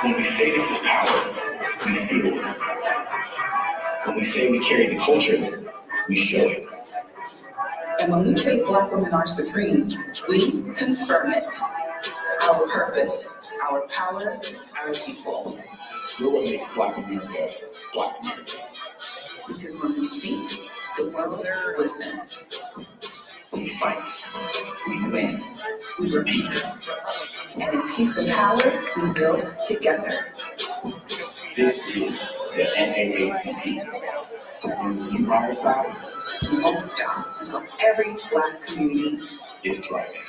When we say this is power, we feel it. When we say we carry the culture, we show it. And when we say Black women are supreme, we confirm it. Our purpose, our power, our people. We're what makes Black America Black America. Because when we speak, the world listens. We fight, we win, we repeat. And in peace and power, we build together. This is the NAACP. And with you by our side, we won't stop until every Black community is thriving.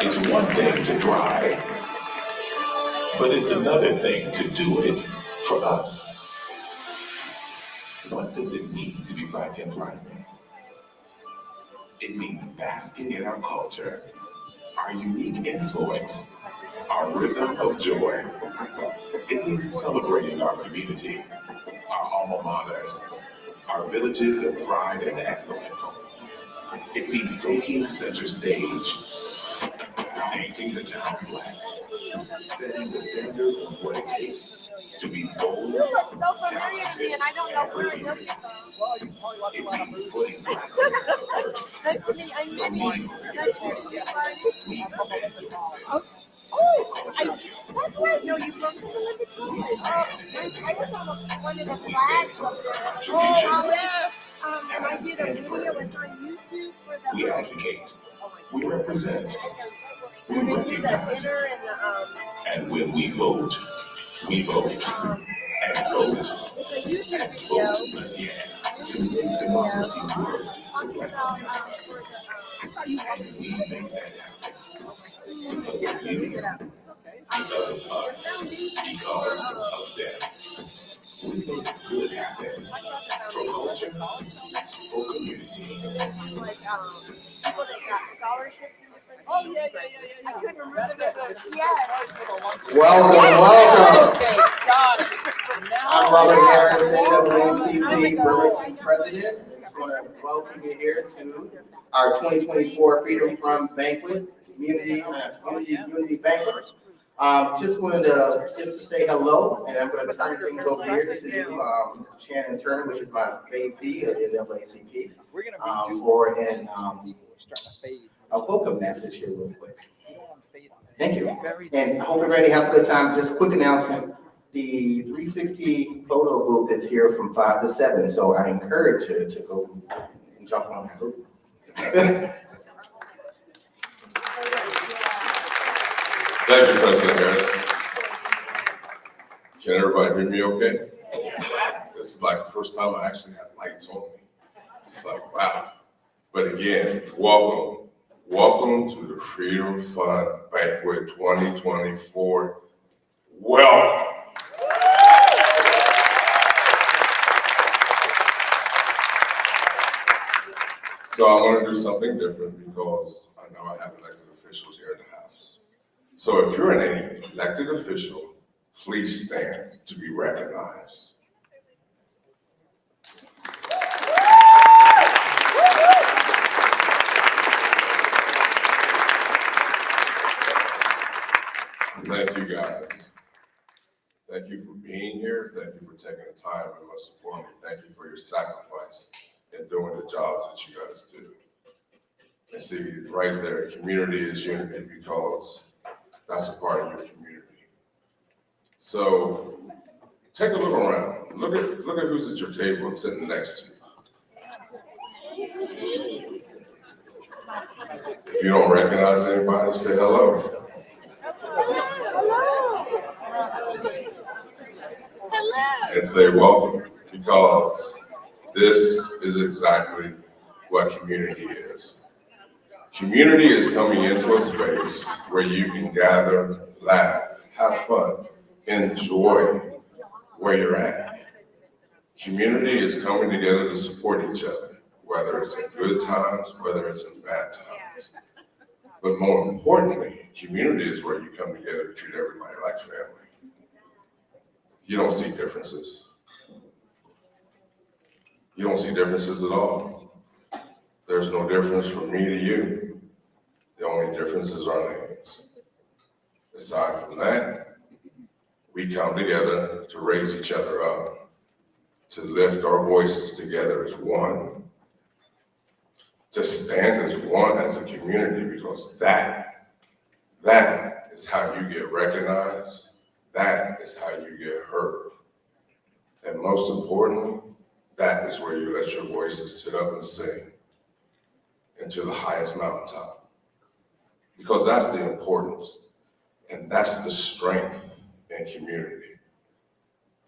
It's one thing to thrive, but it's another thing to do it for us. What does it mean to be Black and thriving? It means basking in our culture, our unique influence, our rhythm of joy. It means celebrating our community, our alma maters, our villages of pride and excellence. It means taking center stage, painting the town black, setting the standard of what it takes to be bold, talented, and brilliant. It means putting Black America first. Nice to meet you. I'm Minnie. Nice to meet you, Marty. That's right. No, you from the Olympic College. I was on one of the flags up there. And I did a video. It's on YouTube for the. We advocate. We represent. We did the recognize. dinner and the And when we vote, we vote. And vote. It's a YouTube And video. vote again. To make democracy work. Talking about for the We make that happen. Because of you. Because of us. Because of them. We make good happen. For culture. For community. and then do like people that got scholarships in different. Oh yeah. I couldn't remember that. Yeah. Welcome. Okay, got it. I'm Robert Harris, NAACP President. Just want to welcome you here to our 2024 Freedom From Banquet Community Banquet. Just wanted to say hello, and I'm going to turn things over here to Shannon Turner, which is my baby of NAACP, for a welcome message here real quick. Thank you. And I hope everybody has a good time. Just a quick announcement. The 360 photo booth is here from 5 to 7, so I encourage you to go and jump on that booth. Thank you, President Harris. Can everybody hear me okay? This is like the first time I actually had lights on me. It's like, wow. But again, welcome. Welcome to the Freedom Fund Banquet 2024. Welcome. So I want to do something different because I know I have elected officials here in the house. So if you're an elected official, please stand to be recognized. Thank you guys. Thank you for being here. Thank you for taking the time, and most importantly, thank you for your sacrifice in doing the jobs that you guys do. And see, right there, community is unity because that's a part of your community. So take a look around. Look at who's at your table and sitting next to you. If you don't recognize anybody, say hello. Hello. And say welcome, because this is exactly what community is. Community is coming into a space where you can gather, laugh, have fun, enjoy where you're at. Community is coming together to support each other, whether it's in good times, whether it's in bad times. But more importantly, Community is where you come together to treat everybody like family. You don't see differences. You don't see differences at all. There's no difference from me to you. The only difference is our names. Aside from that, we come together to raise each other up, to lift our voices together as one, to stand as one as a community, because that is how you get recognized. That is how you get heard. And most importantly, that is where you let your voices sit up and sing into the highest mountaintop. Because that's the importance, and that's the strength in community.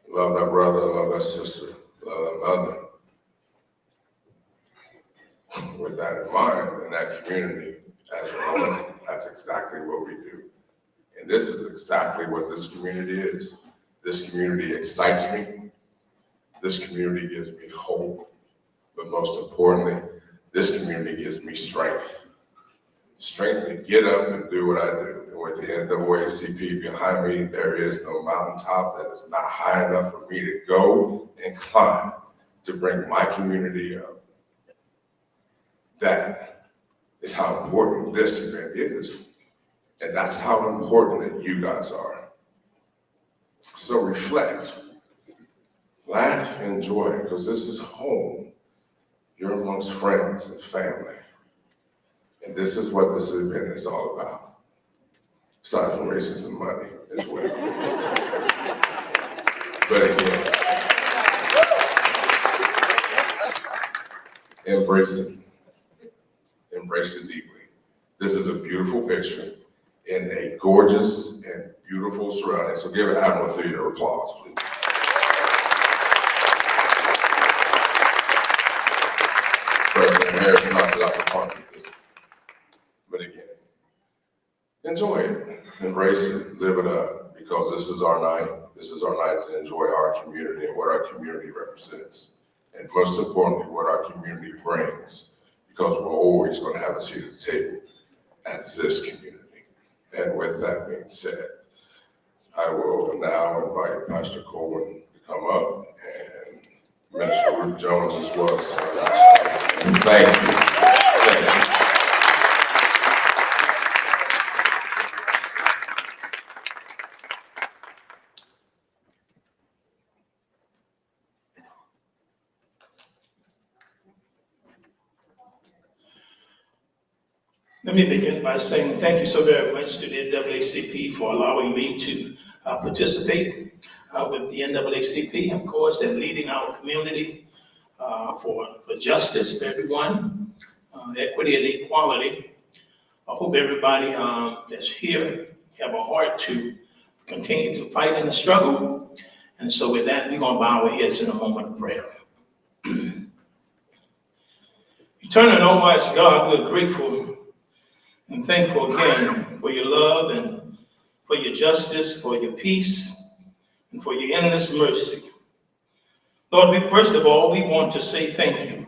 Love that brother, love that sister, love that mother. With that in mind, in that community, as a woman, that's exactly what we do. And this is exactly what this community is. This community excites me. This community gives me hope. But most importantly, this community gives me strength. Strength to get up and do what I do. And with the NAACP behind me, there is no mountaintop that is not high enough for me to go and climb to bring my community up. That is how important this event is. And that's how important that you guys are. So reflect, laugh, enjoy, because this is home. You're amongst friends and family. And this is what this event is all about. Aside from raising some money as well. But again, embrace it. Embrace it deeply. This is a beautiful picture in a gorgeous and beautiful surrounding. So give Admiral Theater applause, please. President Harris knocked it out the park with this. But again, enjoy it, embrace it, live it up, because this is our night. This is our night to enjoy our community and what our community represents. And most importantly, what our community brings, because we're always going to have a seat at the table as this community. And with that being said, I will now invite Pastor Coleman to come up and Minister Ruth Jones as well. So thank you. Thank you. Let me begin by saying thank you so very much to the NAACP for allowing me to participate with the NAACP, of course, and leading our community for justice for everyone, equity and equality. I hope everybody that's here have a heart to continue to fight in the struggle. And so with that, we're going to bow our heads in a moment of prayer. Eternal and almighty God, we're grateful and thankful again for your love and for your justice, for your peace, and for your endless mercy. Lord, first of all, we want to say thank you.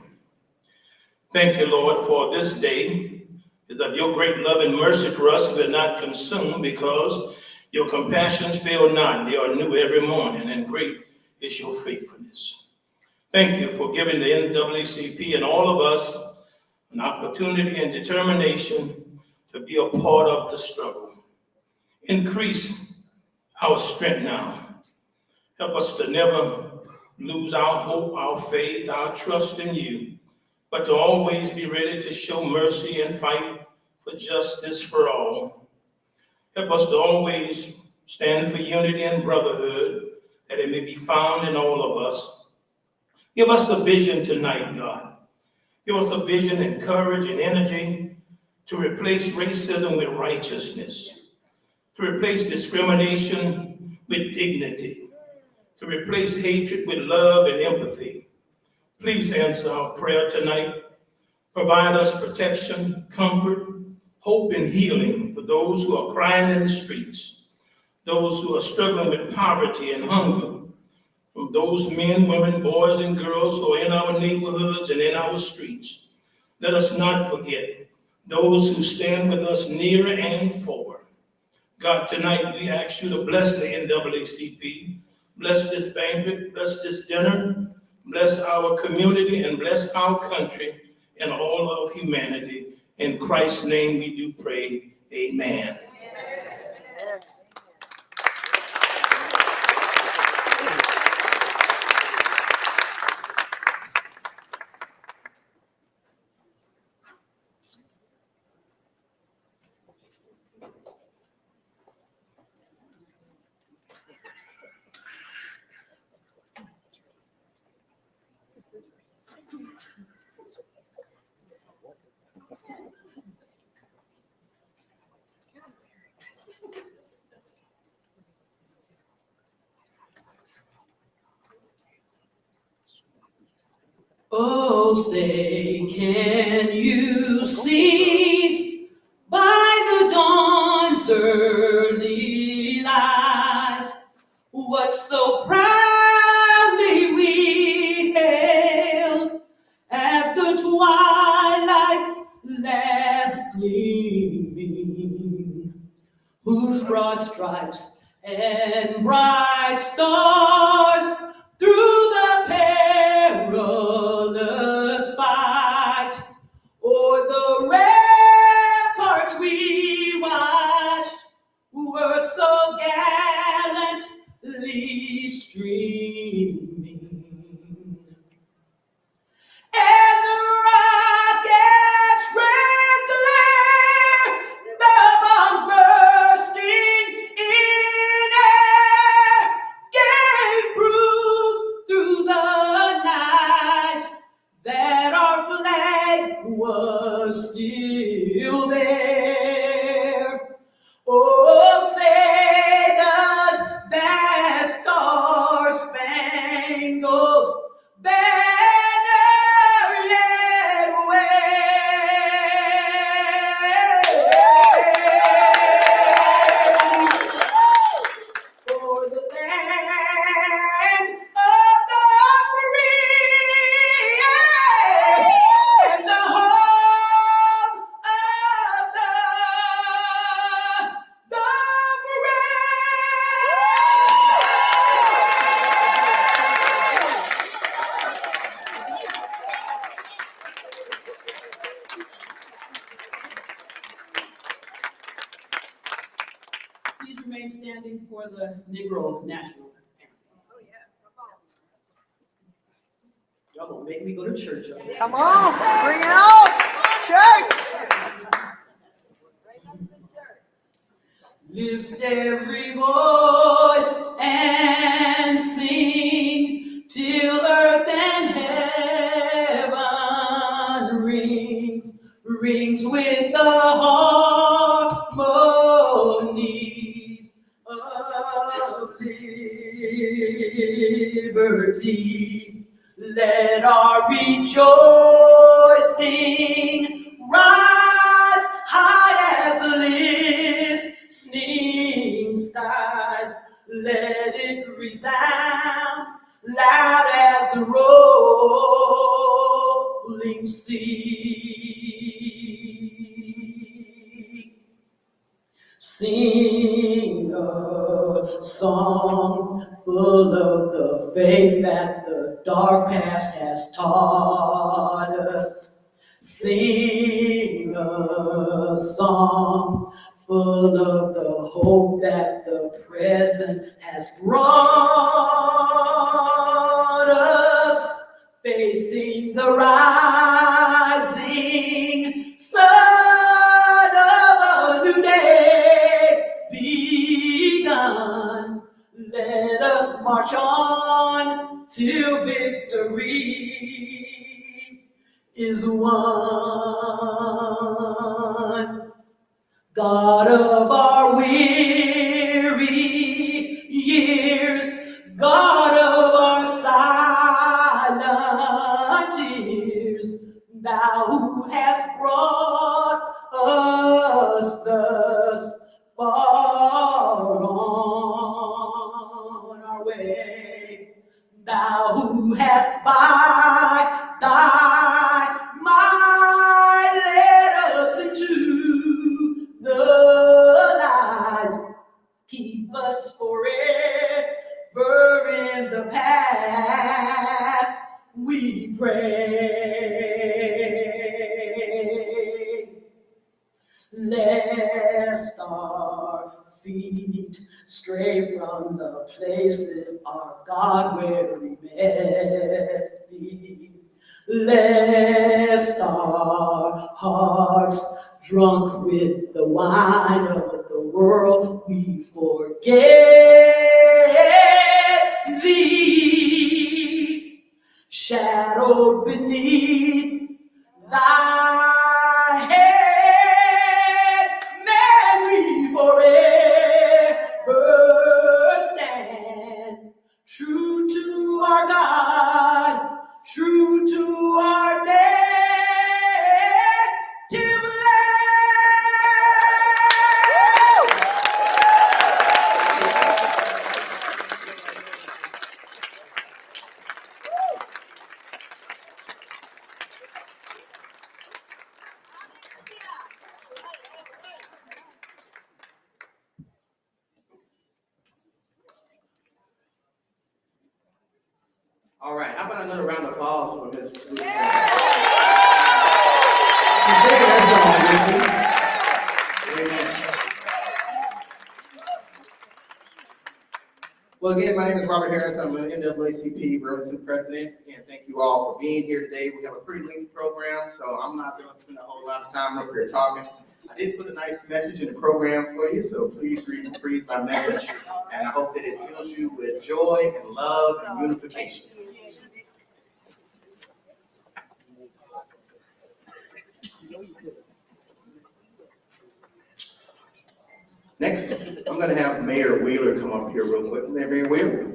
Thank you, Lord, for this day. It's of your great love and mercy for us. We're not consumed because your compassions fail not. They are new every morning, and great is your faithfulness. Thank you for giving the NAACP and all of us an opportunity and determination to be a part of the struggle. Increase our strength now. Help us to never lose our hope, our faith, our trust in you, but to always be ready to show mercy and fight for justice for all. Help us to always stand for unity and brotherhood, that it may be found in all of us. Give us a vision tonight, God. Give us a vision and courage and energy to replace racism with righteousness, to replace discrimination with dignity, to replace hatred with love and empathy. Please answer our prayer tonight. Provide us protection, comfort, hope, and healing for those who are crying in the streets, those who are struggling with poverty and hunger, from those men, women, boys, and girls who are in our neighborhoods and in our streets. Let us not forget those who stand with us near and far. God, tonight we ask you to bless the NAACP, bless this banquet, bless this dinner, bless our community, and bless our country and all of humanity. In Christ's name we do pray, amen. Oh, say, can you see by the dawn's early light what so proudly we hailed at the twilight's last gleaming, whose broad stripes and bright stars through the perilous fight o'er the ramparts we watched were so gallantly streaming. And the rocket's red glare, the bombs bursting in air, gave proof through the night that our flag was still there. Oh, say does that star-spangled banner yet wave for the land of the free and the home of the Please remain standing for the Negro National Anthem. Y'all gonna make me go to church. Come on, bring it out, church. Lift every voice and sing till earth and heaven rings with the harmonies of liberty. Let our rejoicing rise high as the listening skies. Let it resound loud as the rolling sea. Sing a song full of the faith that the dark past has taught us. Sing a song full of the hope that the present has brought us. Facing the rising sun of a new day begun. Let us march on till victory is won. God of our weary years, God of our silent tears, thou who hast brought us thus far on our way, thou who hast by thy might led us into the light. keep us forever in the path we pray. Lest our feet stray from the places our God where we met thee. Lest our hearts drunk with the wine of the world we forget thee. Shadowed beneath thy head, may we forever stand true to our God, true to our native land. All right, how about another round of applause for Ms. Ruth? She's taking that song, didn't she? Amen. Well, again, my name is Robert Harris. I'm an NAACP Bremerton president, and thank you all for being here today. We have a pretty lengthy program, so I'm not going to spend a whole lot of time up here talking. I did put a nice message in the program for you, so please read my message, and I hope that it fills you with joy and love and unification. Next, I'm going to have Mayor Wheeler come up here real quick. Mayor Wheeler.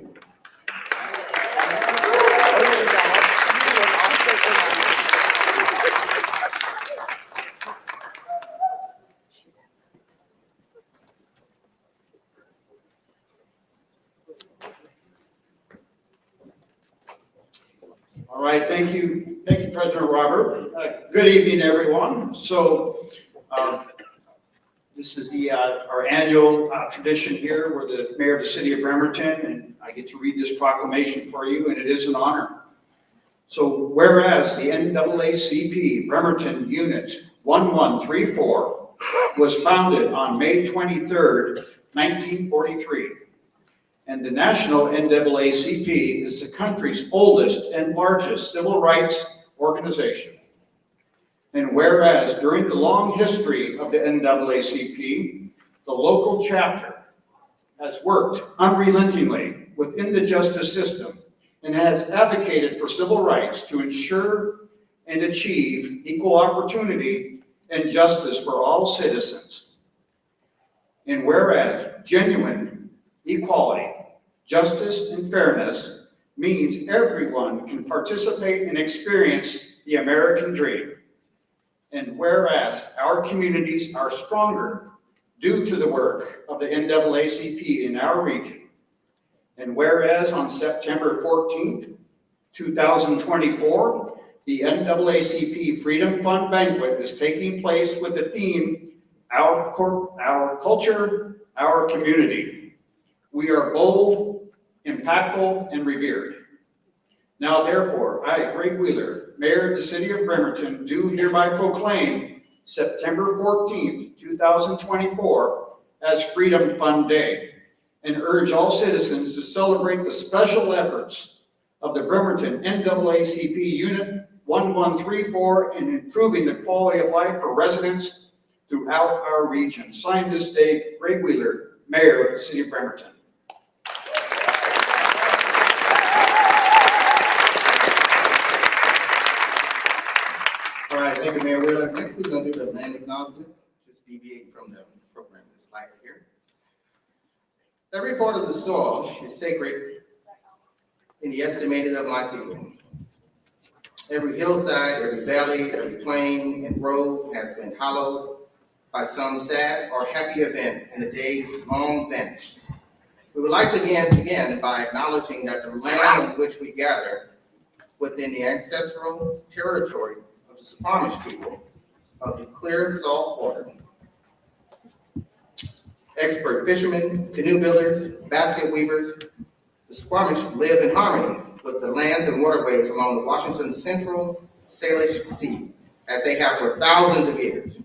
All right, thank you, President Robert. Good evening, everyone. So this is our annual tradition here. We're the mayor of the city of Bremerton, and I get to read this proclamation for you, and it is an honor. So whereas the NAACP Bremerton Unit 1134 was founded on May 23rd, 1943, and the national NAACP is the country's oldest and largest civil rights organization. And whereas during the long history of the NAACP, the local chapter has worked unrelentingly within the justice system and has advocated for civil rights to ensure and achieve equal opportunity and justice for all citizens. And whereas genuine equality, justice, and fairness means everyone can participate and experience the American dream. And whereas our communities are stronger due to the work of the NAACP in our region. And whereas on September 14th, 2024, the NAACP Freedom Fund Banquet is taking place with the theme, Our Culture, Our Community. We are bold, impactful, and revered. Now, therefore, I, Greg Wheeler, Mayor of the City of Bremerton, do hereby proclaim September 14th, 2024 as Freedom Fund Day, and urge all citizens to celebrate the special efforts of the Bremerton NAACP Unit 1134 in improving the quality of life for residents throughout our region. Signed this day, Greg Wheeler, Mayor of the City of Bremerton. All right, thank you, Mayor Wheeler. Next, we're going to do the land acknowledgement, just deviating from the program just slightly here. Every part of the soil is sacred in the estimated of my people. Every hillside, every valley, every plain and road has been hallowed by some sad or happy event in the days long vanished. We would like to begin by acknowledging that the land on which we gather within the ancestral territory of the Squamish people of the clear salt water. expert fishermen, canoe builders, basket weavers. The Squamish live in harmony with the lands and waterways along the Washington Central Salish Sea, as they have for thousands of years.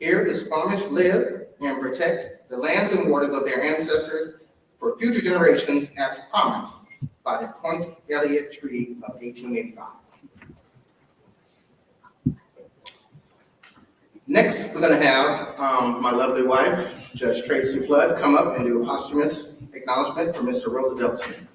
Here, the Squamish live and protect the lands and waters of their ancestors for future generations, as promised by the Point Elliott Treaty of 1885. Next, we're going to have my lovely wife, Judge Tracy Flood, come up and do a posthumous acknowledgement for Mr. Roosevelt Smith.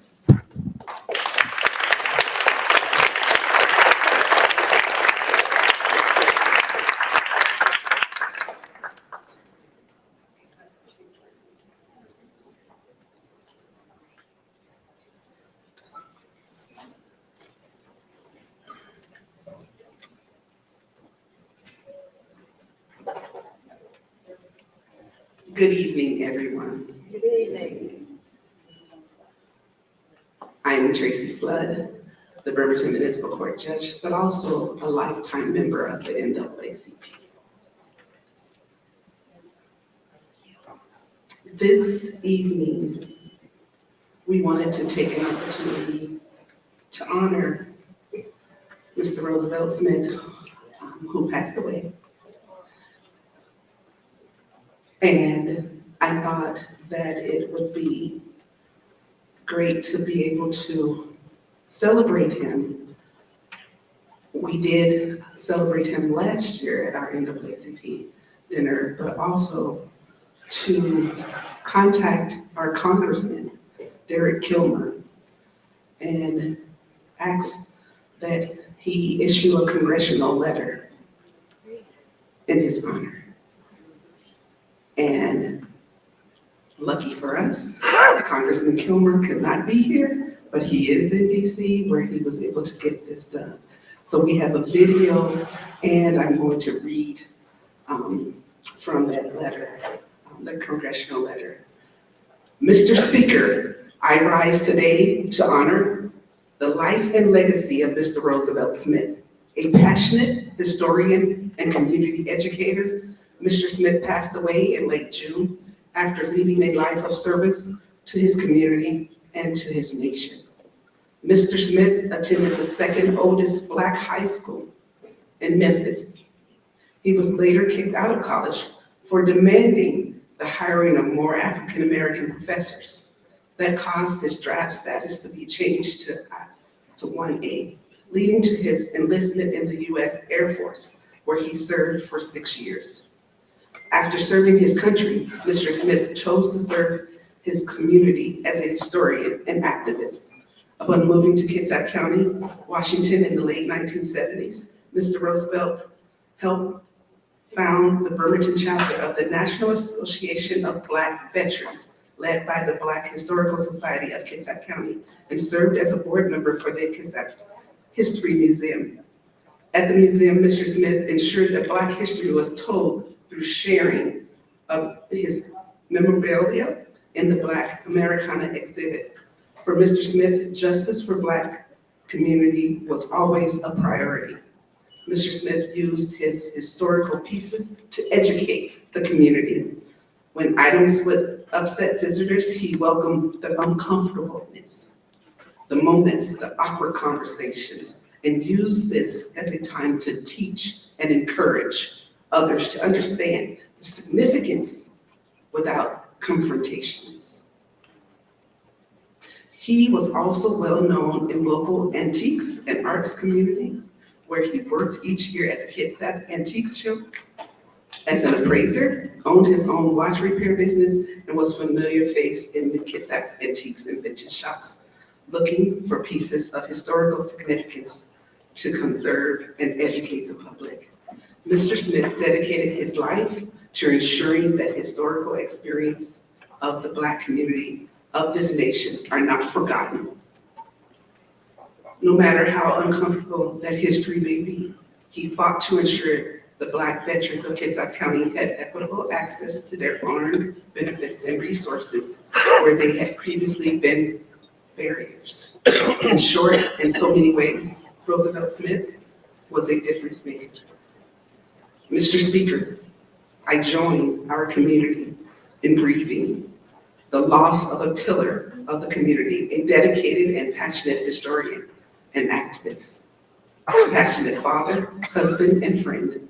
Good evening, everyone. Good evening. I am Tracy Flood, the Bremerton Municipal Court Judge, but also a lifetime member of the NAACP. This evening, we wanted to take an opportunity to honor Mr. Roosevelt Smith, who passed away. And I thought that it would be great to be able to celebrate him. We did celebrate him last year at our NAACP dinner, but also to contact our Congressman, Derek Kilmer, and ask that he issue a congressional letter in his honor. And lucky for us, Congressman Kilmer could not be here, but he is in DC where he was able to get this done. So we have a video, and I'm going to read from that letter, the congressional letter. Mr. Speaker, I rise today to honor the life and legacy of Mr. Roosevelt Smith, a passionate historian and community educator. Mr. Smith passed away in late June after leading a life of service to his community and to his nation. Mr. Smith attended the second oldest Black high school in Memphis. He was later kicked out of college for demanding the hiring of more African-American professors. That caused his draft status to be changed to 1A, leading to his enlistment in the U.S. Air Force, where he served for 6 years. After serving his country, Mr. Smith chose to serve his community as a historian and activist. Upon moving to Kitsap County, Washington in the late 1970s, Mr. Roosevelt helped found the Bremerton chapter of the National Association of Black Veterans, led by the Black Historical Society of Kitsap County, and served as a board member for the Kitsap History Museum. At the museum, Mr. Smith ensured that Black history was told through sharing of his memorabilia in the Black Americana exhibit. For Mr. Smith, justice for Black community was always a priority. Mr. Smith used his historical pieces to educate the community. When items would upset visitors, he welcomed the uncomfortableness, the moments, the awkward conversations, and used this as a time to teach and encourage others to understand the significance without confrontations. He was also well known in local antiques and arts communities, where he worked each year at the Kitsap Antiques Show as an appraiser, owned his own watch repair business, and was a familiar face in the Kitsap's antiques and vintage shops, looking for pieces of historical significance to conserve and educate the public. Mr. Smith dedicated his life to ensuring that historical experience of the Black community of this nation are not forgotten. No matter how uncomfortable that history may be, he fought to ensure the Black veterans of Kitsap County had equitable access to their earned benefits and resources where they had previously been barriers. In short, in so many ways, Roosevelt Smith was a difference maker. Mr. Speaker, I join our community in grieving the loss of a pillar of the community, a dedicated and passionate historian and activist, a compassionate father, husband, and friend.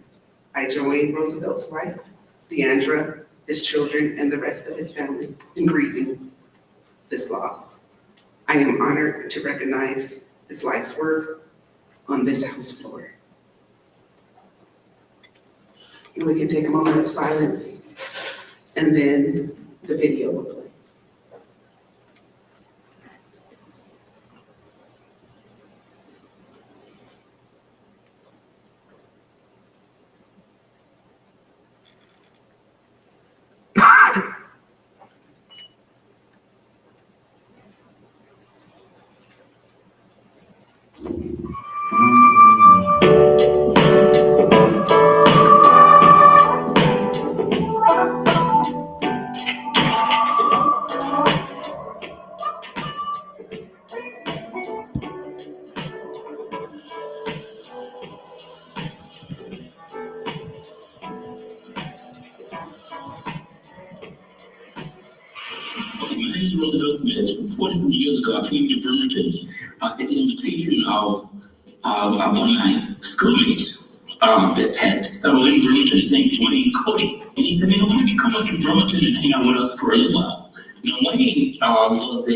I join Roosevelt's wife, Deandra, his children, and the rest of his family in grieving this loss. I am honored to recognize his life's work on this House floor. And we can take a moment of silence, and then the video will play. My name is Roosevelt Smith. 40-some years ago, I came to Bremerton at the invitation of one of my schoolmates that had settled in Bremerton. His name was Wayne Cody. And he said, man, why don't you come up to Bremerton and hang out with us for a little while? Now, Wayne was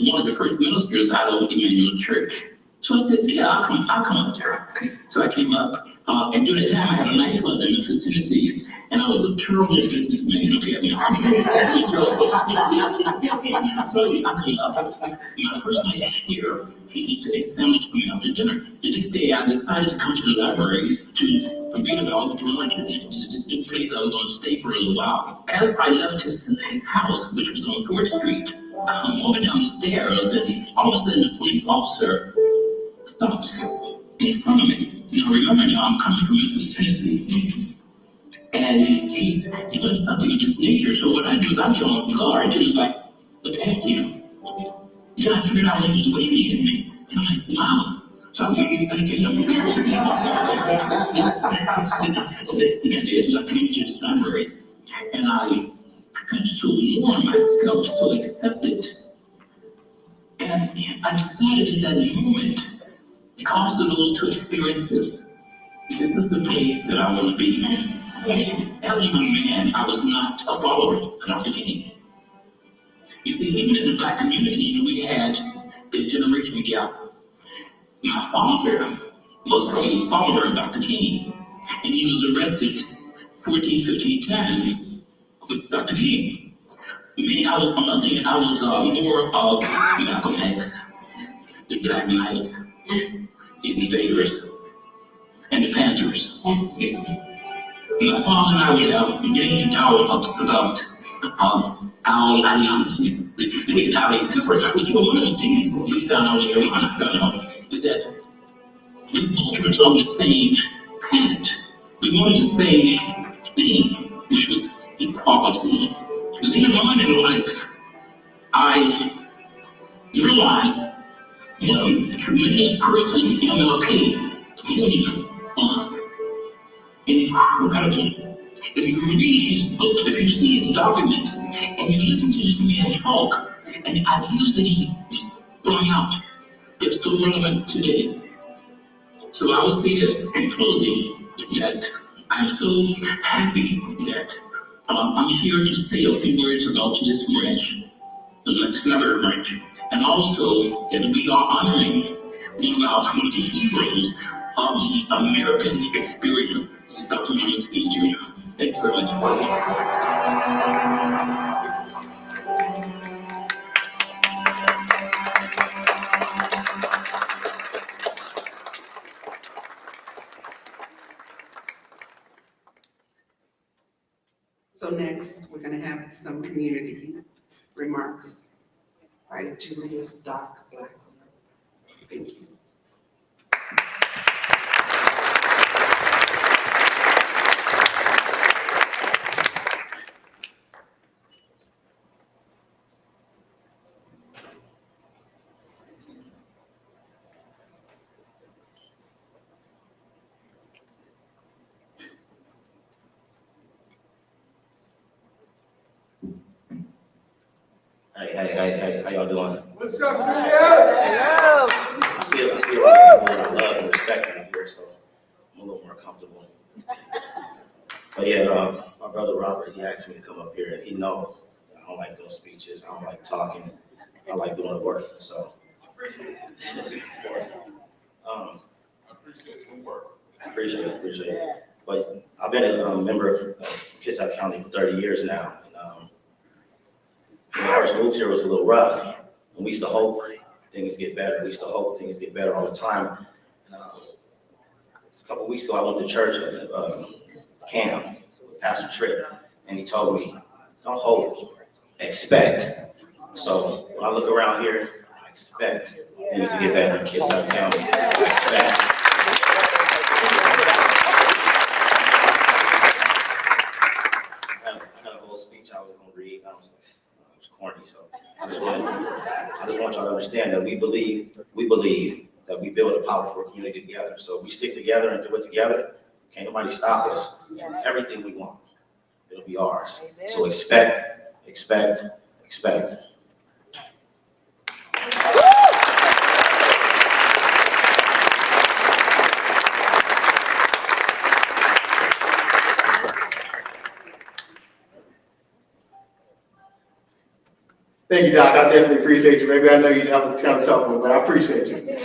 one of the first ministers out of Emmanuel Church. So I said, yeah, I'll come up there. So I came up, and during that time, I had a nightclub in Memphis, Tennessee. And I was a terrible businessman, okay? I mean, I'm terrible. So I come up. My first night here, his family took me out to dinner. The next day, I decided to come to the library to read about the Bremerton, this new place I was going to stay for a little while. As I left his house, which was on 4th Street, I'm walking down the stairs, and all of a sudden, the police officer stops in front of me. Now, remember now, I'm coming from Memphis, Tennessee. And he's doing something of this nature. So what I do is I get on guard and he's like, look at you. Then I figured out he was waving at me. And I'm like, wow. So I'm waving back at him. The next thing I did is I came to his library and I got so warm, I felt so accepted. And I decided at that moment, because of those two experiences, this is the place that I want to be. As a young man, I was not a follower of Dr. King. You see, even in the black community, we had the generation gap. My father was a follower of Dr. King, and he was arrested 14, 15 times with Dr. King. Me, on the other hand, I was more of Malcolm X, the Black Knights, the Invaders, and the Panthers. My father and I would have many dialogues about our ideologies. We had our different. But one of the things we found out later on, I found out, is that we both were on the same path. We wanted the same thing, which was equality. Later on in life, I realized what a tremendous person MLK Jr. was. Incredible. If you read his books, if you see his documents, and you listen to this man talk, and the ideas that he was throwing out, they're still relevant today. So I will say this in closing, that I'm so happy that I'm here to say a few words about this branch, the Legislative branch, and also that we are honoring one of the heroes of the American experience, Dr. Martin Luther King Jr. Thank you very much. So next, we're gonna have some community remarks by Julius Doc Black. Thank you. Hey, how y'all doing? What's up, Julia? I see a lot of people that I love and respect in here, so I'm a little more comfortable. But yeah, my brother Robert, he asked me to come up here, and he knows I don't like doing speeches, I don't like talking, I like doing the work, so. Appreciate it. But I've been a member of Kitsap County for 30 years now. And, when I first moved here, it was a little rough. And we used to hope things get better. We used to hope things get better all the time. And, a couple of weeks ago, I went to church at camp with Pastor Tripp, and he told me, don't hope, expect. So when I look around here, I expect things to get better in Kitsap County. I expect. I had a whole speech I was going to read. It was corny, so I just want y'all to understand that we believe that we build a powerful community together. So if we stick together and do it together, can't nobody stop us. Everything we want, it'll be ours. So expect. Thank you, Doc. I definitely appreciate you. Maybe I know you, I was kind of tough one, but I appreciate you.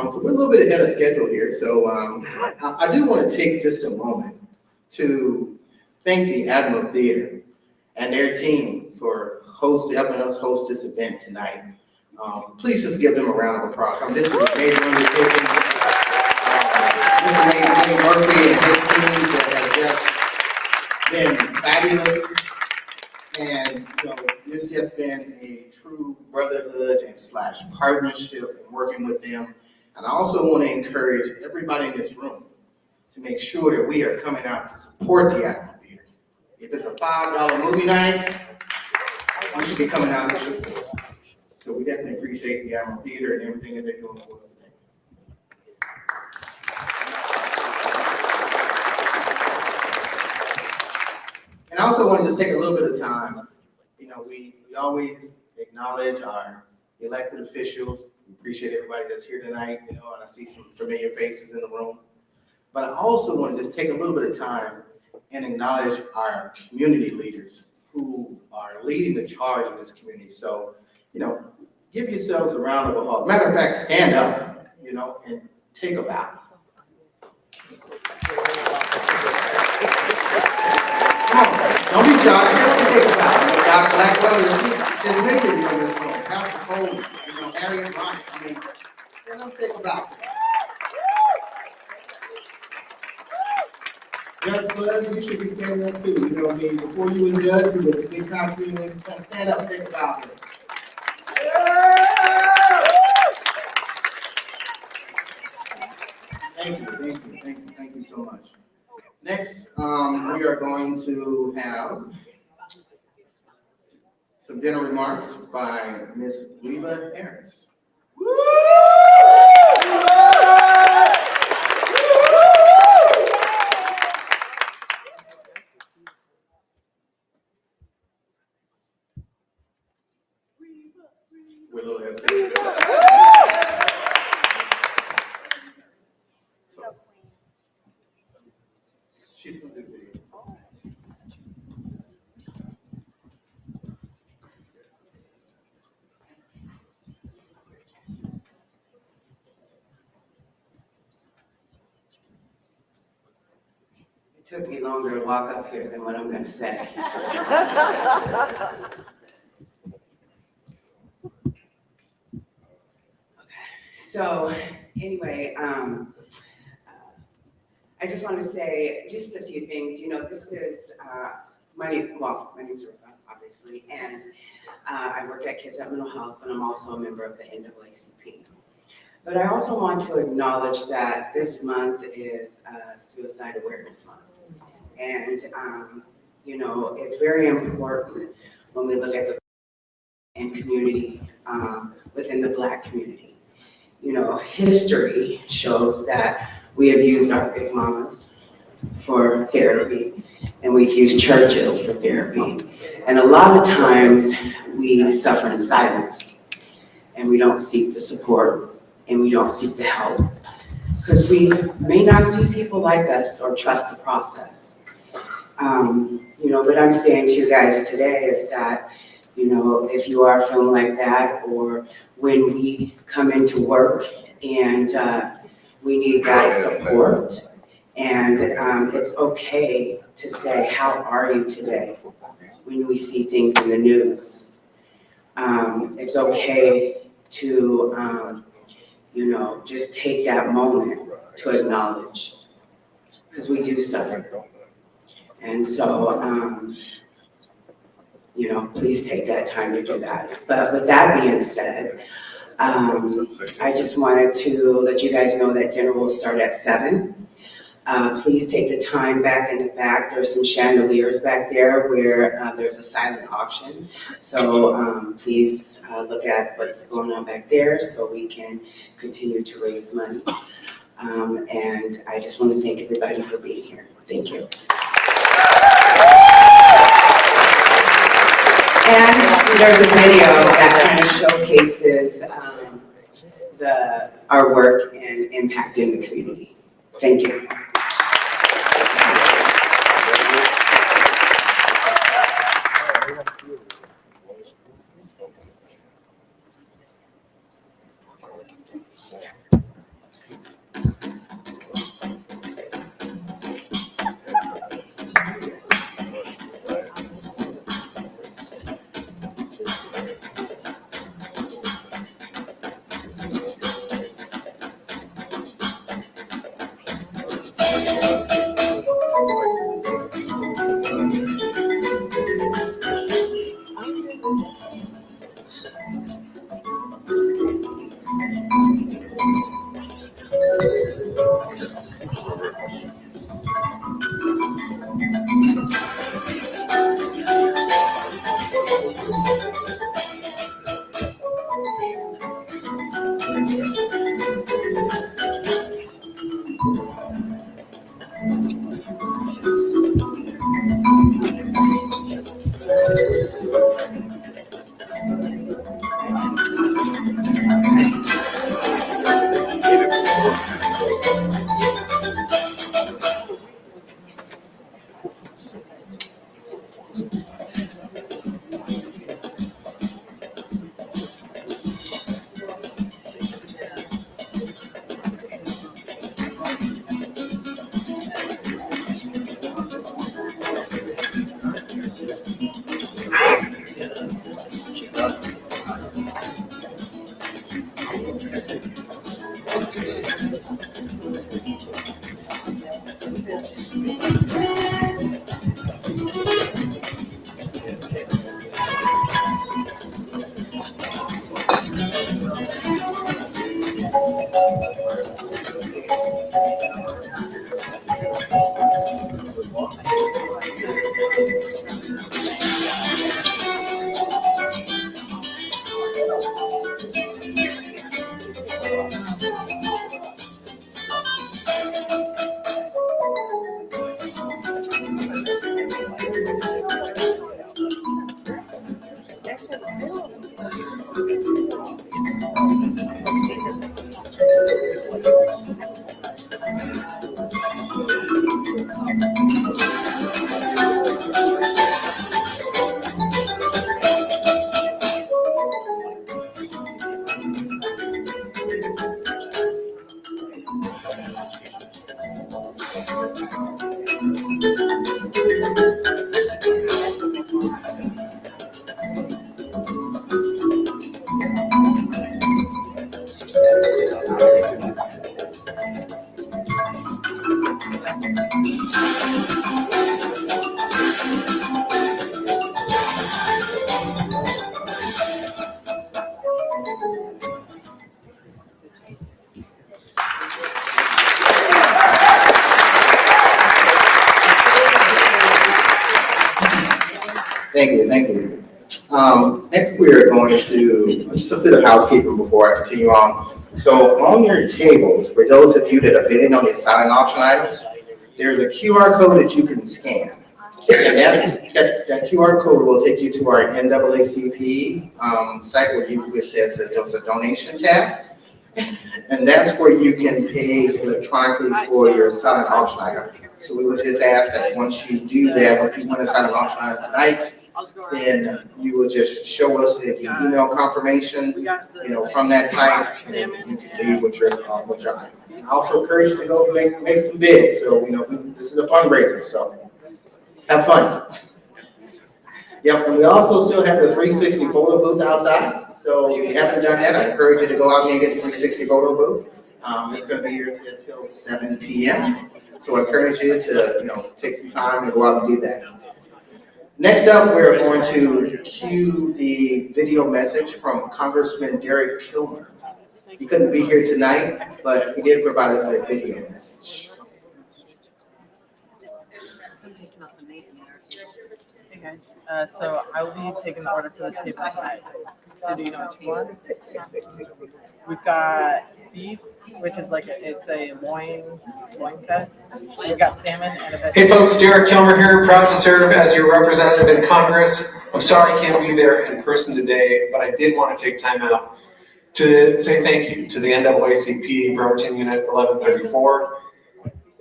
So we're a little bit ahead of schedule here. So I do want to take just a moment to thank the Admiral Theater and their team for helping us host this event tonight. Please just give them a round of applause. This is a major undertaking. Mr. Nate Murphy and his team that have just been fabulous. And it's just been a true brotherhood and / partnership and working with them. And I also want to encourage everybody in this room to make sure that we are coming out to support the Admiral Theater. If it's a $5 movie night, we should be coming out to support. So we definitely appreciate the Admiral Theater and everything that they're doing for us today. And I also want to just take a little bit of time. We always acknowledge our elected officials. We appreciate everybody that's here tonight, and I see some familiar faces in the room. But I also want to just take a little bit of time and acknowledge our community leaders who are leading the charge in this community. So, give yourselves a round of applause. Matter of fact, stand up, and take a bow. Come on, don't be shy. Take a bow. Dr. Blackwell, there's many of you in this room. Pastor Cole, Harriet Ryan. Let them take a bow. Judge Bud, you should be standing up too. Before you were judge, you were a big compliment. Stand up, take a bow. Thank you so much. Next, we are going to have some dinner remarks by Miss Reva Harris. We're a little hesitant. She's going to do video. It took me longer to walk up here than what I'm going to say. So anyway, I just want to say just a few things. This is my name's Revered, obviously, and I work at Kitsap Mental Health, but I'm also a member of the NAACP. But I also want to acknowledge that this month is Suicide Awareness Month. And, it's very important when we look at the community within the Black community. History shows that We have used our big mamas for therapy, and we've used churches for therapy. And a lot of times we suffer in silence, and we don't seek the support, and we don't seek the help, because we may not see people like us or trust the process. What I'm saying to you guys today is that, if you are feeling like that, or when we come into work and we need that support, and it's okay to say, how are you today, when we see things in the news. It's okay to, just take that moment to acknowledge, because we do suffer. And so, please take that time to do that. But with that being said, I just wanted to let you guys know that dinner will start at 7. Please take the time back in the back. There's some chandeliers back there where there's a silent auction. So please look at what's going on back there so we can continue to raise money. And I just want to thank everybody for being here. Thank you. And there's a video that kind of showcases our work and impact in the community. Thank you. Thank you. Next, we are going to, just a bit of housekeeping before I continue on. So on your tables, for those of you that are bidding on the silent auction items, there's a QR code that you can scan. And that QR code will take you to our NAACP site where it says that there's a donation tab. And that's where you can pay electronically for your silent auction item. So we would just ask that once you do that, if you want a silent auction item tonight, then you will just show us the email confirmation, from that site, and then you can leave with your item. I also encourage you to go make some bids. So, this is a fundraiser, so have fun. Yep, and we also still have the 360 photo booth outside. So if you haven't done that, I encourage you to go out there and get the 360 photo booth. It's going to be here until 7 p.m. So I encourage you to, take some time and go out and do that. Next up, we're going to cue the video message from Congressman Derek Kilmer. He couldn't be here tonight, but he did provide us a video message. Hey guys, so I will be taking the order for this table tonight. So do you know what you want? We've got beef, which is it's a loin cut. We've got salmon and a vegetable. Hey folks, Derek Kilmer here, proud to serve as your representative in Congress. I'm sorry I can't be there in person today, but I did want to take time out to say thank you to the NAACP Bremerton Unit 1134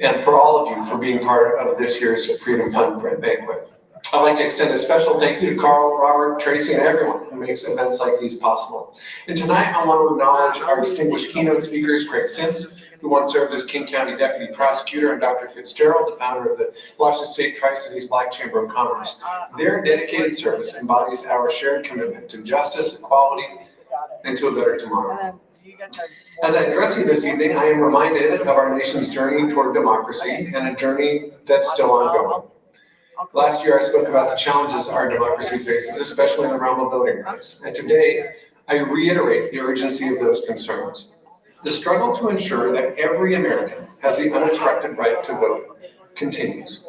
and for all of you for being part of this year's Freedom Fund Banquet. I'd like to extend a special thank you to Carl, Robert, Tracy, and everyone who makes events like these possible. And tonight, I want to acknowledge our distinguished keynote speakers, Craig Sims, who once served as King County Deputy Prosecutor, and Dr. Fitzgerald, the founder of the Washington State Tri-Cities Black Chamber of Commerce. Their dedicated service embodies our shared commitment to justice, equality, and to a better tomorrow. As I address you this evening, I am reminded of our nation's journey toward democracy and a journey that's still ongoing. Last year, I spoke about the challenges our democracy faces, especially in the realm of voting rights. And today, I reiterate the urgency of those concerns. The struggle to ensure that every American has the unobstructed right to vote continues.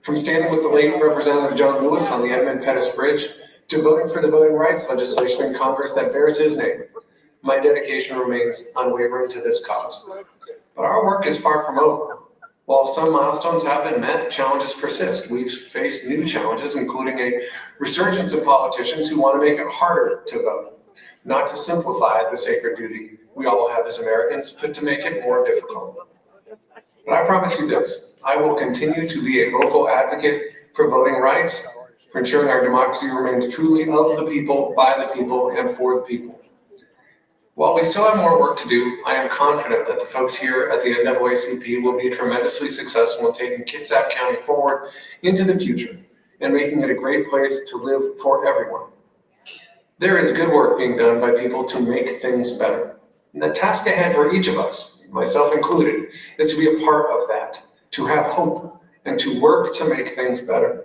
From standing with the late Representative John Lewis on the Edmund Pettus Bridge to voting for the voting rights legislation in Congress that bears his name, my dedication remains unwavering to this cause. But our work is far from over. While some milestones have been met, challenges persist. We've faced new challenges, including a resurgence of politicians who want to make it harder to vote, not to simplify the sacred duty we all have as Americans, but to make it more difficult. But I promise you this, I will continue to be a vocal advocate for voting rights, for ensuring our democracy remains truly of the people, by the people, and for the people. While we still have more work to do, I am confident that the folks here at the NAACP will be tremendously successful in taking Kitsap County forward into the future and making it a great place to live for everyone. There is good work being done by people to make things better. And the task ahead for each of us, myself included, is to be a part of that, to have hope, and to work to make things better.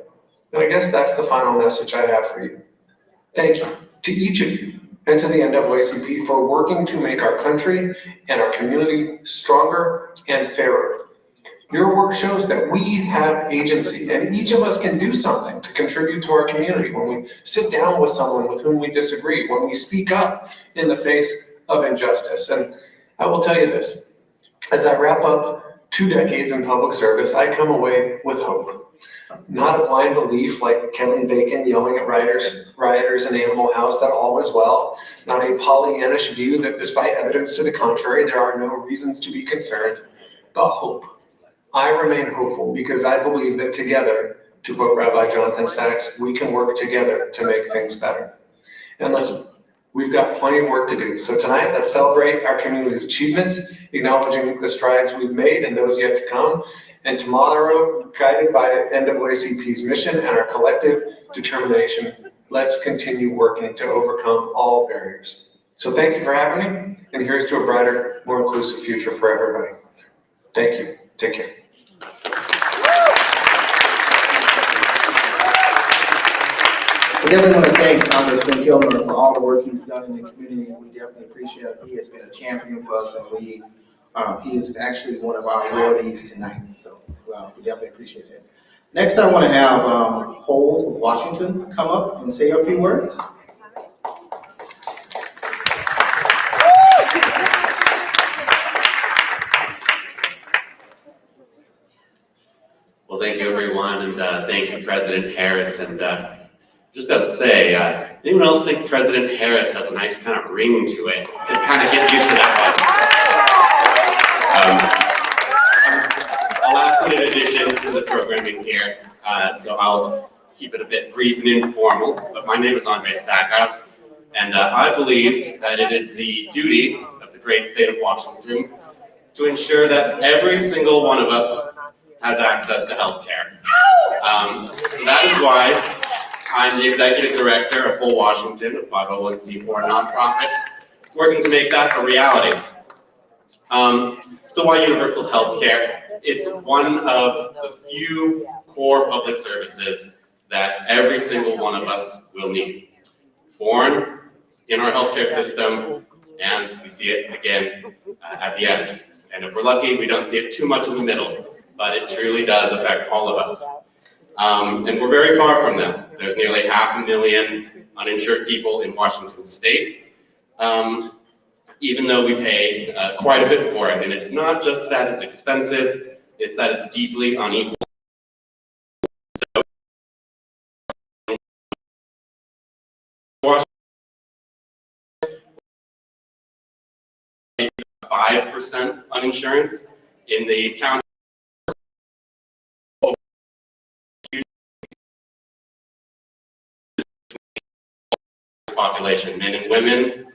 And I guess that's the final message I have for you. Thank you to each of you and to the NAACP for working to make our country and our community stronger and fairer. Your work shows that we have agency, and each of us can do something to contribute to our community when we sit down with someone with whom we disagree, when we speak up in the face of injustice. And I will tell you this, as I wrap up 2 decades in public service, I come away with hope. Not a blind belief like Kevin Bacon yelling at rioters in Animal House that all is well. Not a Pollyannish view that despite evidence to the contrary, there are no reasons to be concerned, but hope. I remain hopeful because I believe that together, to quote Rabbi Jonathan Sachs, we can work together to make things better. And listen, we've got plenty of work to do. So tonight, let's celebrate our community's achievements, acknowledging the strides we've made and those yet to come. And tomorrow, guided by NAACP's mission and our collective determination, let's continue working to overcome all barriers. So thank you for having me, and here's to a brighter, more inclusive future for everybody. Thank you. Take care. We definitely want to thank Congressman Kilmer for all the work he's done in the community. We definitely appreciate it. He has been a champion for us, and he is actually one of our awardees tonight. So we definitely appreciate that. Next, I want to have Cole of Washington come up and say a few words. Well, thank you, everyone, and thank you, President Harris. And just gotta say, anyone else think President Harris has a nice kind of ring to it? You can kind of get used to that one. A last minute addition to the programming here, so I'll keep it a bit brief and informal. But my name is Andre Stackhouse, and I believe that it is the duty of the great state of Washington to ensure that every single one of us has access to health care. So that is why I'm the executive director of Whole Washington, a 501c4 nonprofit, working to make that a reality. So why universal health care? It's one of the few core public services that every single one of us will need. Born in our healthcare system, and we see it again at the end. And if we're lucky, we don't see it too much in the middle, but it truly does affect all of us. And we're very far from them. There's nearly 500,000 uninsured people in Washington state, even though we pay quite a bit for it. And it's not just that it's expensive, it's that it's deeply unequal. So, 5% uninsurance in the county population, men and women.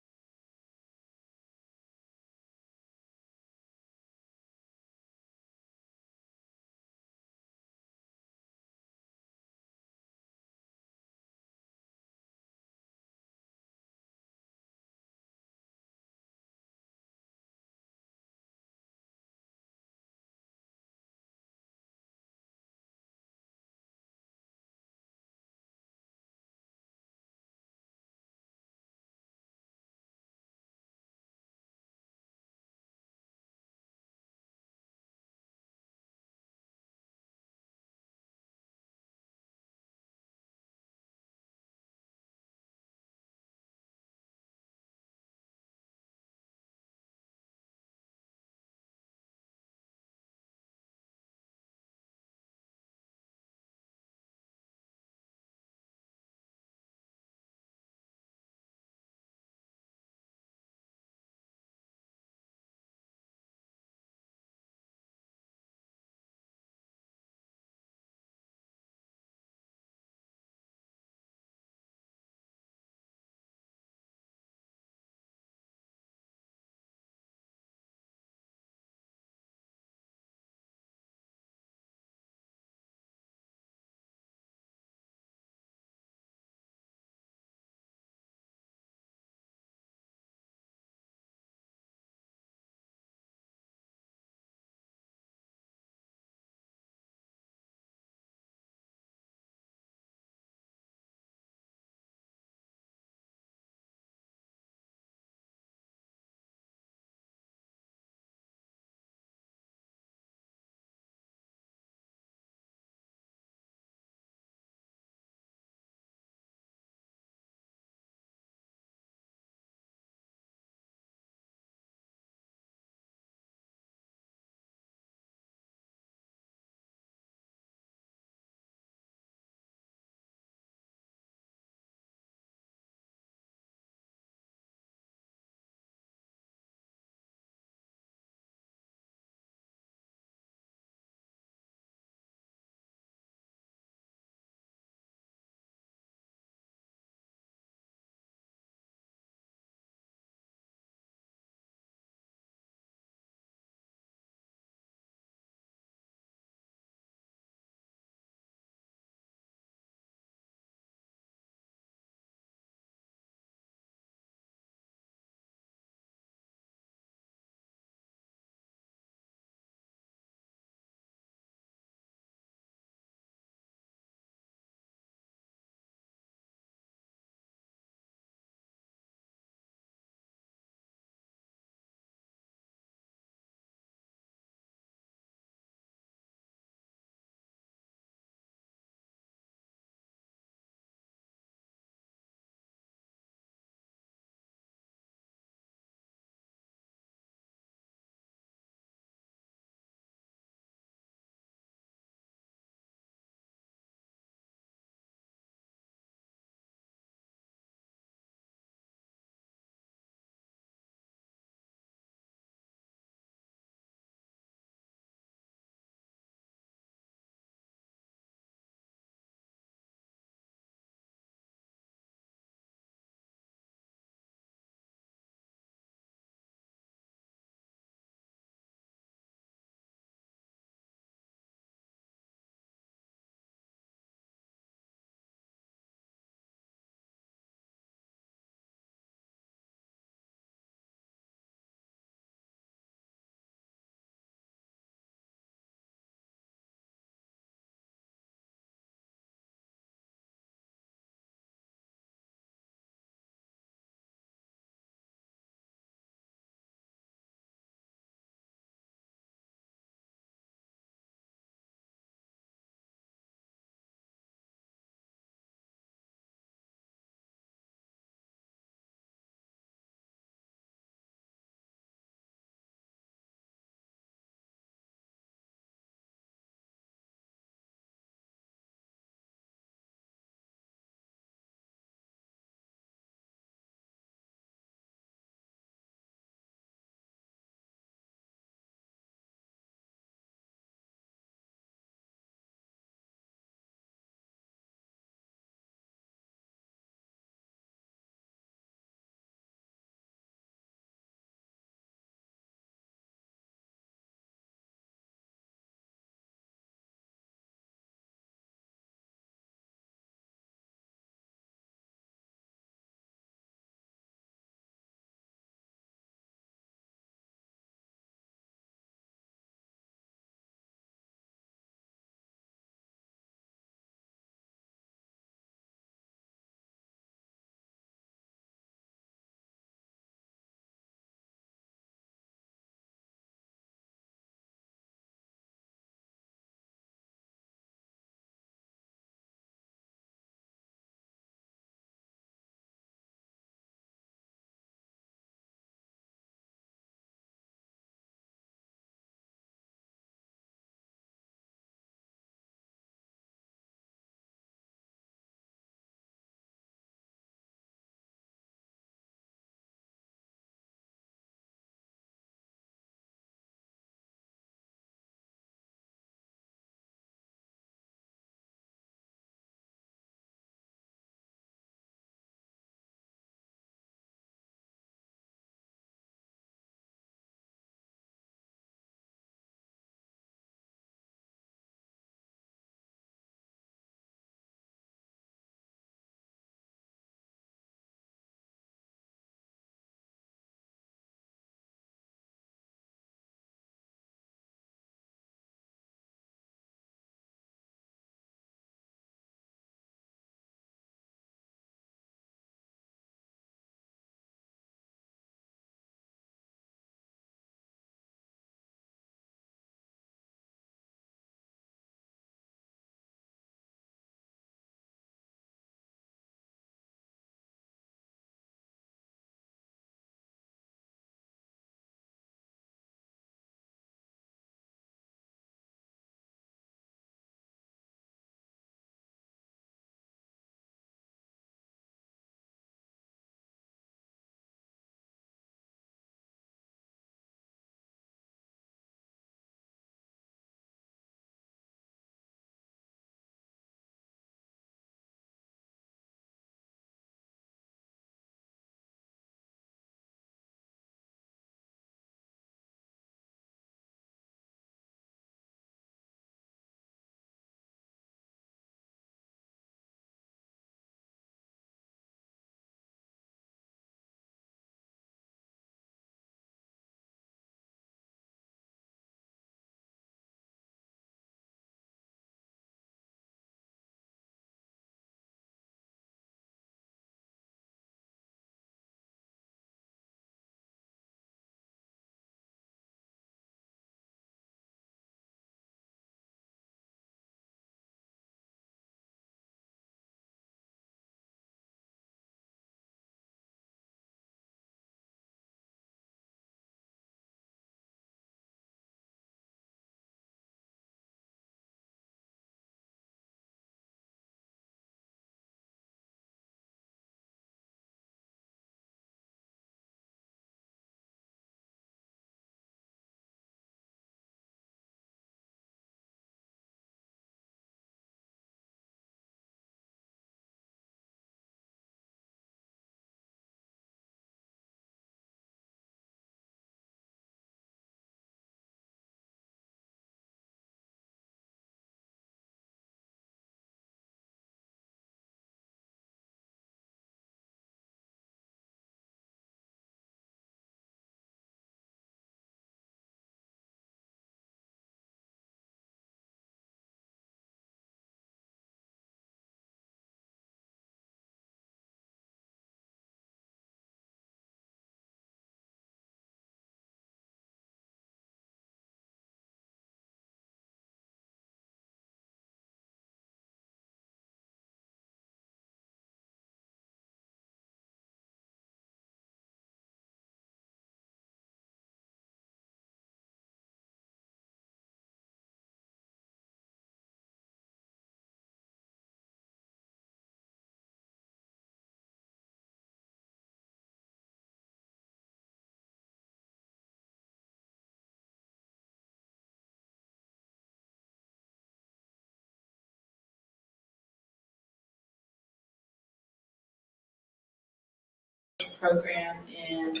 program, and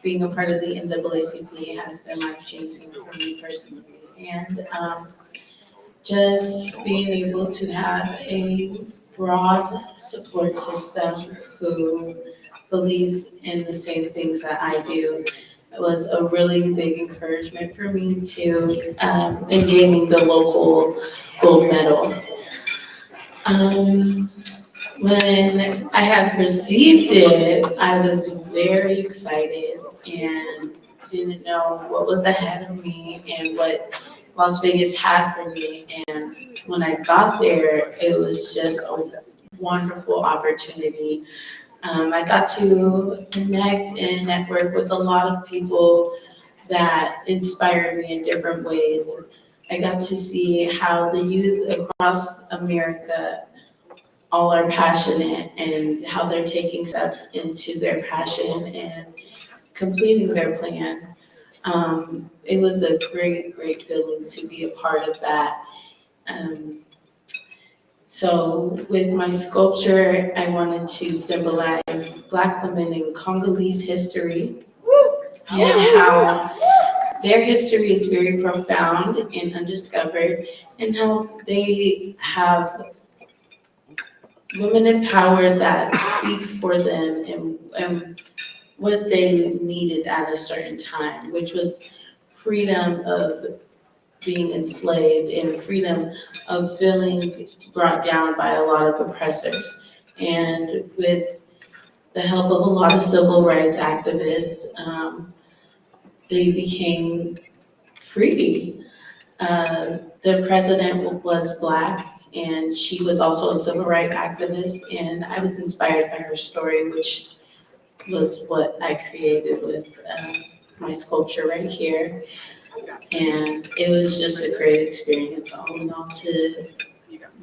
being a part of the NAACP has been life-changing for me personally. And just being able to have a broad support system who believes in the same things that I do was a really big encouragement for me to in gaining the local gold medal. When I had received it, I was very excited and didn't know what was ahead of me and what Las Vegas had for me. And when I got there, it was just a wonderful opportunity. I got to connect and network with a lot of people that inspired me in different ways. I got to see how the youth across America all are passionate and how they're taking steps into their passion and completing their plan. It was a great, great feeling to be a part of that. So with my sculpture, I wanted to symbolize Black women in Congolese history and how their history is very profound and undiscovered, and how they have women in power that speak for them and what they needed at a certain time, which was freedom of being enslaved and freedom of feeling brought down by a lot of oppressors. And with the help of a lot of civil rights activists, they became free. The president was Black, and she was also a civil rights activist, and I was inspired by her story, which was what I created with my sculpture right here. And it was just a great experience all in all to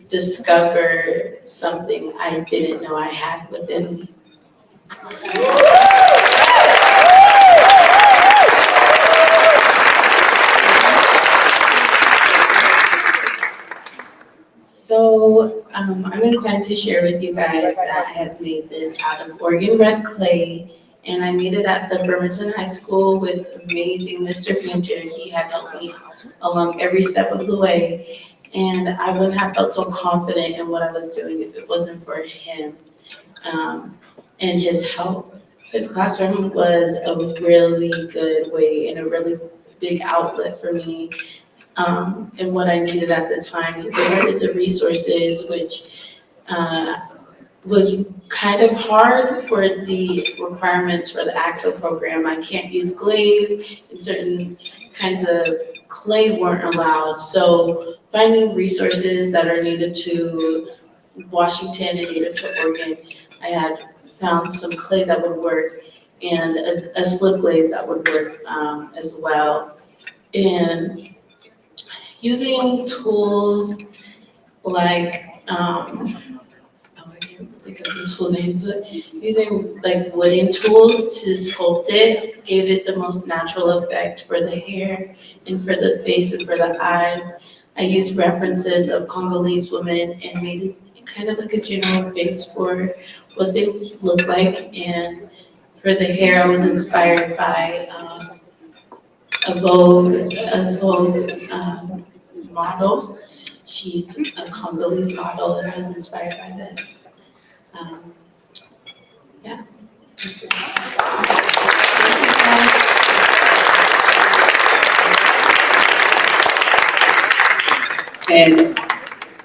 discover something I didn't know I had within me. So I'm inclined to share with you guys that I have made this out of Oregon red clay, and I made it at the Bremerton High School with amazing Mr. Painter. He had helped me along every step of the way, and I wouldn't have felt so confident in what I was doing if it wasn't for him and his help. His classroom was a really good way and a really big outlet for me. And what I needed at the time. He provided the resources, which was kind of hard for the requirements for the AXO program. I can't use glaze, and certain kinds of clay weren't allowed. So finding resources that are native to Washington and native to Oregon, I had found some clay that would work and a slip glaze that would work as well. And using tools like, I can't think of the tool names, but using like wooden tools to sculpt it gave it the most natural effect for the hair and for the face and for the eyes. I used references of Congolese women and made it kind of like a general face for what they look like. And for the hair, I was inspired by a Vogue model. She's a Congolese model and I was inspired by that. Yeah. And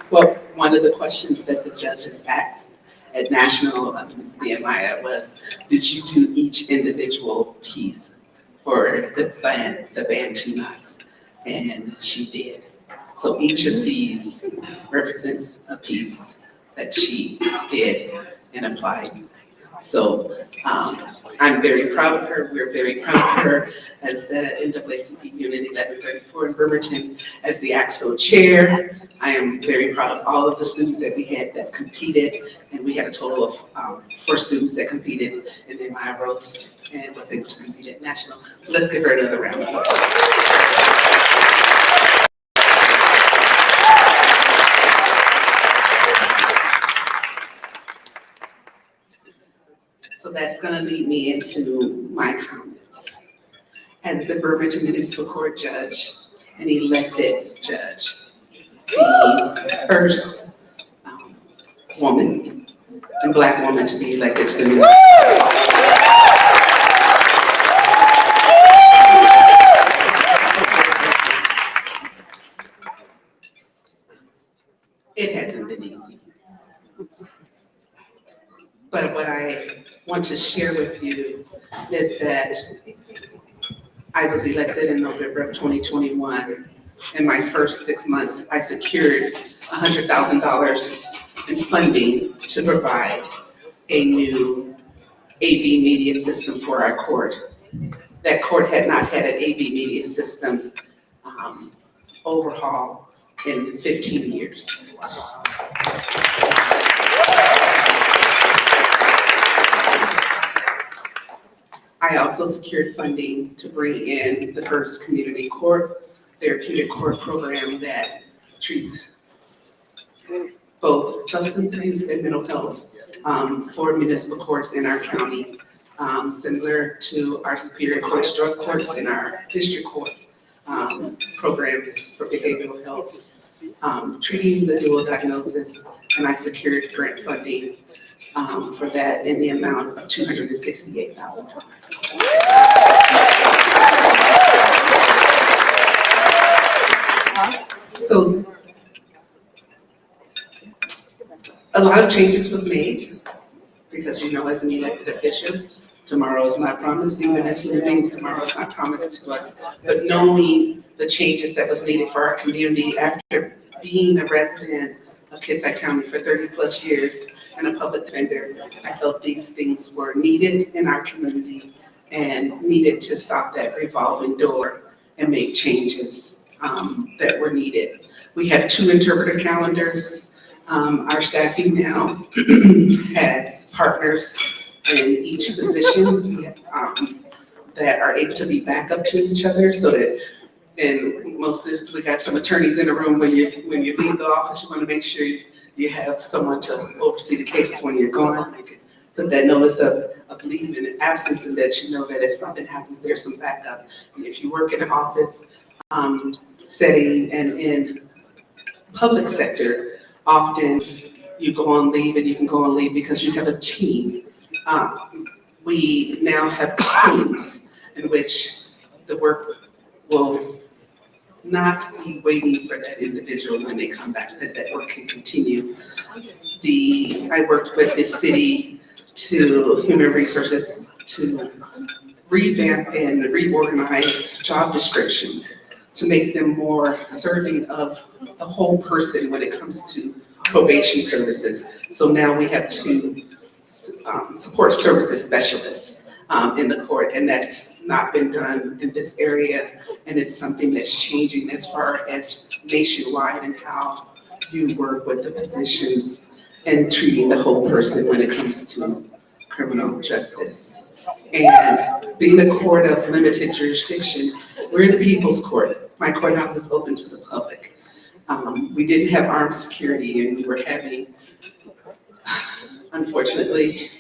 well, one of the questions that the judges asked at National BMI was, did you do each individual piece for the band Two Knots? And she did. So each of these represents a piece that she did and applied. So I'm very proud of her. We're very proud of her as the NAACP Unit 1134 in Bremerton, as the AXO chair. I am very proud of all of the students that we had that competed, and we had a total of 4 students that competed, and then Maya Rose and was able to compete at National. So let's give her another round of applause. So that's gonna lead me into my comments. As the Bremerton Municipal Court judge, an elected judge, the first woman and Black woman to be elected to the municipal. It hasn't been easy. But what I want to share with you is that I was elected in November of 2021. In my first 6 months, I secured $100,000 in funding to provide a new AV media system for our court. That court had not had an AV media system overhaul in 15 years. I also secured funding to bring in the first community court, therapeutic court program that treats both substance abuse and mental health for municipal courts in our county, similar to our superior courts, drug courts, and our district court programs for behavioral health, treating the dual diagnosis, and I secured grant funding for that in the amount of $268,000. So a lot of changes was made because, you know, as an elected official, tomorrow is not promised, even as human beings, tomorrow is not promised to us. But knowing the changes that was needed for our community after being a resident of Kitsap County for 30 plus years and a public defender, I felt these things were needed in our community and needed to stop that revolving door and make changes that were needed. We have 2 interpreter calendars. Our staffing now has partners in each position that are able to be back up to each other so that, and we got some attorneys in the room, when you leave the office, you want to make sure you have someone to oversee the cases when you're gone. You can put that notice of leave and absence and let you know that if something happens, there's some backup. And if you work in an office setting and in public sector, often you go on leave and you can go on leave because you have a team. We now have teams in which the work will not be waiting for that individual when they come back, that work can continue. I worked with the city to human resources to revamp and reorganize job descriptions to make them more serving of the whole person when it comes to probation services. So now we have 2 support services specialists in the court, and that's not been done in this area. And it's something that's changing as far as nationwide and how you work with the positions and treating the whole person when it comes to criminal justice. And being a court of limited jurisdiction, we're the people's court. My courthouse is open to the public. We didn't have armed security, and we were having, unfortunately,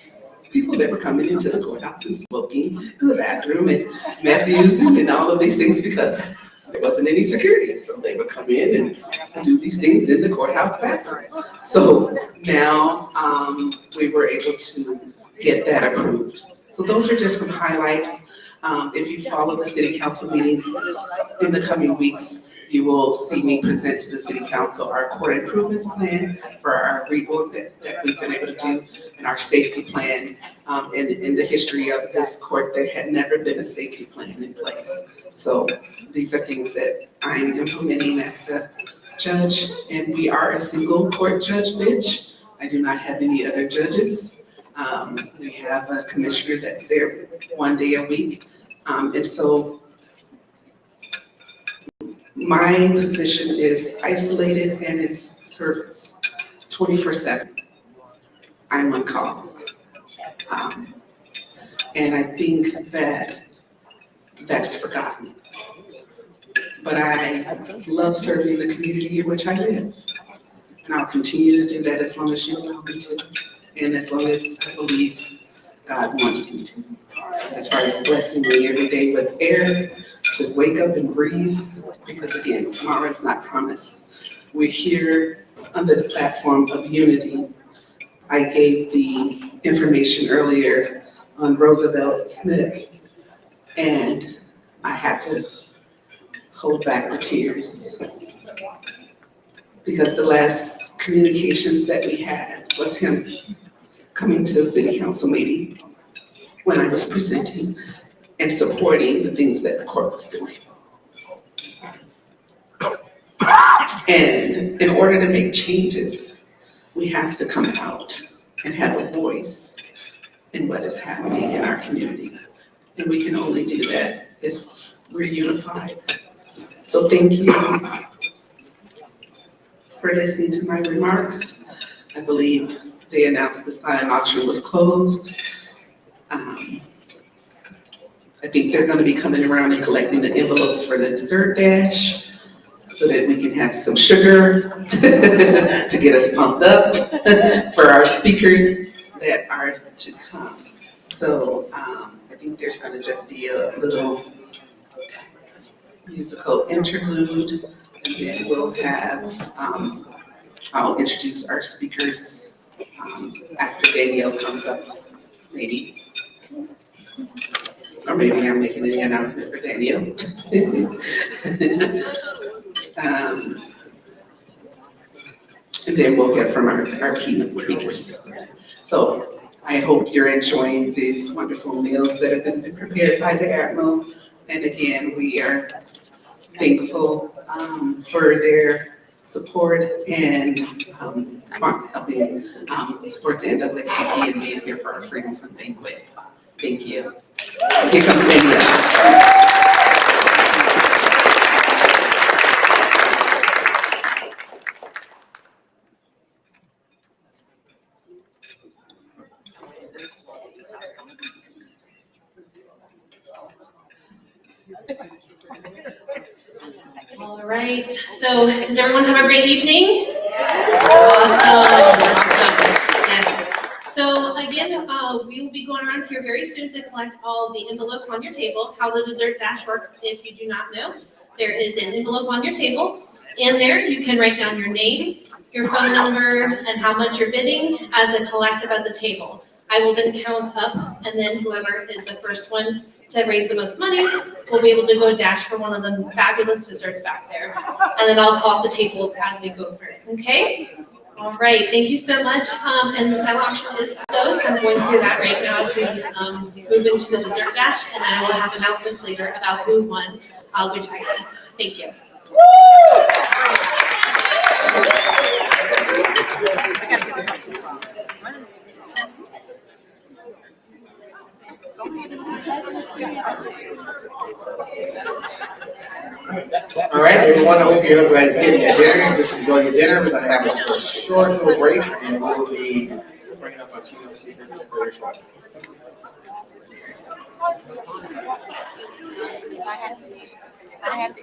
people that were coming into the courthouse and smoking in the bathroom and meth using and all of these things because there wasn't any security. So they would come in and do these things in the courthouse bathroom. So now we were able to get that approved. So those are just some highlights. If you follow the city council meetings in the coming weeks, you will see me present to the city council our court improvements plan for our rework that we've been able to do, and our safety plan. In the history of this court, there had never been a safety plan in place. So these are things that I'm implementing as the judge, and we are a single court judge bench. I do not have any other judges. We have a commissioner that's there 1 day a week. And so my position is isolated and it's service 24/7. I'm on call. And I think that that's forgotten. But I love serving the community in which I live. And I'll continue to do that as long as you allow me to. And as long as I believe God wants me to. As far as blessing me every day with air to wake up and breathe, because again, tomorrow is not promised. We're here under the platform of unity. I gave the information earlier on Roosevelt Smith, and I had to hold back the tears because the last communications that we had was him coming to a city council meeting when I was presenting and supporting the things that the court was doing. And in order to make changes, we have to come out and have a voice in what is happening in our community. And we can only do that if we're unified. So thank you for listening to my remarks. I believe they announced the silent auction was closed. I think they're gonna be coming around and collecting the envelopes for the dessert dash so that we can have some sugar to get us pumped up for our speakers that are to come. So I think there's gonna just be a little musical interlude, and then we'll have, I'll introduce our speakers after Danielle comes up, maybe. Or maybe I'm making the announcement for Danielle. And then we'll hear from our keynote speakers. So I hope you're enjoying these wonderful meals that have been prepared by the Admiral. And again, we are thankful for their support and helping support the NAACP and being here for our Freedom from Banquet. Thank you. Here comes Danielle. All right, so does everyone have a great evening? Awesome. Yes. So again, we will be going around here very soon to collect all the envelopes on your table. How the dessert dash works, if you do not know, there is an envelope on your table. In there, you can write down your name, your phone number, and how much you're bidding as a collective, as a table. I will then count up, and then whoever is the first one to raise the most money will be able to go dash for one of the fabulous desserts back there. And then I'll call up the tables as we go through, okay? All right, thank you so much. And the silent auction is closed. I'm going through that right now as we move into the dessert dash, and then I will have announcements later about who won which item. Thank you. All right, everyone, I hope you guys getting your dinner. Just enjoy your dinner. We're gonna have a short little break, and we'll be bringing up our keynote speakers very shortly. I have to.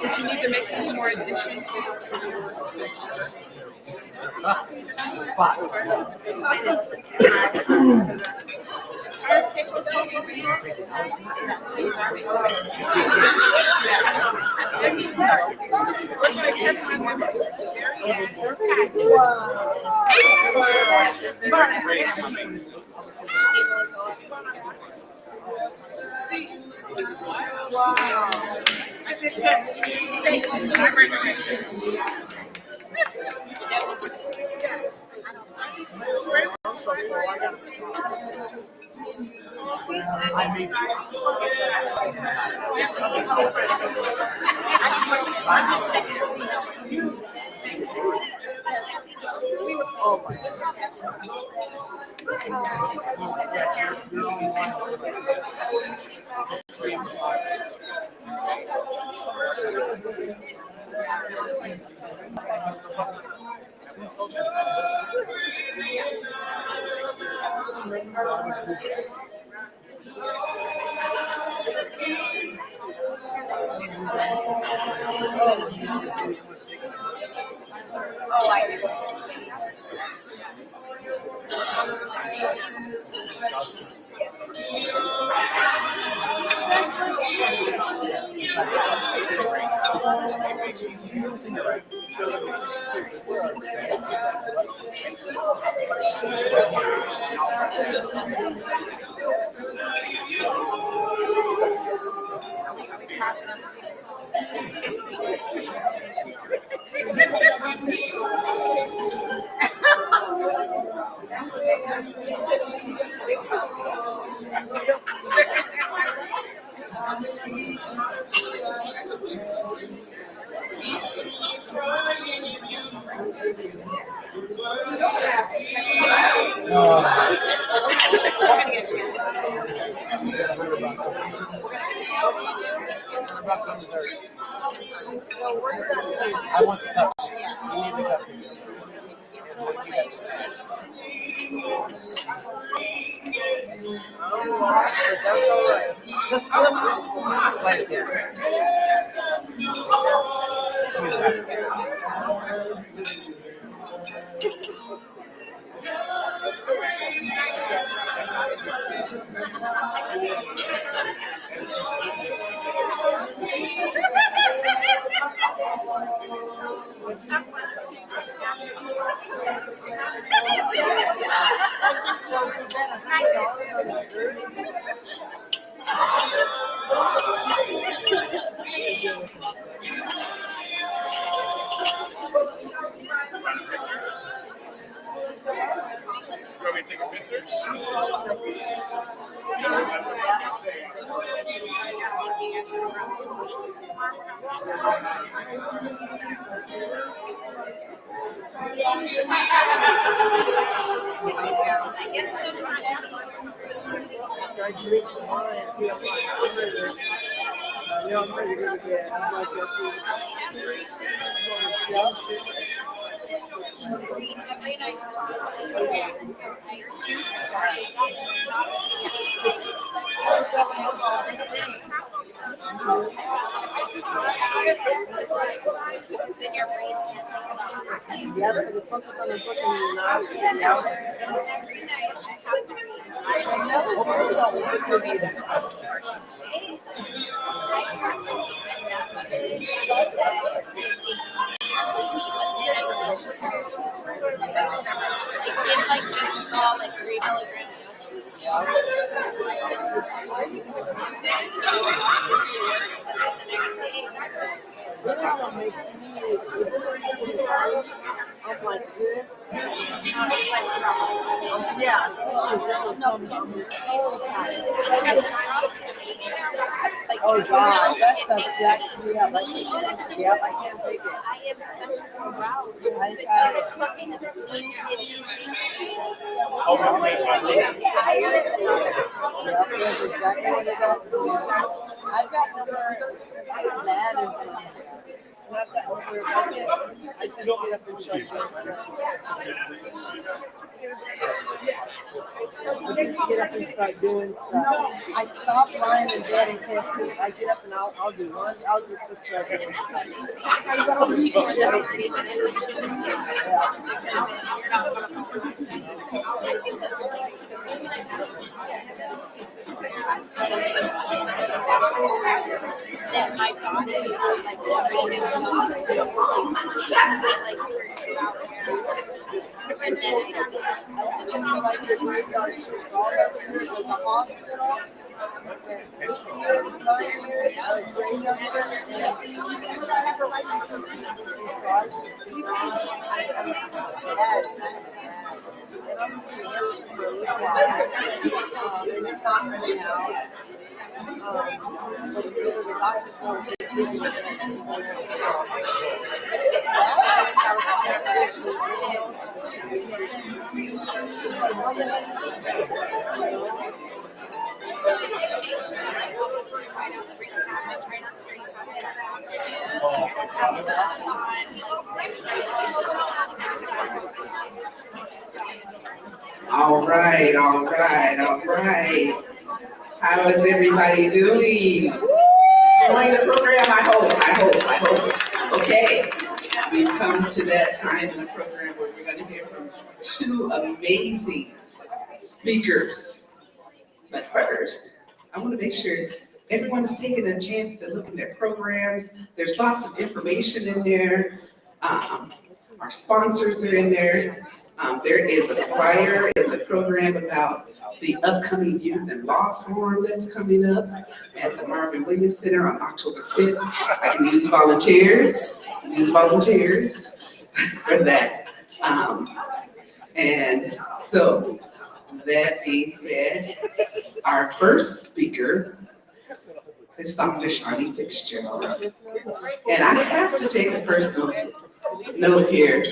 Did you need to make any more additions? Oh God, that stuff jacks me up. Yep, I can't take it. I've got number bad and some. Not that over. I just get up and shut it. I just get up and start doing stuff. I stop lying in bed and can't sleep. I get up and I'll do one. I'll just start doing stuff. My body is like training and then All right, all right, all right. How is everybody doing? Enjoying the program, I hope. Okay, we've come to that time in the program where we're gonna hear from two amazing speakers. But first, I wanna make sure everyone is taking a chance to look in their programs. There's lots of information in there. Our sponsors are in there. There is a flyer in the program about the upcoming Youth and Law Forum that's coming up at the Marvin Williams Center on October 5th. I can use volunteers for that. And so, that being said, our first speaker is Dr. Shawnee Fitzgerald. And I have to take a personal note here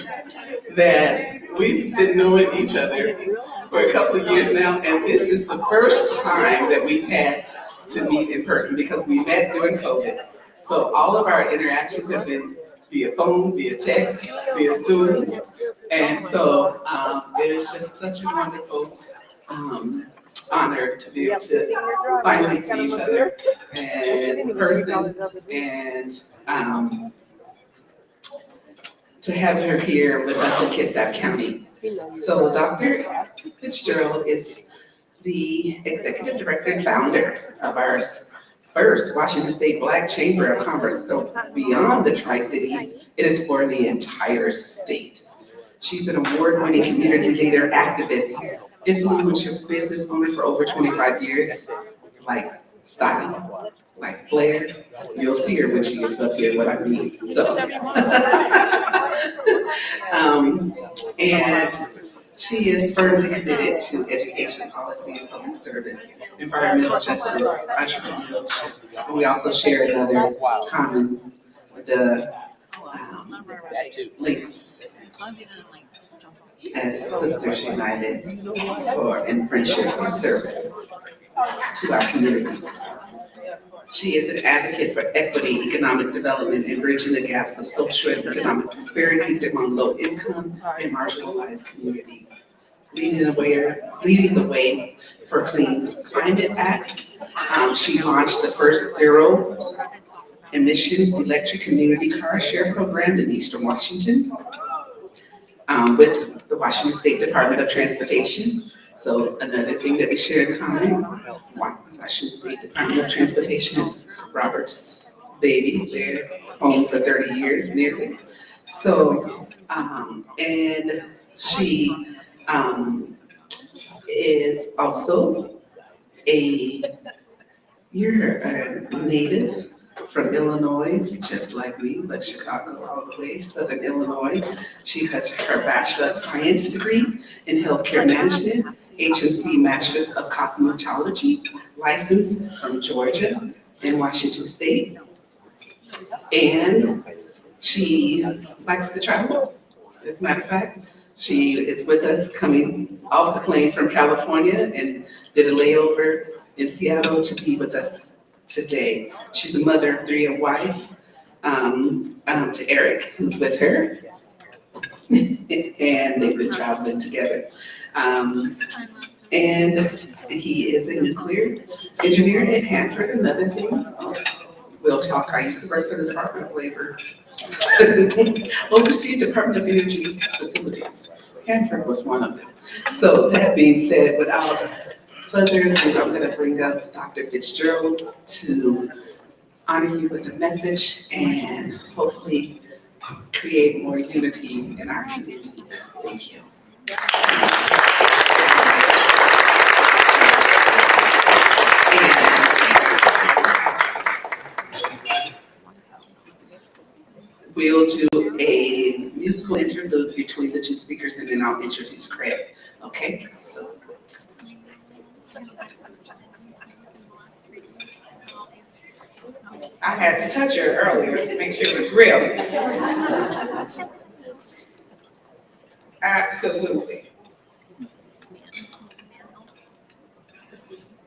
that we've been knowing each other for a couple of years now, and this is the first time that we've had to meet in person because we met during COVID. So all of our interactions have been via phone, via text, via Zoom. And so it is just such a wonderful honor to be able to finally see each other and in person and to have her here with us in Kitsap County. So Dr. Fitzgerald is the executive director and founder of our first Washington State Black Chamber of Commerce. So beyond the Tri-Cities, it is for the entire state. She's an award-winning community leader, activist, influential business owner for over 25 years, like Style, like Blair. You'll see her when she gets up here, what I mean. So, and she is firmly committed to education policy and public service, environmental justice, entrepreneurship. And we also share another common, the links as Sisters United in friendship and service to our communities. She is an advocate for equity, economic development, and bridging the gaps of social and economic disparities among low-income and marginalized communities. Leading the way for clean climate acts. She launched the first zero emissions electric community car share program in Eastern Washington with the Washington State Department of Transportation. So another thing that we share in common, Washington State Department of Transportation is Robert's baby. They're home for 30 years nearly. So, and she is also you're a native from Illinois, just like me, but Chicago all the way, Southern Illinois. She has her Bachelor of Science degree in Healthcare Management, HMC Master's of Cosmetology, licensed from Georgia and Washington State. And she likes to travel. As a matter of fact, she is with us coming off the plane from California and did a layover in Seattle to be with us today. She's a mother of three, a wife to Eric, who's with her. And they've been traveling together. And he is a nuclear engineer at Hanford, another thing. We'll talk. I used to work for the Department of Labor, overseeing Department of Energy facilities. Hanford was one of them. So that being said, without further ado, I'm going to bring us Dr. Fitzgerald to honor you with a message and hopefully create more unity in our communities. Thank you. we'll do a musical interlude between the two speakers, and then I'll introduce Craig. Okay, so. I had to touch her earlier to make sure it was real. Absolutely.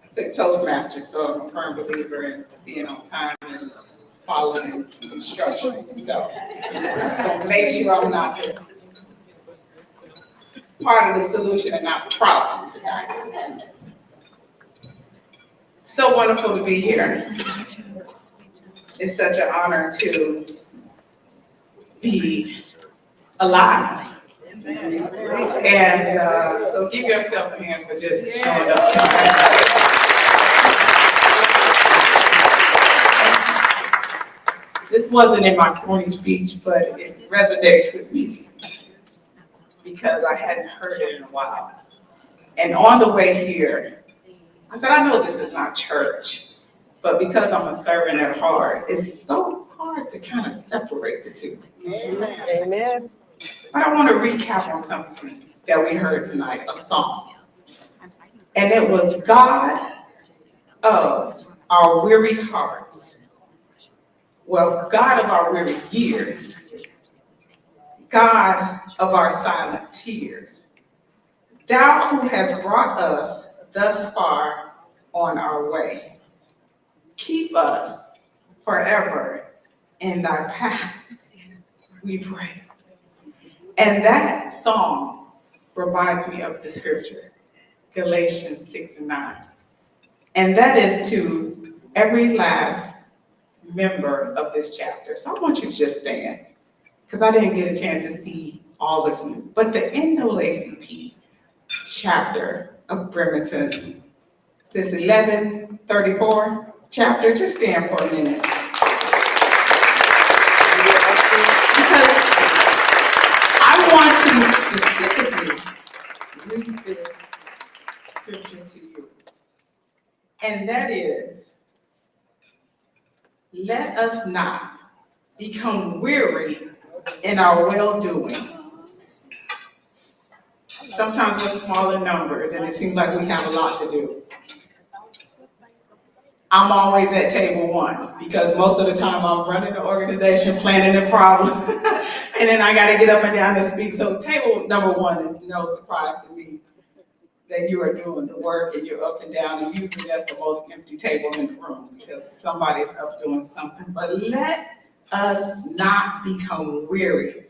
I took Toastmasters, so I'm a firm believer in being on time and following instructions. So make sure I'm not part of the solution and not the problem tonight. So wonderful to be here. It's such an honor to be alive. And so give yourself a hand for just showing up tonight. This wasn't in my morning speech, but it resonates with me because I hadn't heard it in a while. And on the way here, I said, I know this is not church, but because I'm a servant at heart, it's so hard to kind of separate the two. Amen. But I want to recap on something that we heard tonight, a song. And it was God of our weary hearts. Well, God of our weary years. God of our silent tears. Thou who has brought us thus far on our way. Keep us forever in thy path, we pray. And that song reminds me of the scripture, Galatians 6:9. And that is to every last member of this chapter. So I want you to just stand, because I didn't get a chance to see all of you. But the NAACP chapter of Bremerton, says 1134 chapter, just stand for a minute. Because I want to specifically read this scripture to you. And that is, let us not become weary in our well-doing. Sometimes we're smaller numbers and it seems like we have a lot to do. I'm always at table one because most of the time I'm running the organization, planning the problem, and then I gotta get up and down and speak. So table number one is no surprise to me that you are doing the work and you're up and down, and usually that's the most empty table in the room because somebody's up doing something. But let us not become weary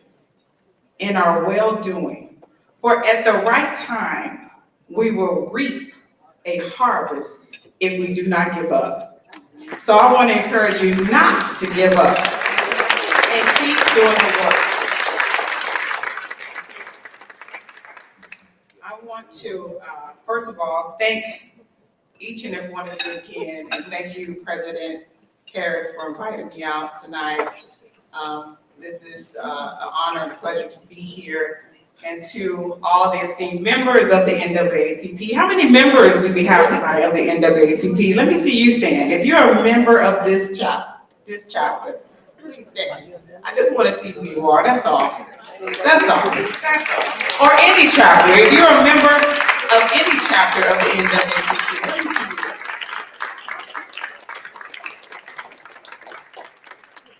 in our well-doing, for at the right time we will reap a harvest if we do not give up. So I want to encourage you not to give up and keep doing the work. I want to, first of all, thank each and every one of you again, and thank you, President Harris, for inviting me out tonight. This is an honor and a pleasure to be here. And to all the esteemed members of the NAACP. How many members do we have tonight of the NAACP? Let me see you stand. If you're a member of this chapter, please stand. I just want to see who you are, that's all. That's all, that's all. Or any chapter, if you're a member of any chapter of the NAACP, let me see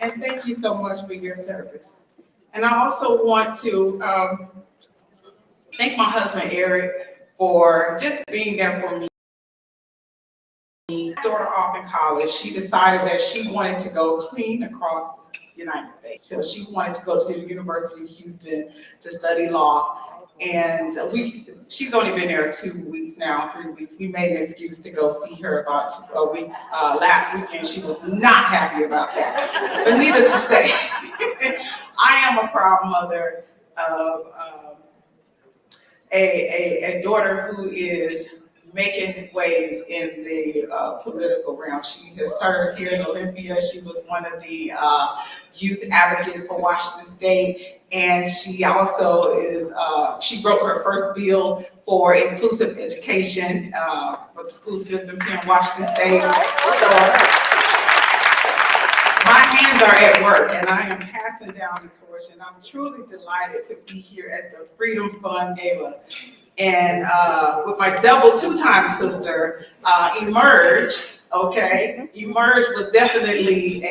you. And thank you so much for your service. And I also want to thank my husband, Eric, for just being there for me. Daughter off in college, she decided that she wanted to go clean across the United States. So she wanted to go to the University of Houston to study law. And she's only been there 2 weeks now, 3 weeks. We made an excuse to go see her about a week. Last weekend, she was not happy about that. But needless to say, I am a proud mother of a daughter who is making waves in the political realm. She has served here in Olympia. She was one of the youth advocates for Washington State. And she also is, she wrote her first bill for inclusive education for the school systems here in Washington State. So my hands hands are at work, and I am passing down the torch, and I'm truly delighted to be here at the Freedom Fund Gala. And with my two-time sister, Emerge, okay? Emerge was definitely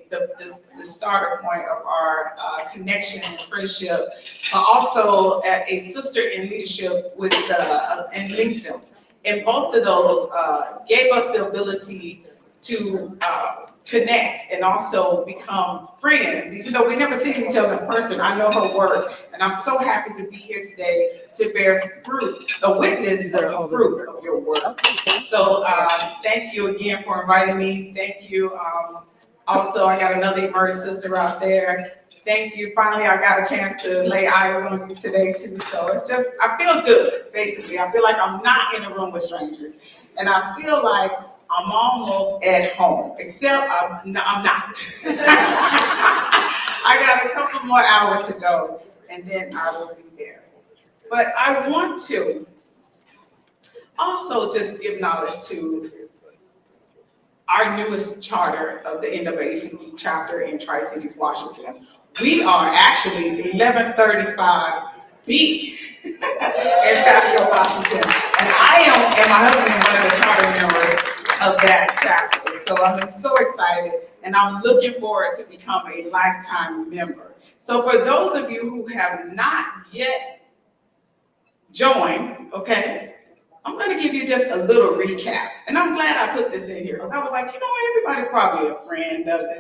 the starter point of our connection and friendship, also a sister in leadership with in LinkedIn. And both of those gave us the ability to connect and also become friends. Even though we never seen each other in person, I know her work, and I'm so happy to be here today to bear fruit, a witness of the fruit of your work. So thank you again for inviting me. Thank you. Also, I got another Emerge sister out there. Thank you. Finally, I got a chance to lay eyes on you today too. So it's just, I feel good, basically. I feel like I'm not in a room with strangers. And I feel like I'm almost at home, except I'm not. I got a couple more hours to go, and then I will be there. But I want to also just give knowledge to our newest charter of the NAACP chapter in Tri-Cities, Washington. We are actually 1135B in Pasco, Washington. And I and my husband are one of the charter members of that chapter. So I'm so excited, and I'm looking forward to become a lifetime member. So for those of you who have not yet joined, okay, I'm going to give you just a little recap. And I'm glad I put this in here, because I was like, you know, everybody's probably a friend of the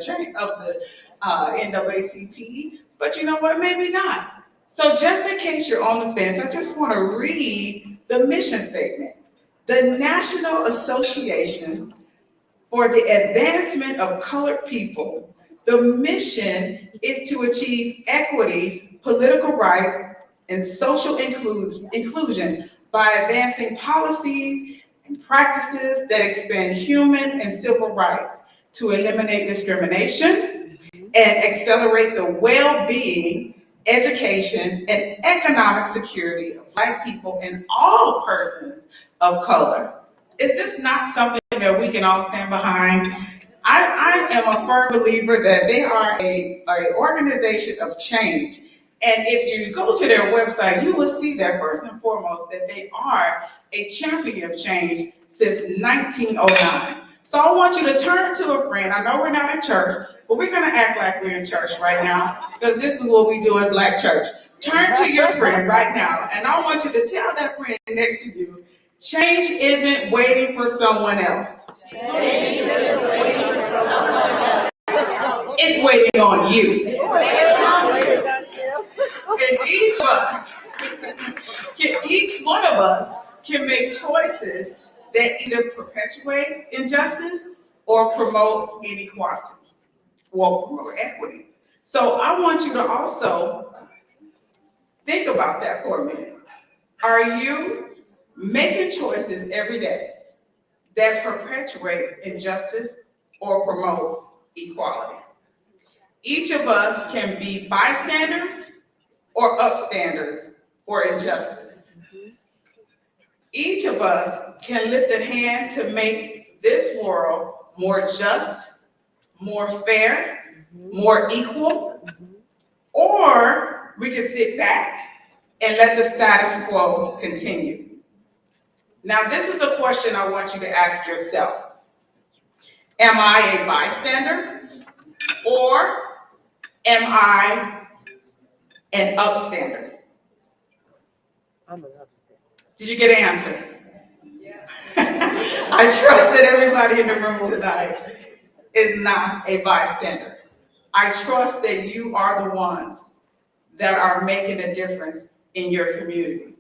NAACP, but you know what, maybe not. So just in case you're on the fence, I just want to read the mission statement. The National Association for the Advancement of Colored People, the mission is to achieve equity, political rights, and social inclusion by advancing policies and practices that expand human and civil rights to eliminate discrimination and accelerate the well-being, education, and economic security of Black people and all persons of color. Is this not something that we can all stand behind? I am a firm believer that they are an organization of change. And if you go to their website, you will see that first and foremost that they are a champion of change since 1909. So I want you to turn to a friend. I know we're not in church, but we're gonna act like we're in church right now, because this is what we do in Black church. Turn to your friend right now, and I want you to tell that friend next to you, change isn't waiting for someone else. Change isn't waiting for someone else. It's waiting on you. And each one of us can make choices that either perpetuate injustice or promote inequality or promote equity. So I want you to also think about that for a minute. Are you making choices every day that perpetuate injustice or promote equality? Each of us can be bystanders or upstanders for injustice. Each of us can lift a hand to make this world more just, more fair, more equal, or we can sit back and let the status quo continue. Now, this is a question I want you to ask yourself. Am I a bystander, or am I an upstander? I'm an upstander. Did you get an answer? Yeah. I trust that everybody in the room tonight is not a bystander. I trust that you are the ones that are making a difference in your community.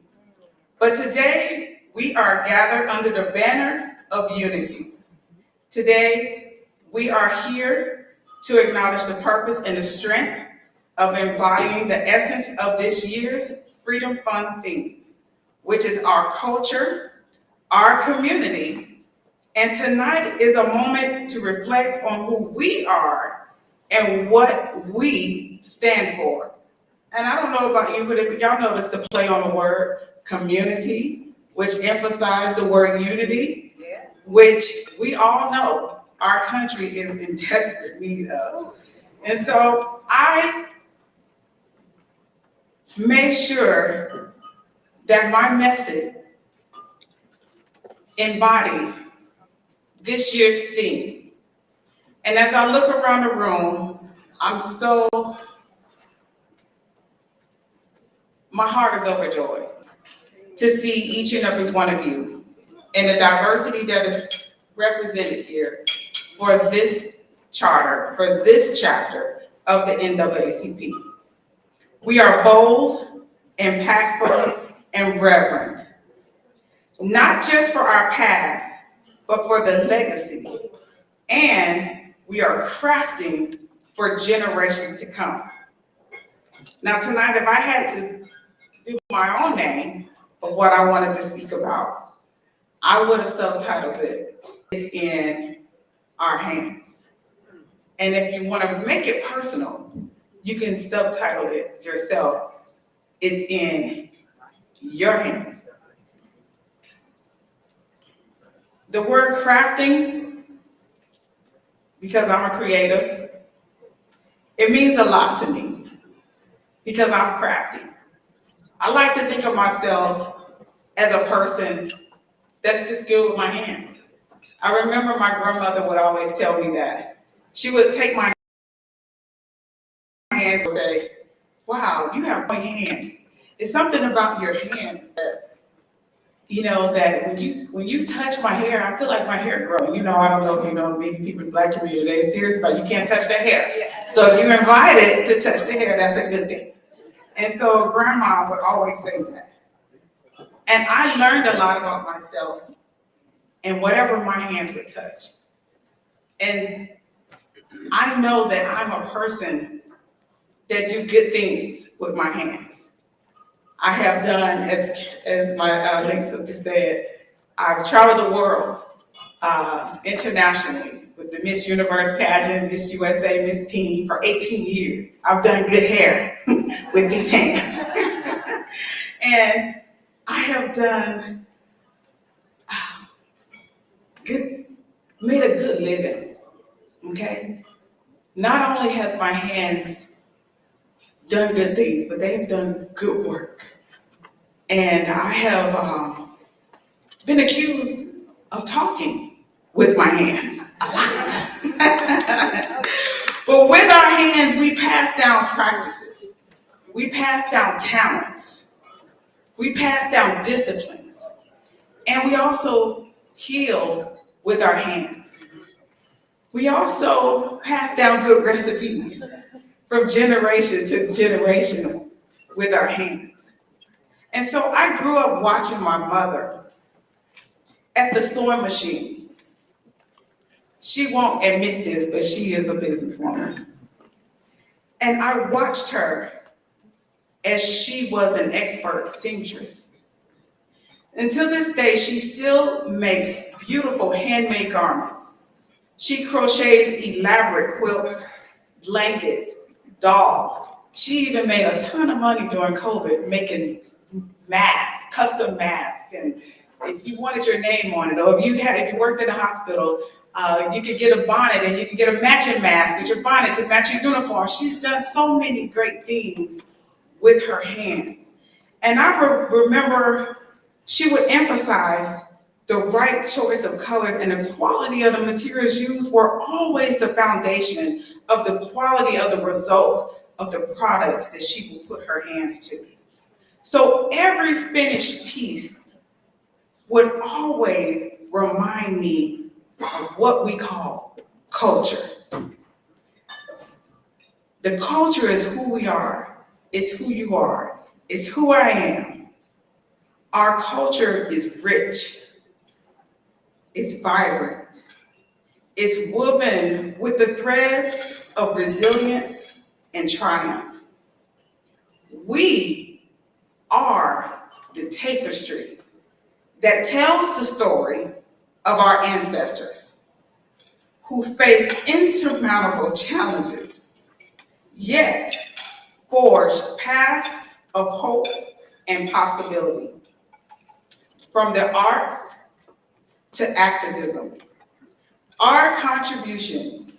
But today, we are gathered under the banner of unity. Today, we are here to acknowledge the purpose and the strength of embodying the essence of this year's Freedom Fund theme, which is our culture, our community, and tonight is a moment to reflect on who we are and what we stand for. And I don't know about you, but if y'all notice the play on the word community, which emphasized the word unity, which we all know our country is in desperate need of. And so I made sure that my message embodied this year's theme. And as I look around the room, my heart is overjoyed to see each and every one of you and the diversity that is represented here for this charter, for this chapter of the NAACP. We are bold, impactful, and reverent, not just for our past, but for the legacy. And we are crafting for generations to come. Now tonight, if I had to do my own name of what I wanted to speak about, I would have subtitled it, "It's in Our Hands." And if you want to make it personal, you can subtitle it yourself, "It's in Your Hands." The word crafting, because I'm a creative, it means a lot to me because I'm crafty. I like to think of myself as a person that's just good with my hands. I remember my grandmother would always tell me that. She would take my hands and say, "Wow, you have great hands." It's something about your hands that, that when you touch my hair, I feel like my hair growing. I don't know if you know, maybe people in the Black community, they're serious about you can't touch their hair. So if you're invited to touch the hair, that's a good thing. And so grandma would always say that. And I learned a lot about myself and whatever my hands would touch. And I know that I'm a person that do good things with my hands. I have done, as my late sister said, I've traveled the world internationally with the Miss Universe pageant, Miss USA, Miss Teen for 18 years. I've done good hair with these hands. And I have done made a good living, okay? Not only have my hands done good things, but they have done good work. And I have been accused of talking with my hands a lot. But with our hands, we pass down practices. We pass down talents. We pass down disciplines. And we also heal with our hands. We also pass down good recipes from generation to generation with our hands. And so I grew up watching my mother at the sewing machine. She won't admit this, but she is a businesswoman. And I watched her as she was an expert seamstress. Until this day, she still makes beautiful handmade garments. She crochets elaborate quilts, blankets, dolls. She even made a ton of money during COVID making masks, custom masks. And if you wanted your name on it, or if you worked in a hospital, you could get a bonnet and you could get a matching mask with your bonnet to match your uniform. She's done so many great things with her hands. And I remember she would emphasize the right choice of colors and the quality of the materials used were always the foundation of the quality of the results of the products that she would put her hands to. So every finished piece would always remind me of what we call culture. The culture is who we are, it's who you are, it's who I am. Our culture is rich, it's vibrant, it's woven with the threads of resilience and triumph. We are the tapestry that tells the story of our ancestors who faced insurmountable challenges, yet forged paths of hope and possibility. From the arts to activism, our contributions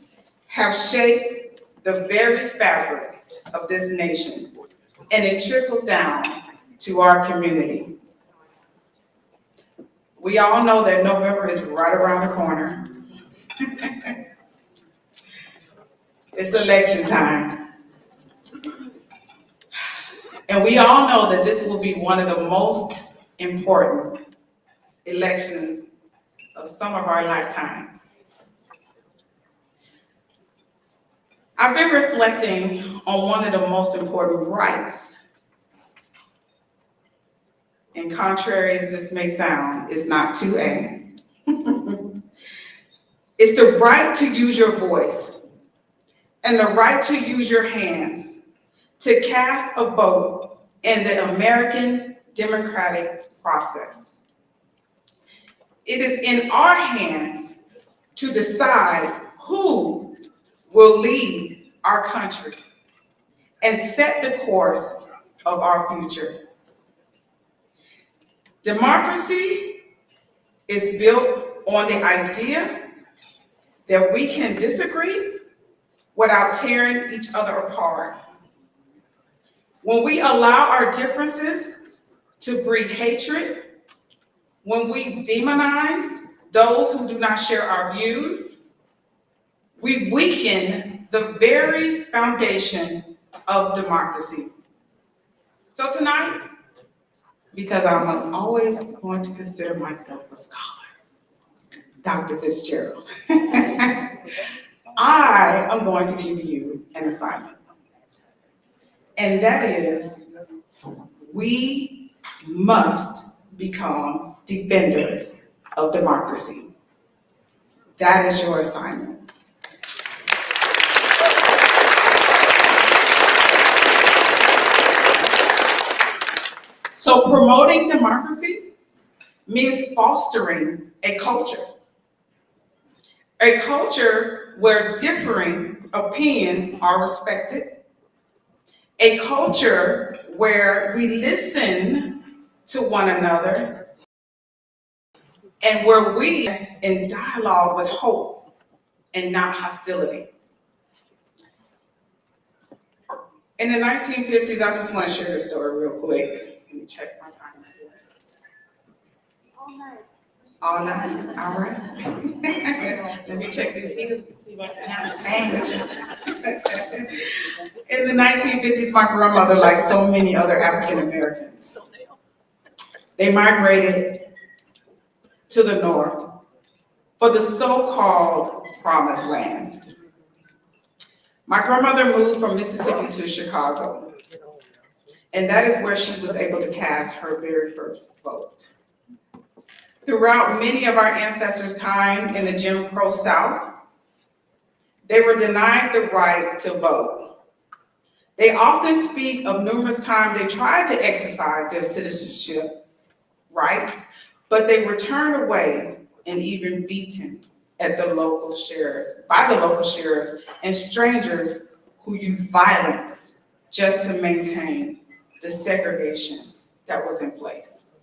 have shaped the very fabric of this nation, and it trickles down to our community. We all know that November is right around the corner. It's election time. And we all know that this will be one of the most important elections of some of our lifetime. I've been reflecting on one of the most important rights. And contrary as this may sound, it's not 2A. It's the right to use your voice and the right to use your hands to cast a vote in the American democratic process. It is in our hands to decide who will lead our country and set the course of our future. Democracy is built on the idea that we can disagree without tearing each other apart. When we allow our differences to breed hatred, when we demonize those who do not share our views, we weaken the very foundation of democracy. So tonight, because I'm always going to consider myself a scholar, Dr. Fitzgerald, I am going to give you an assignment. And that is, we must become defenders of democracy. That is your assignment. So promoting democracy means fostering a culture where differing opinions are respected, a culture where we listen to one another, and where we in dialogue with hope and not hostility. In the 1950s, I just want to share this story real quick. Let me check my time. All night, all right. Let me check this here. In the 1950s, my grandmother, like so many other African Americans, they migrated to the north for the so-called promised land. My grandmother moved from Mississippi to Chicago, and that is where she was able to cast her very first vote. Throughout many of our ancestors' time in the Jim Crow South, they were denied the right to vote. They often speak of numerous times they tried to exercise their citizenship rights, but they were turned away and even beaten by the local sheriffs and strangers who used violence just to maintain the segregation that was in place.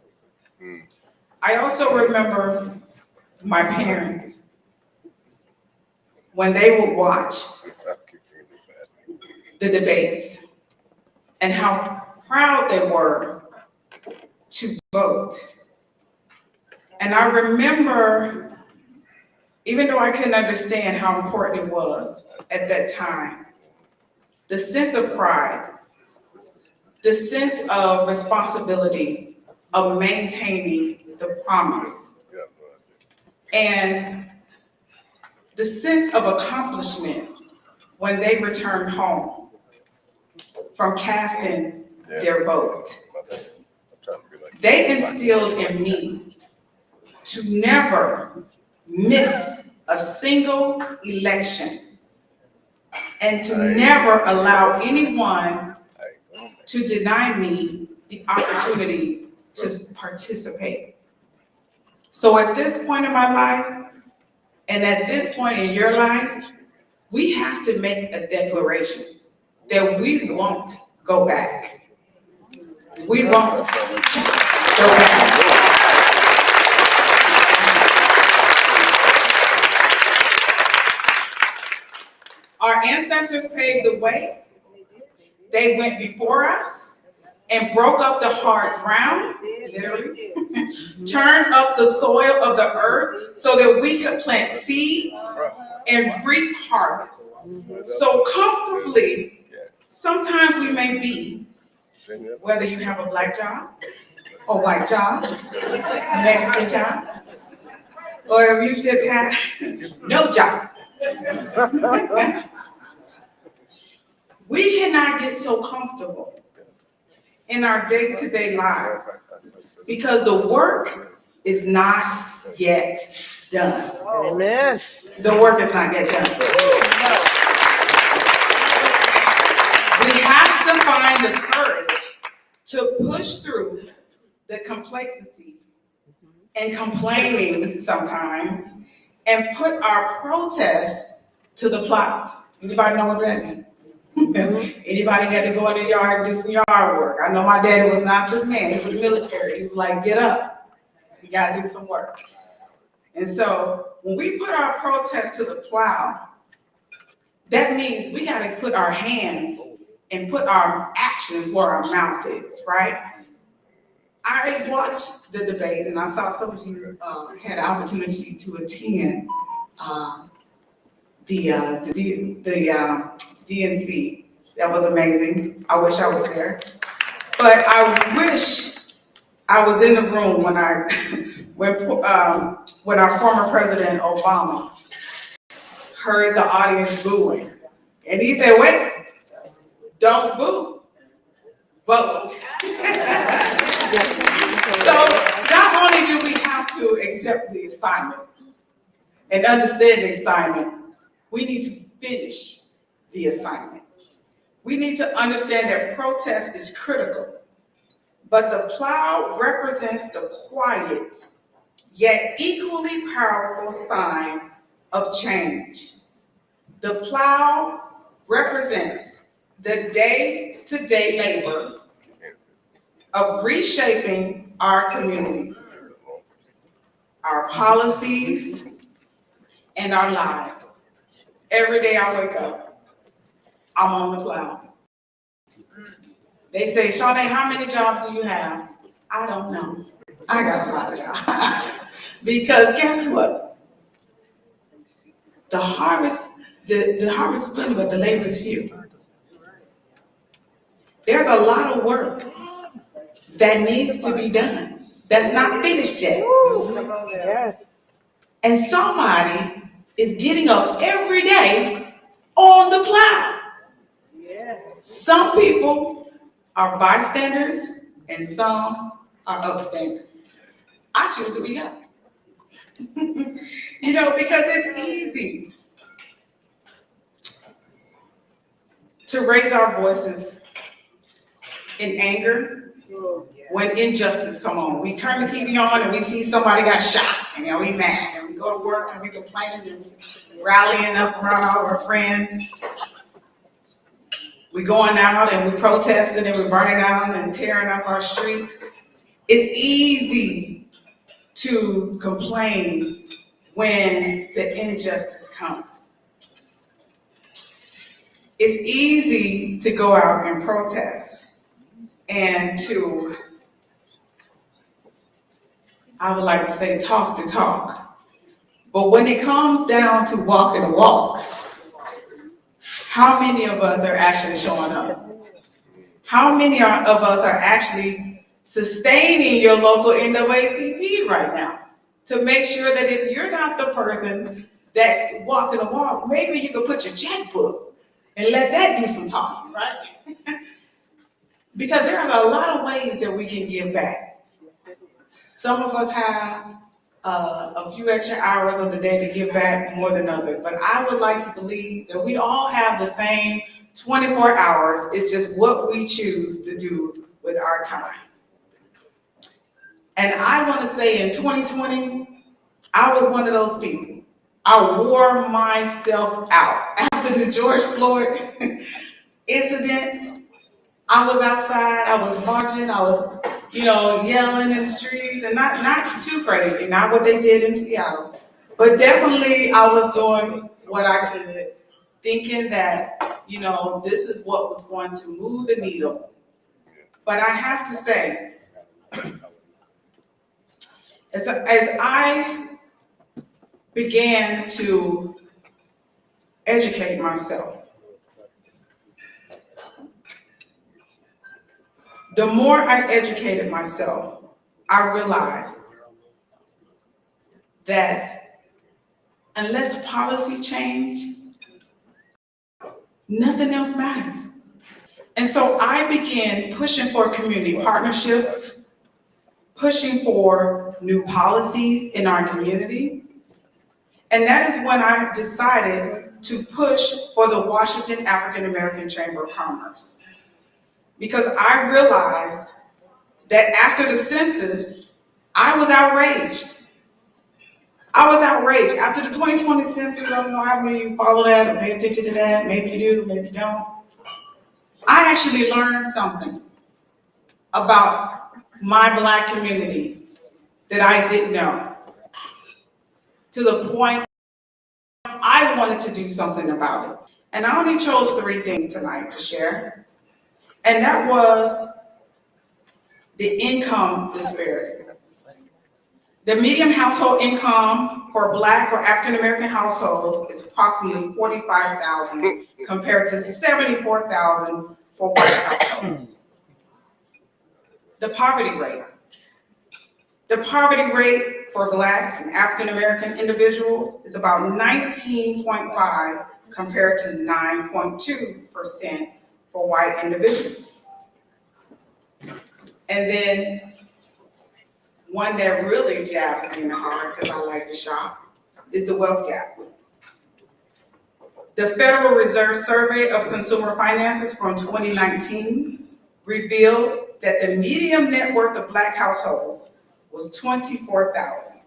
I also remember my parents, when they would watch the debates and how proud they were to vote. And I remember, even though I couldn't understand how important it was at that time, the sense of pride, the sense of responsibility of maintaining the promise, and the sense of accomplishment when they returned home from casting their vote. They instilled in me to never miss a single election and to never allow anyone to deny me the opportunity to participate. So at this point in my life, and at this point in your life, we have to make a declaration that we won't go back. We won't go back. Our Our ancestors paved the way. They went before us and broke up the hard ground, literally, turned up the soil of the earth so that we could plant seeds and reap harvest. So comfortably, sometimes we may be, whether you have a black job, a white job, a Mexican job, or if you just have no job. We cannot get so comfortable in our day-to-day lives because the work is not yet done. Amen. The work is not yet done. We have to find the courage to push through the complacency and complaining sometimes and put our protest to the plow. Anybody know what that means? Anybody had to go in the yard and do some yard work? I know my daddy was not this man, he was military. He was like, get up, you gotta do some work. And so when we put our protest to the plow, that means we gotta put our hands and put our actions where our mouth is, right? I watched the debate and I saw some of you had the opportunity to attend the DNC. That was amazing. I wish I was there. But I wish I was in the room when our former President Obama heard the audience booing. And he said, wait, don't boo, vote. So not only do we have to accept the assignment and understand the assignment, we need to finish the assignment. We need to understand that protest is critical, but the plow represents the quiet, yet equally powerful sign of change. The plow represents the day-to-day labor of reshaping our communities, our policies, and our lives. Every day I wake up, I'm on the plow. They say, Shawnee, how many jobs do you have? I don't know. I got a lot of jobs. Because guess what? The harvest is plenty, but the labor is few. There's a lot of work that needs to be done that's not finished yet. And somebody is getting up every day on the plow. Some people are bystanders and some are upstanders. I choose to be up. Because it's easy to raise our voices in anger when injustice come on. We turn the TV on and we see somebody got shot, and we mad, and we go to work and we complaining and rallying up around all our friends. We going out and we protesting and we burning down and tearing up our streets. It's easy to complain when the injustice comes. It's easy to go out and protest and to, I would like to say, talk the talk. But when it comes down to walking the walk, how many of us are actually showing up? How many of us are actually sustaining your local NAACP right now to make sure that if you're not the person that walking the walk, maybe you can put your checkbook and let that do some talking, right? Because there are a lot of ways that we can give back. Some of us have a few extra hours of the day to give back more than others, but I would like to believe that we all have the same 24 hours. It's just what we choose to do with our time. And I want to say in 2020, I was one of those people. I wore myself out. After the George Floyd incidents, I was outside, I was marching, I was, yelling in the streets, and not too crazy, not what they did in Seattle, but definitely I was doing what I could thinking that, you know, this is what was going to move the needle. But I have to say, as I began to educate myself, the more I educated myself, I realized that unless policy change, nothing else matters. And so I began pushing for community partnerships, pushing for new policies in our community. And that is when I decided to push for the Washington African American Chamber of Commerce. Because I realized that after the census, I was outraged. I was outraged. After the 2020 census, I don't know how many of you follow that or pay attention to that. Maybe you do, maybe you don't. I actually learned something about my Black community that I didn't know, to the point I wanted to do something about it. And I only chose 3 things tonight to share. And that was the income disparity. The median household income for Black or African American households is approximately $45,000 compared to $74,000 for white households. The poverty rate. The poverty rate for Black and African American individuals is about 19.5 compared to 9.2% for white individuals. And then one that really jabs me in the heart, because I like to shop, is the wealth gap. The Federal Reserve Survey of Consumer Finances from 2019 revealed that the median net worth of Black households was $24,000,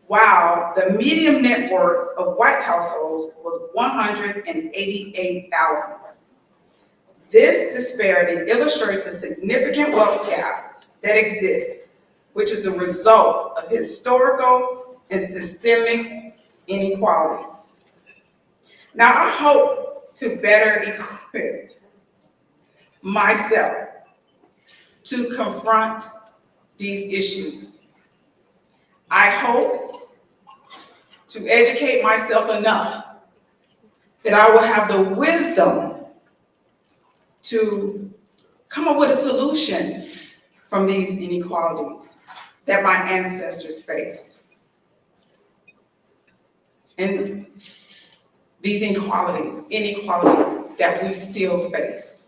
while the median net worth of white households was $188,000. This disparity illustrates the significant wealth gap that exists, which is a result of historical and systemic inequalities. Now, I hope to better equip myself to confront these issues. I hope to educate myself enough that I will have the wisdom to come up with a solution from these inequalities that my ancestors face. And these inequalities that we still face.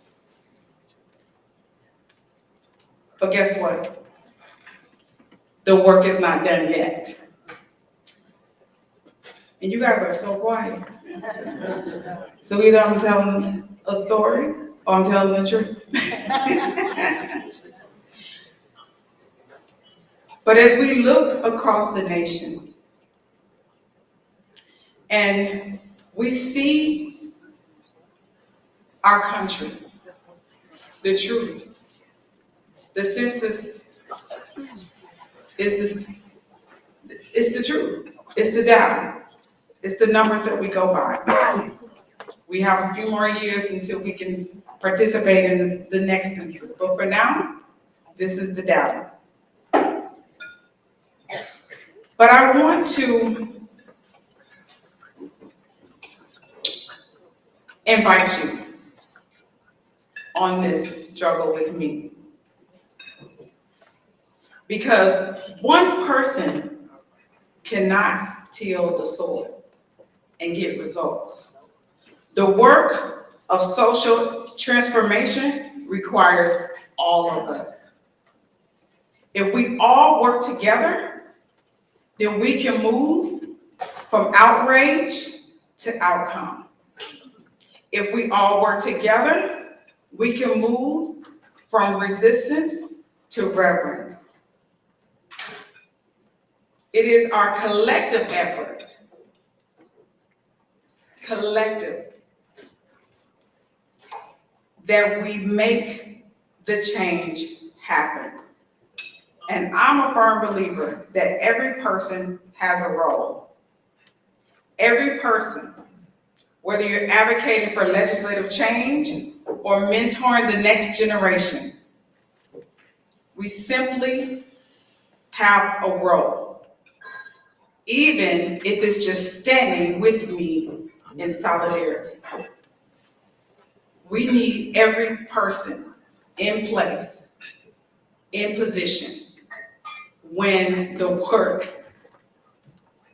But guess what? The work is not done yet. And you guys are so quiet. So either I'm telling a story or I'm telling the truth. But as we look across the nation and we see our country, the truth, the census is the truth, it's the data, it's the numbers that we go by. We have a few more years until we can participate in the next census, but for now, this is the data. But I want to invite you on this struggle with me. Because one person cannot till the soil and get results. The work of social transformation requires all of us. If we all work together, then we can move from outrage to outcome. If we all work together, we can move from resistance to reverend. It is our collective effort, that we make the change happen. And I'm a firm believer that every person has a role. Every person, whether you're advocating for legislative change or mentoring the next generation. We simply have a role, even if it's just standing with me in solidarity. We need every person in place, in position, when the work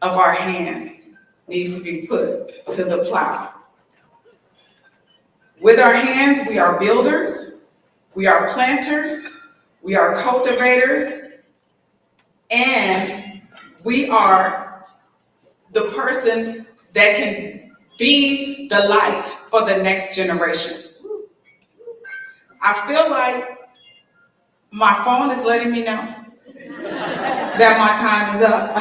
of our hands needs to be put to the plow. With our hands, we are builders, we are planters, we are cultivators, and we are the person that can be the light for the next generation. I feel like my phone is letting me know that my time is up.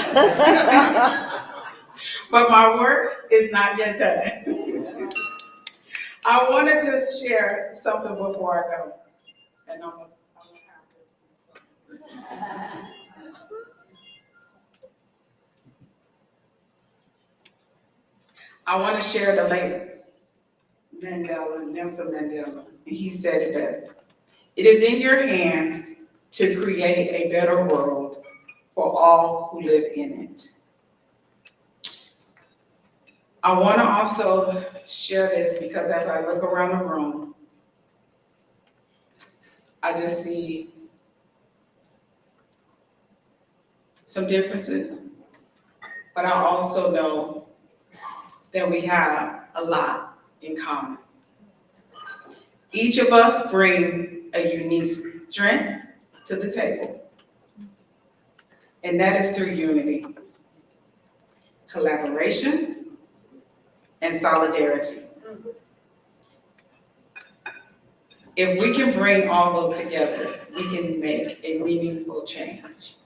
But my work is not yet done. I want to just share something before I go. And I want to share the late Nelson Mandela. He said it best. It is in your hands to create a better world for all who live in it. I want to also share this because as I look around the room, I just see some differences, but I also know that we have a lot in common. Each of us bring a unique strength to the table, and that is through unity, collaboration, and solidarity. If we can bring all those together, we can make a meaningful change.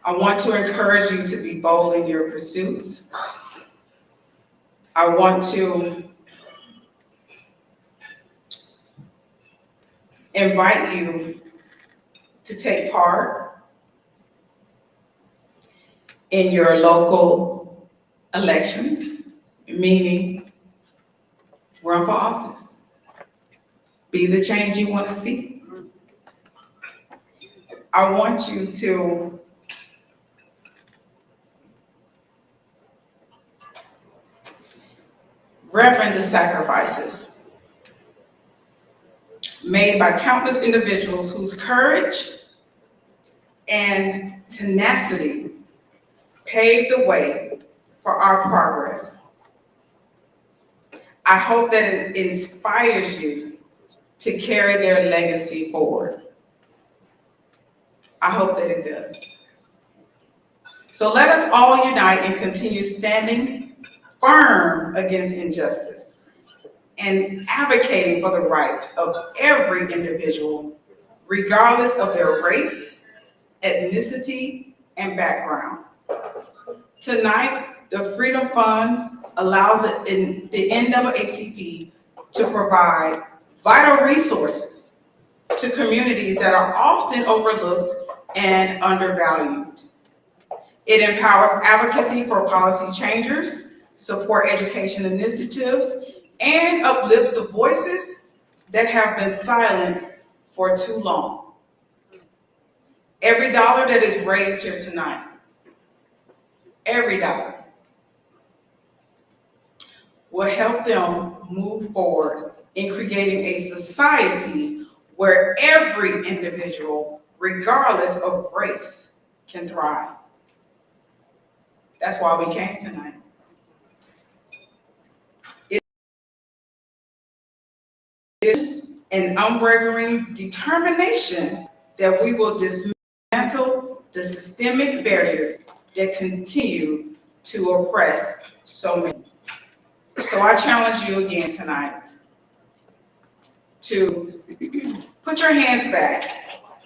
I want to encourage you to be bold in your pursuits. I want to invite you to take part in your local elections, meaning run for office. Be the change you want to see. I want you to reverence the sacrifices made by countless individuals whose courage and tenacity paved the way for our progress. I hope that it inspires you to carry their legacy forward. I hope that it does. So let us all unite and continue standing firm against injustice and advocating for the rights of every individual, regardless of their race, ethnicity, and background. Tonight, the Freedom Fund allows the NAACP to provide vital resources to communities that are often overlooked and undervalued. It empowers advocacy for policy changers, support education initiatives, and uplift the voices that have been silenced for too long. Every dollar that is raised here tonight, every dollar, will help them move forward in creating a society where every individual, regardless of race, can thrive. That's why we came tonight. It is an unwavering determination that we will dismantle the systemic barriers that continue to oppress so many. So I challenge you again tonight to put your hands back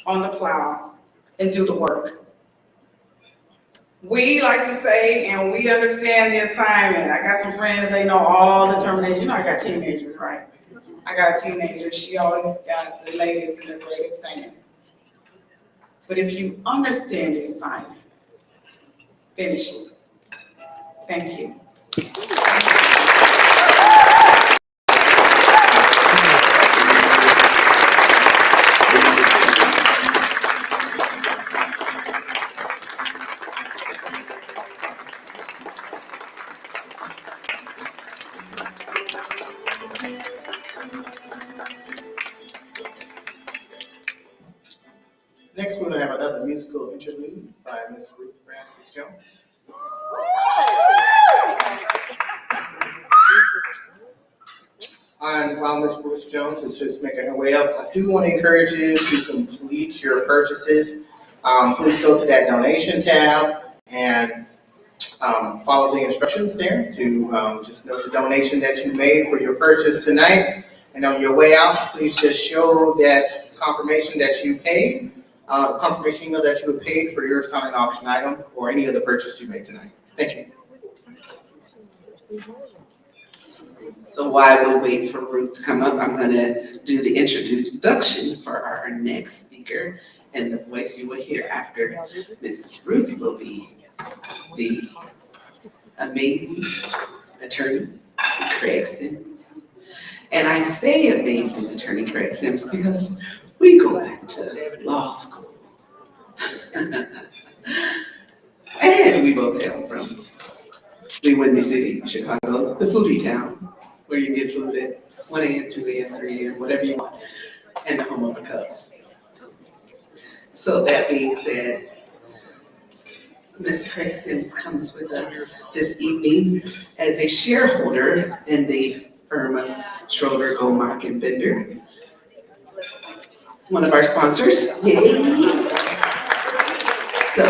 on the plow and do the work. We like to say, and we understand the assignment. I got some friends, they know all the terminology. You know I got teenagers, right? I got a teenager, she always got the latest and the greatest saying. But if you understand the assignment, finish it. Thank you. Next, we're gonna have another musical interlude by Miss Ruth Francis Jones. And while Miss Bruce Jones is just making her way up, I do want to encourage you to complete your purchases. Please go to that donation tab and follow the instructions there to just note the donation that you made for your purchase tonight. And on your way out, please just show that confirmation that you paid, confirmation email that you have paid for your silent auction item or any other purchase you made tonight. Thank you. So while we wait for Ruth to come up, I'm gonna do the introduction for our next speaker. And the voice you will hear after Mrs. Ruth will be the amazing attorney, Craig Sims. And I say amazing attorney Craig Sims because we go back to law school. And we both hail from the Windy City, Chicago, the foodie town, where you get food at 1 a.m., 2 a.m., 3 a.m., whatever you want, and the home of the Cubs. So that being said, Mr. Craig Sims comes with us this evening as a shareholder in the firm of Schroeder, Gomark, and Bender. One of our sponsors, yay! So,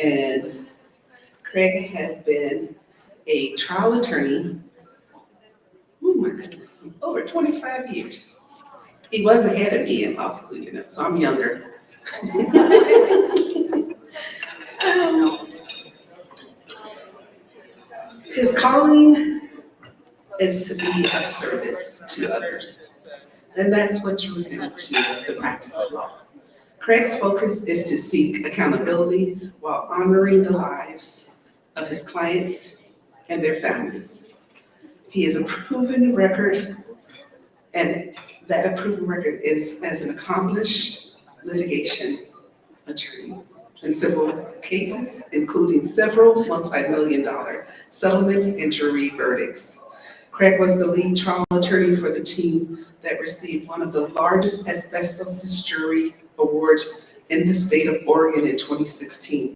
and Craig has been a trial attorney, oh my goodness, over 25 years. He was ahead of me in law school, you know, so I'm younger. His calling is to be of service to others, and that's what drew him to the practice of law. Craig's focus is to seek accountability while honoring the lives of his clients and their families. He has a proven record, and that proven record is as an accomplished litigation attorney in civil cases, including several multi-million-dollar settlements and jury verdicts. Craig was the lead trial attorney for the team that received one of the largest asbestos jury awards in the state of Oregon in 2016.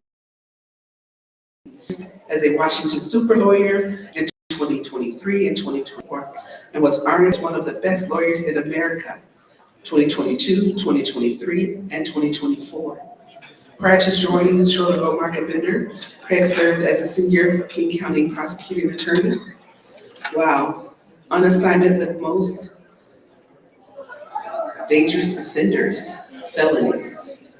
As a Washington super lawyer in 2023 and 2024, and was honored as one of the best lawyers in America, 2022, 2023, and 2024. Prior to joining Schroeder, Gomark, and Bender, Craig served as a senior King County prosecuting attorney. Wow, on assignment with most dangerous offenders, felonies.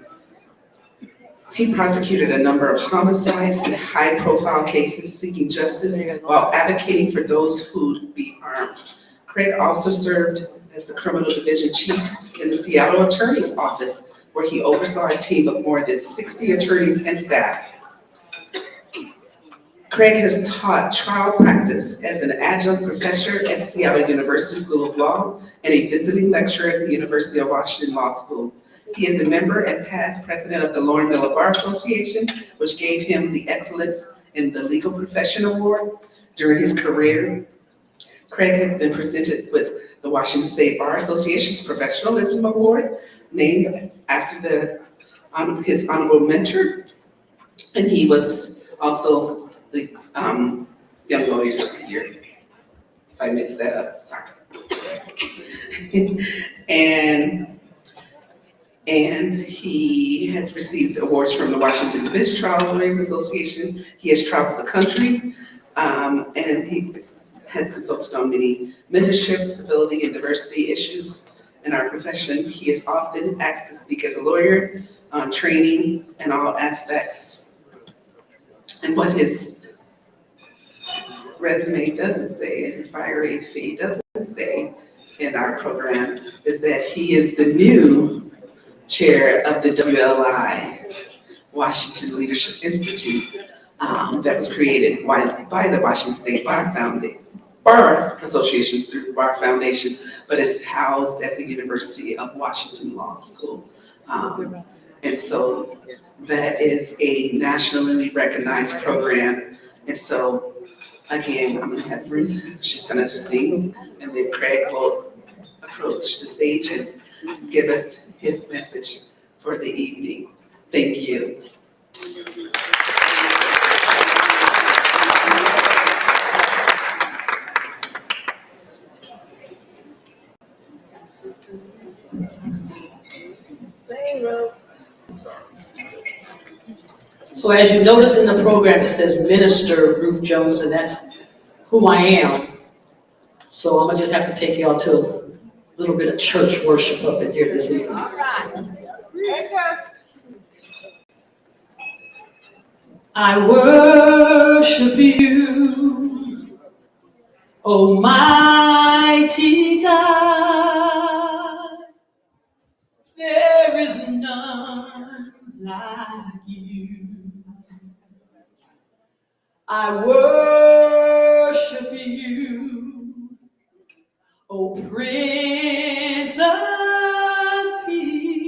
He prosecuted a number of homicides and high-profile cases seeking justice while advocating for those who'd be harmed. Craig also served as the criminal division chief in the Seattle Attorney's Office, where he oversaw a team of more than 60 attorneys and staff. Craig has taught trial practice as an adjunct professor at Seattle University School of Law and a visiting lecturer at the University of Washington Law School. He is a member and past president of the Lauren Miller Bar Association, which gave him the Excellence in the Legal Profession Award. During his career, Craig has been presented with the Washington State Bar Association's Professionalism Award, named after his honorable mentor, and he was also the Young Lawyers of the Year. If I mixed that up, sorry. And he has received awards from the Washington Bench Trial Lawyers Association. He has traveled the country, and he has consulted on many mentorship, civility, and diversity issues in our profession. He is often asked to speak as a lawyer on training and all aspects. And what his resume doesn't say, and his biography doesn't say in our program, is that he is the new chair of the WLI, Washington Leadership Institute. that was created by the Washington State Bar Association through Bar Foundation, but it's housed at the University of Washington Law School. And so that is a nationally recognized program. And so again, I'm gonna have Ruth, she's gonna sing, and then Craig will approach the stage and give us his message for the evening. Thank you. So as you notice in the program, it says Minister Ruth Jones, and that's who I am. So I'm gonna just have to take y'all to a little bit of church worship up in here this evening. All right. I worship you, Almighty God. There is none like you. I worship you, O Prince of Peace.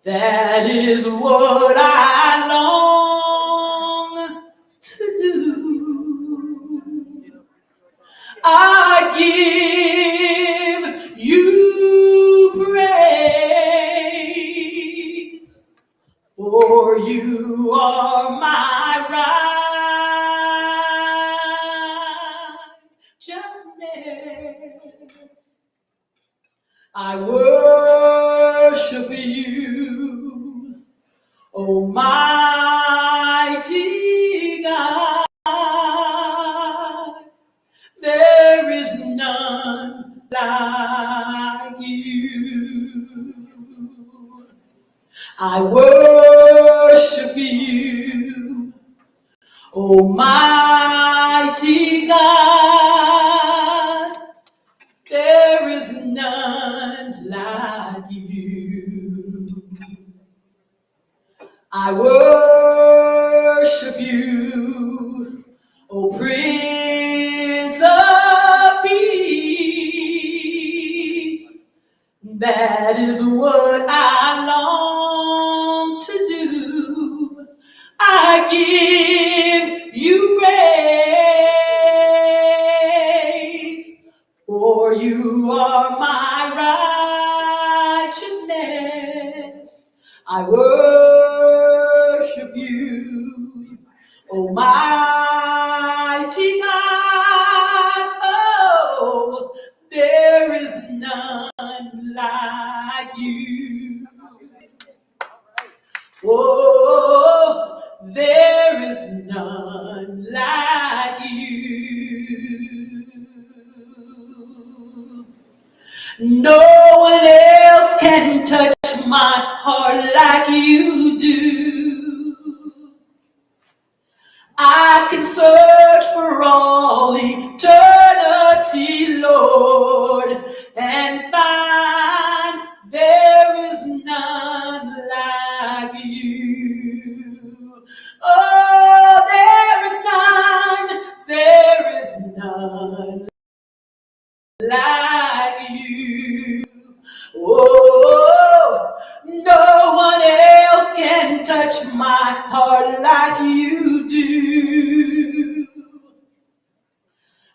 That is what I long to do. I give you praise, for you are my righteousness. I worship you, Almighty God. There is none like you. I worship you, Almighty God. There is none like you. I worship you, O Prince of Peace. That is what I long to do. I give you praise, for you are my righteousness. I worship you, Almighty God. Oh, there is none like you. Oh, there is none like you. No one else can touch my heart like you do. I can search for all eternity, Lord, and find there is none like you. Oh, there is none like you. Oh, no one else can touch my heart like you do.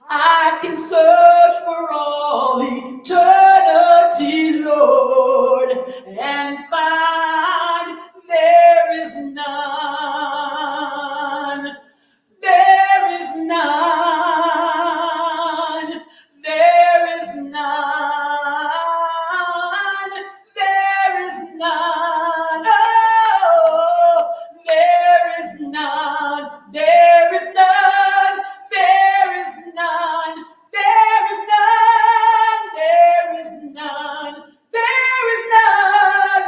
I can search for all eternity, Lord, and find there is none. There is none. There is none. There is none. Oh, there is none. There is none. There is none. There is none. There is none. There is none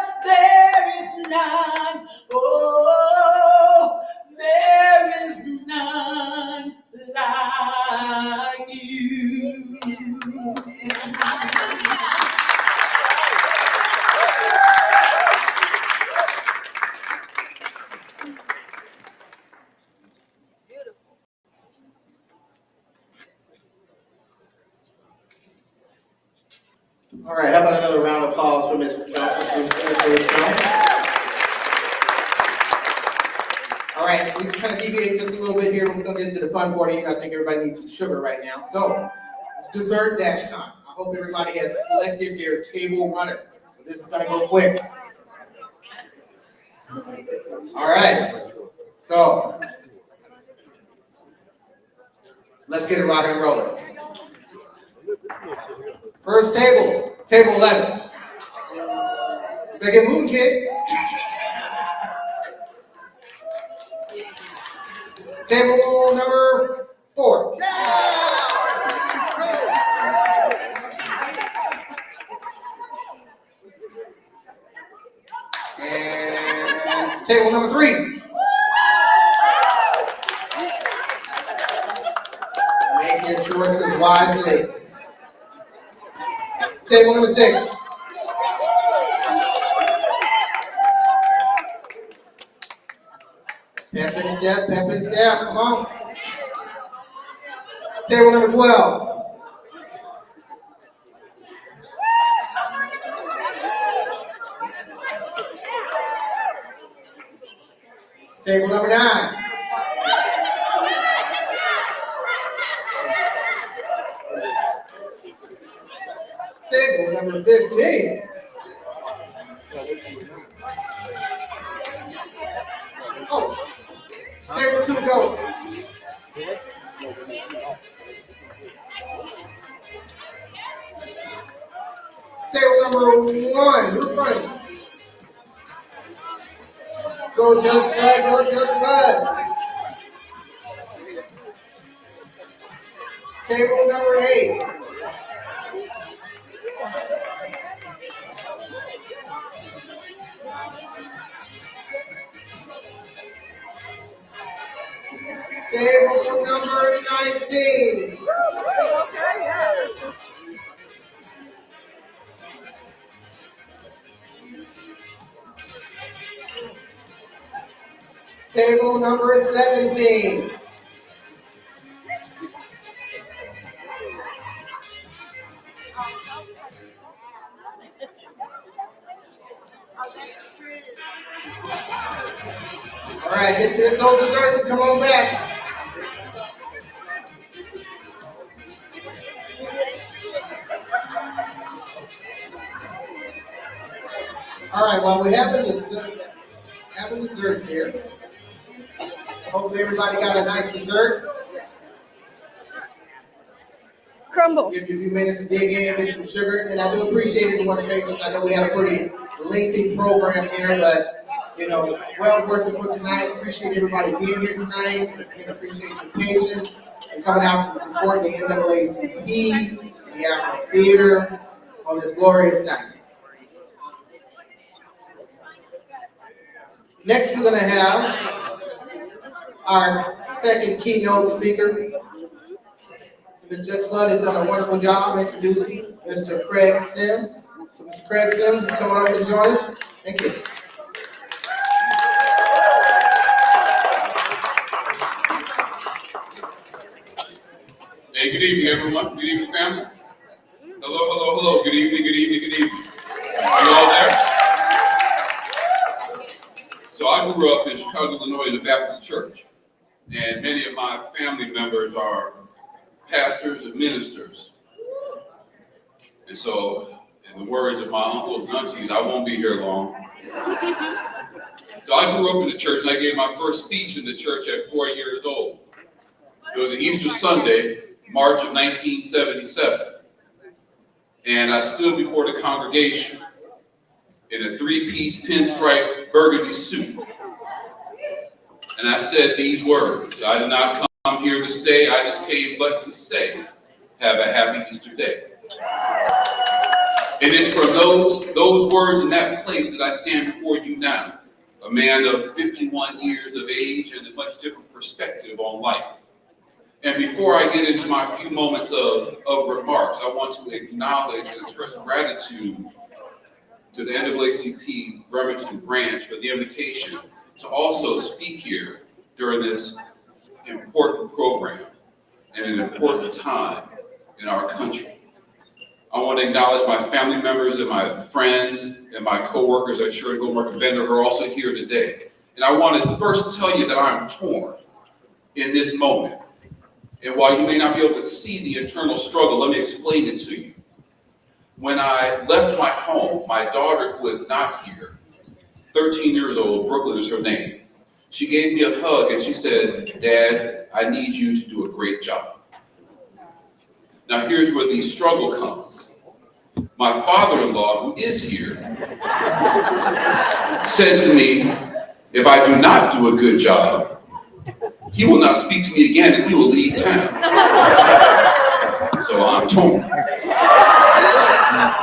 All right, how about another round of applause for Ms. Jones? All right, we kind of deviate just a little bit here. We're gonna get to the fun part. I think everybody needs some sugar right now. So it's dessert dash time. I hope everybody has selected their table runner. This is gonna go quick. All right, so let's get it rocking and rolling. First table, table 11. Better get moving, kid. Table number 4. And table number 3. Make your choices wisely. Table number 6. Pep and step, come on. Table number 12. Table number 9. Table number 15. Oh, table 2, go. Table number 1, who's running? Go Judge Bud, go Judge Bud. Table number 8. Table number 19. Table number 17. All right, get those desserts and come on back. All right, while we're having desserts here, hopefully everybody got a nice dessert. Crumble. Give you a few minutes to dig in, get some sugar, and I do appreciate everyone's patience. I know we had a pretty lengthy program here, but well worth it for tonight. Appreciate everybody being here tonight. Again, appreciate your patience and coming out and supporting the NAACP, the Afro Theater on this glorious night. Next, we're going to have our second keynote speaker. Ms. Judge Flood has done a wonderful job introducing Mr. Craig Sims. So Mr. Craig Sims, will you come on up and join us? Thank you. Hey, good evening, everyone. Good evening, family. Hello. Good evening. Are you all there? So I grew up in Chicago, Illinois, in the Baptist church. And many of my family members are pastors and ministers. And so, in the words of my uncles and aunties, I won't be here long. So I grew up in the church, and I gave my first speech in the church at 4 years old. It was an Easter Sunday, March of 1977. And I stood before the congregation in a 3-piece pinstripe burgundy suit. And I said these words: I did not come here to stay, I just came but to say, have a happy Easter day. It is from those words in that place that I stand before you now, a man of 51 years of age and a much different perspective on life. And before I get into my few moments of remarks, I want to acknowledge and express gratitude to the NAACP Bremerton branch for the invitation to also speak here during this important program and an important time in our country. I want to acknowledge my family members and my friends and my coworkers at Shirley Goldmark and Bender who are also here today. And I want to first tell you that I'm torn in this moment. And while you may not be able to see the internal struggle, let me explain it to you. When I left my home, my daughter, who is not here, 13 years old, Brooklyn is her name, she gave me a hug and she said, "Dad, I need you to do a great job." Now here's where the struggle comes. My father-in-law, who is here, said to me, if I do not do a good job, he will not speak to me again and he will leave town. So I'm torn.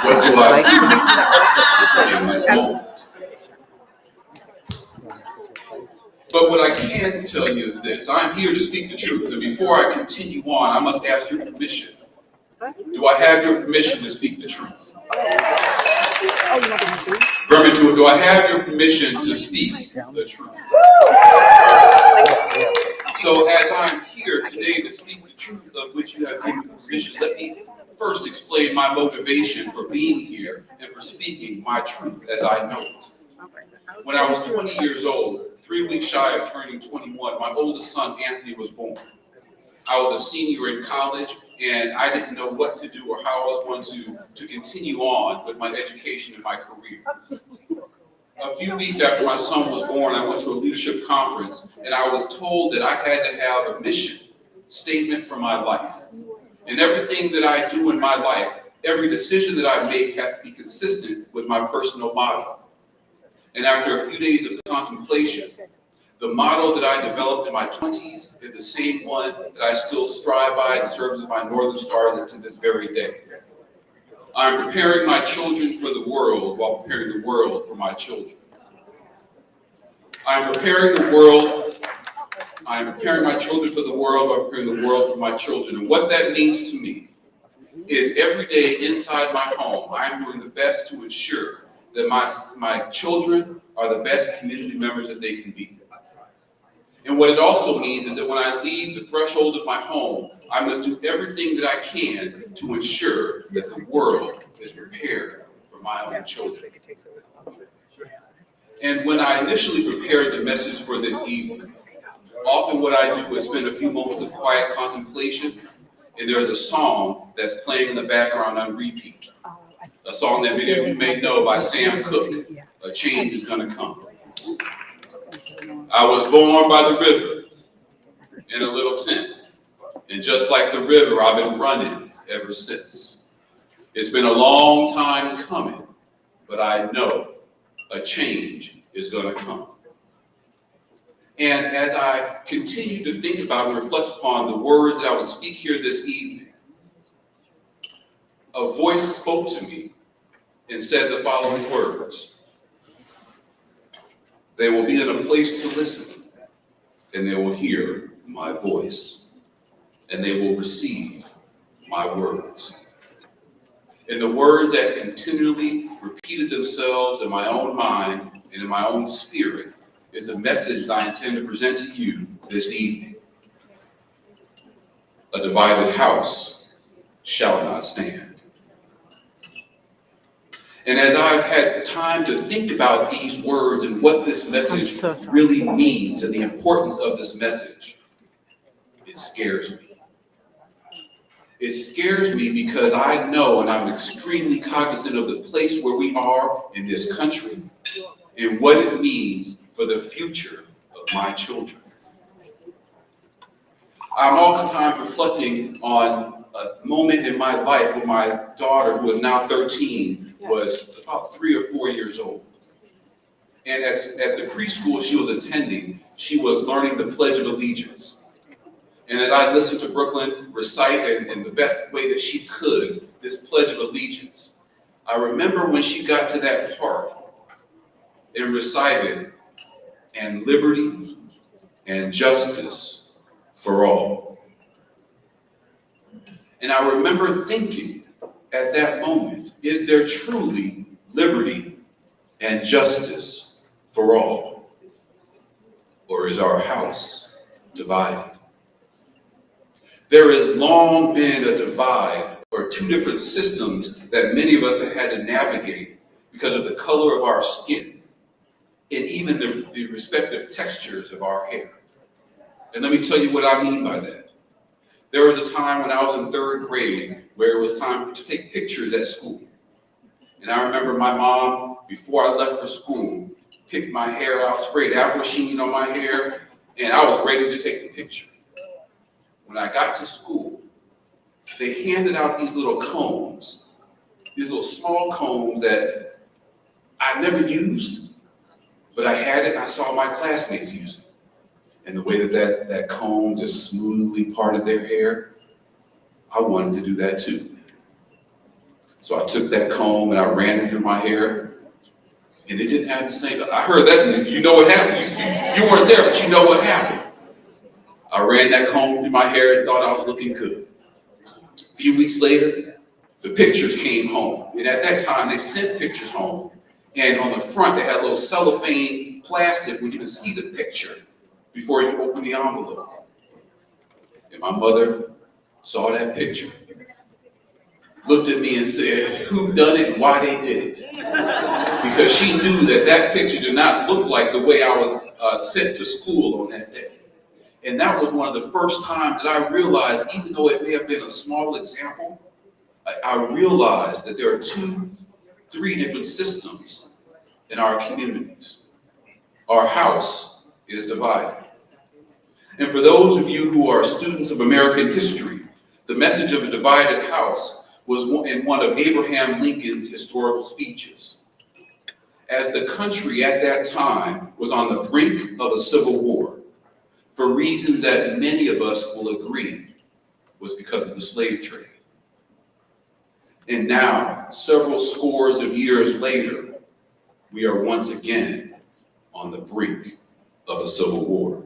What do I do in this moment? But what I can tell you is this. I'm here to speak the truth. And before I continue on, I must ask your permission. Do I have your permission to speak the truth? Reverend, do I have your permission to speak the truth? So as I'm here today to speak the truth of which you have given permission, let me first explain my motivation for being here and for speaking my truth as I know it. When I was 20 years old, 3 weeks shy of turning 21, my oldest son, Anthony, was born. I was a senior in college, and I didn't know what to do or how I was going to continue on with my education and my career. A few weeks after my son was born, I went to a leadership conference, and I was told that I had to have a mission statement for my life. And everything that I do in my life, every decision that I make has to be consistent with my personal motto. And after a few days of contemplation, the motto that I developed in my 20s is the same one that I still strive by and serves as my Northern Star to this very day. I'm preparing my children for the world while preparing the world for my children. I'm preparing my children for the world while preparing the world for my children. And what that means to me is every day inside my home, I'm doing the best to ensure that my children are the best community members that they can be. And what it also means is that when I leave the threshold of my home, I must do everything that I can to ensure that the world is prepared for my own children. And when I initially prepared the message for this evening, often what I do is spend a few moments of quiet contemplation, and there's a song that's playing in the background on repeat. A song that many of you may know by Sam Cooke, "A Change Is Gonna Come." I was born by the river in a little tent, and just like the river, I've been running ever since. It's been a long time coming, but I know a change is gonna come. And as I continue to think about and reflect upon the words that I would speak here this evening, a voice spoke to me and said the following words: they will be in a place to listen, and they will hear my voice, and they will receive my words. And the words that continually repeated themselves in my own mind and in my own spirit is the message that I intend to present to you this evening. A divided house shall not stand. And as I've had time to think about these words and what this message really means and the importance of this message, it scares me. It scares me because I know and I'm extremely cognizant of the place where we are in this country and what it means for the future of my children. I'm oftentimes reflecting on a moment in my life when my daughter, who is now 13, was about 3 or 4 years old. And at the preschool she was attending, she was learning the Pledge of Allegiance. And as I listened to Brooklyn recite in the best way that she could this Pledge of Allegiance, I remember when she got to that part and recited, "And liberty and justice for all." And I remember thinking at that moment, is there truly liberty and justice for all? Or is our house divided? There has long been a divide or two different systems that many of us have had to navigate because of the color of our skin and even the respective textures of our hair. And let me tell you what I mean by that. There was a time when I was in 3rd grade where it was time to take pictures at school. And I remember my mom, before I left for school, picked my hair out, sprayed Afro-Sheen on my hair, and I was ready to take the picture. When I got to school, they handed out these little combs, these little small combs that I never used, but I had it and I saw my classmates use it. And the way that comb just smoothly parted their hair, I wanted to do that too. So I took that comb and I ran it through my hair, and it didn't have the same. I heard that, and you know what happened. You weren't there, but you know what happened. I ran that comb through my hair and thought I was looking good. A few weeks later, the pictures came home. And at that time, they sent pictures home. And on the front, they had a little cellophane plastic where you could see the picture before you open the envelope. And my mother saw that picture, looked at me and said, who done it and why they did it? Because she knew that picture did not look like the way I was sent to school on that day. And that was one of the first times that I realized, even though it may have been a small example, I realized that there are 2-3 different systems in our communities. Our house is divided. And for those of you who are students of American history, the message of a divided house was in one of Abraham Lincoln's historical speeches. As the country at that time was on the brink of a civil war, for reasons that many of us will agree was because of the slave trade. And now, several scores of years later, we are once again on the brink of a civil war.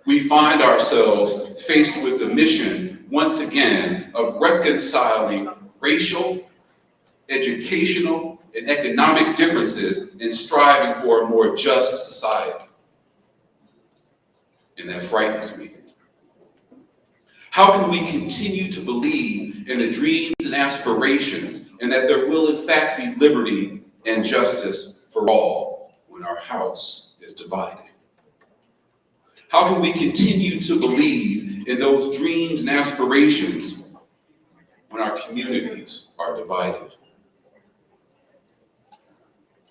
We find ourselves faced with the mission, once again, of reconciling racial, educational, and economic differences and striving for a more just society. And that frightens me. How can we continue to believe in the dreams and aspirations and that there will in fact be liberty and justice for all when our house is divided? How can we continue to believe in those dreams and aspirations when our communities are divided?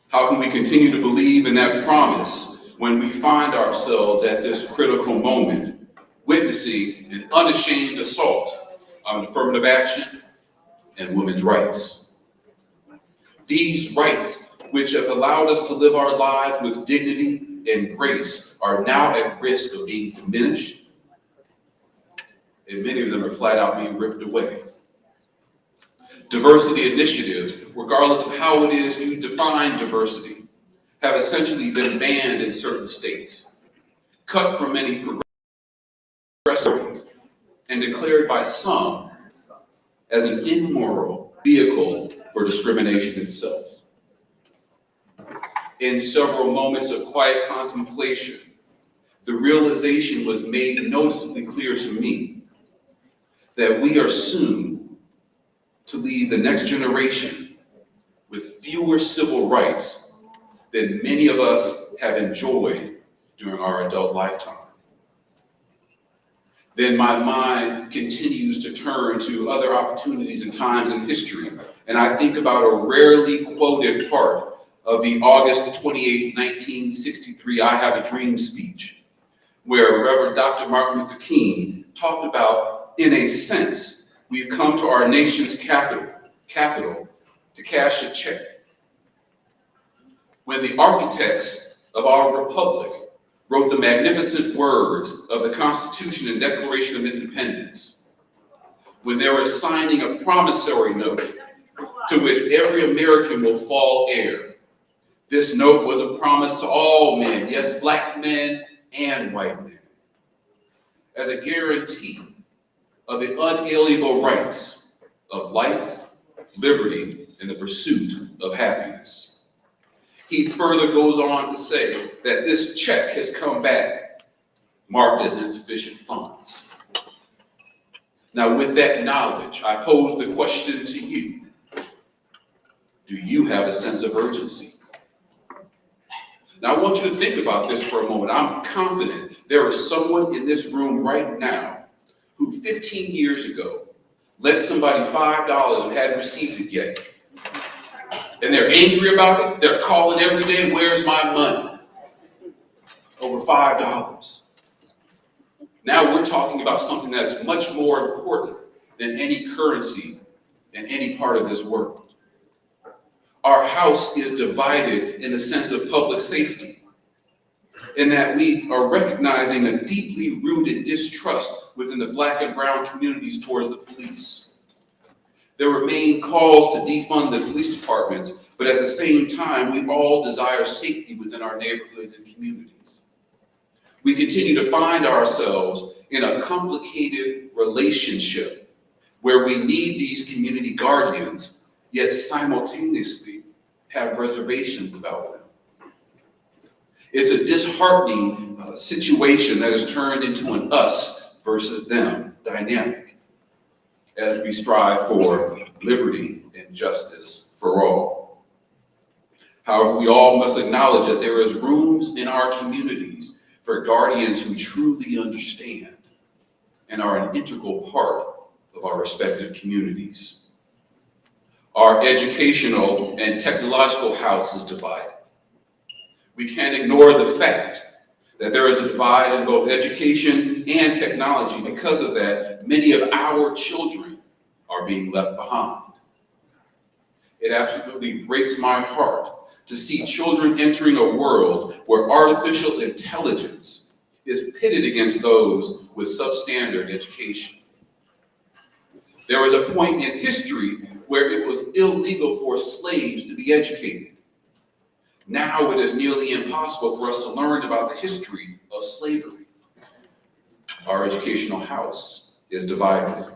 How can we continue to believe in that promise when we find ourselves at this critical moment witnessing an unashamed assault on affirmative action and women's rights? These rights, which have allowed us to live our lives with dignity and grace, are now at risk of being diminished, and many of them are flat out being ripped away. Diversity initiatives, regardless of how it is you define diversity, have essentially been banned in certain states, cut from many progressive, and declared by some as an immoral vehicle for discrimination itself. In several moments of quiet contemplation, the realization was made noticeably clear to me that we are soon to leave the next generation with fewer civil rights than many of us have enjoyed during our adult lifetime. Then my mind continues to turn to other opportunities and times in history, and I think about a rarely quoted part of the August 28, 1963 I Have a Dream speech, where Revered Dr. Martin Luther King talked about, in a sense, we've come to our nation's capital to cash a check. When the architects of our republic wrote the magnificent words of the Constitution and Declaration of Independence, when they were signing a promissory note to which every American will fall heir, this note was a promise to all men, yes, black men and white men, as a guarantee of the unalienable rights of life, liberty, and the pursuit of happiness. He further goes on to say that this check has come back marked as insufficient funds. Now, with that knowledge, I pose the question to you. Do you have a sense of urgency? Now, I want you to think about this for a moment. I'm confident there is someone in this room right now who 15 years ago lent somebody $5 and hadn't received it yet. And they're angry about it. They're calling every day, where's my money? Over $5. Now we're talking about something that's much more important than any currency in any part of this world. Our house is divided in the sense of public safety, in that we are recognizing a deeply rooted distrust within the Black and brown communities towards the police. There remain calls to defund the police departments, but at the same time, we all desire safety within our neighborhoods and communities. We continue to find ourselves in a complicated relationship where we need these community guardians, yet simultaneously have reservations about them. It's a disheartening situation that has turned into an us versus them dynamic as we strive for liberty and justice for all. However, we all must acknowledge that there is room in our communities for guardians who truly understand and are an integral part of our respective communities. Our educational and technological house is divided. We can't ignore the fact that there is a divide in both education and technology. Because of that, many of our children are being left behind. It absolutely breaks my heart to see children entering a world where artificial intelligence is pitted against those with substandard education. There was a point in history where it was illegal for slaves to be educated. Now it is nearly impossible for us to learn about the history of slavery. Our educational house is divided.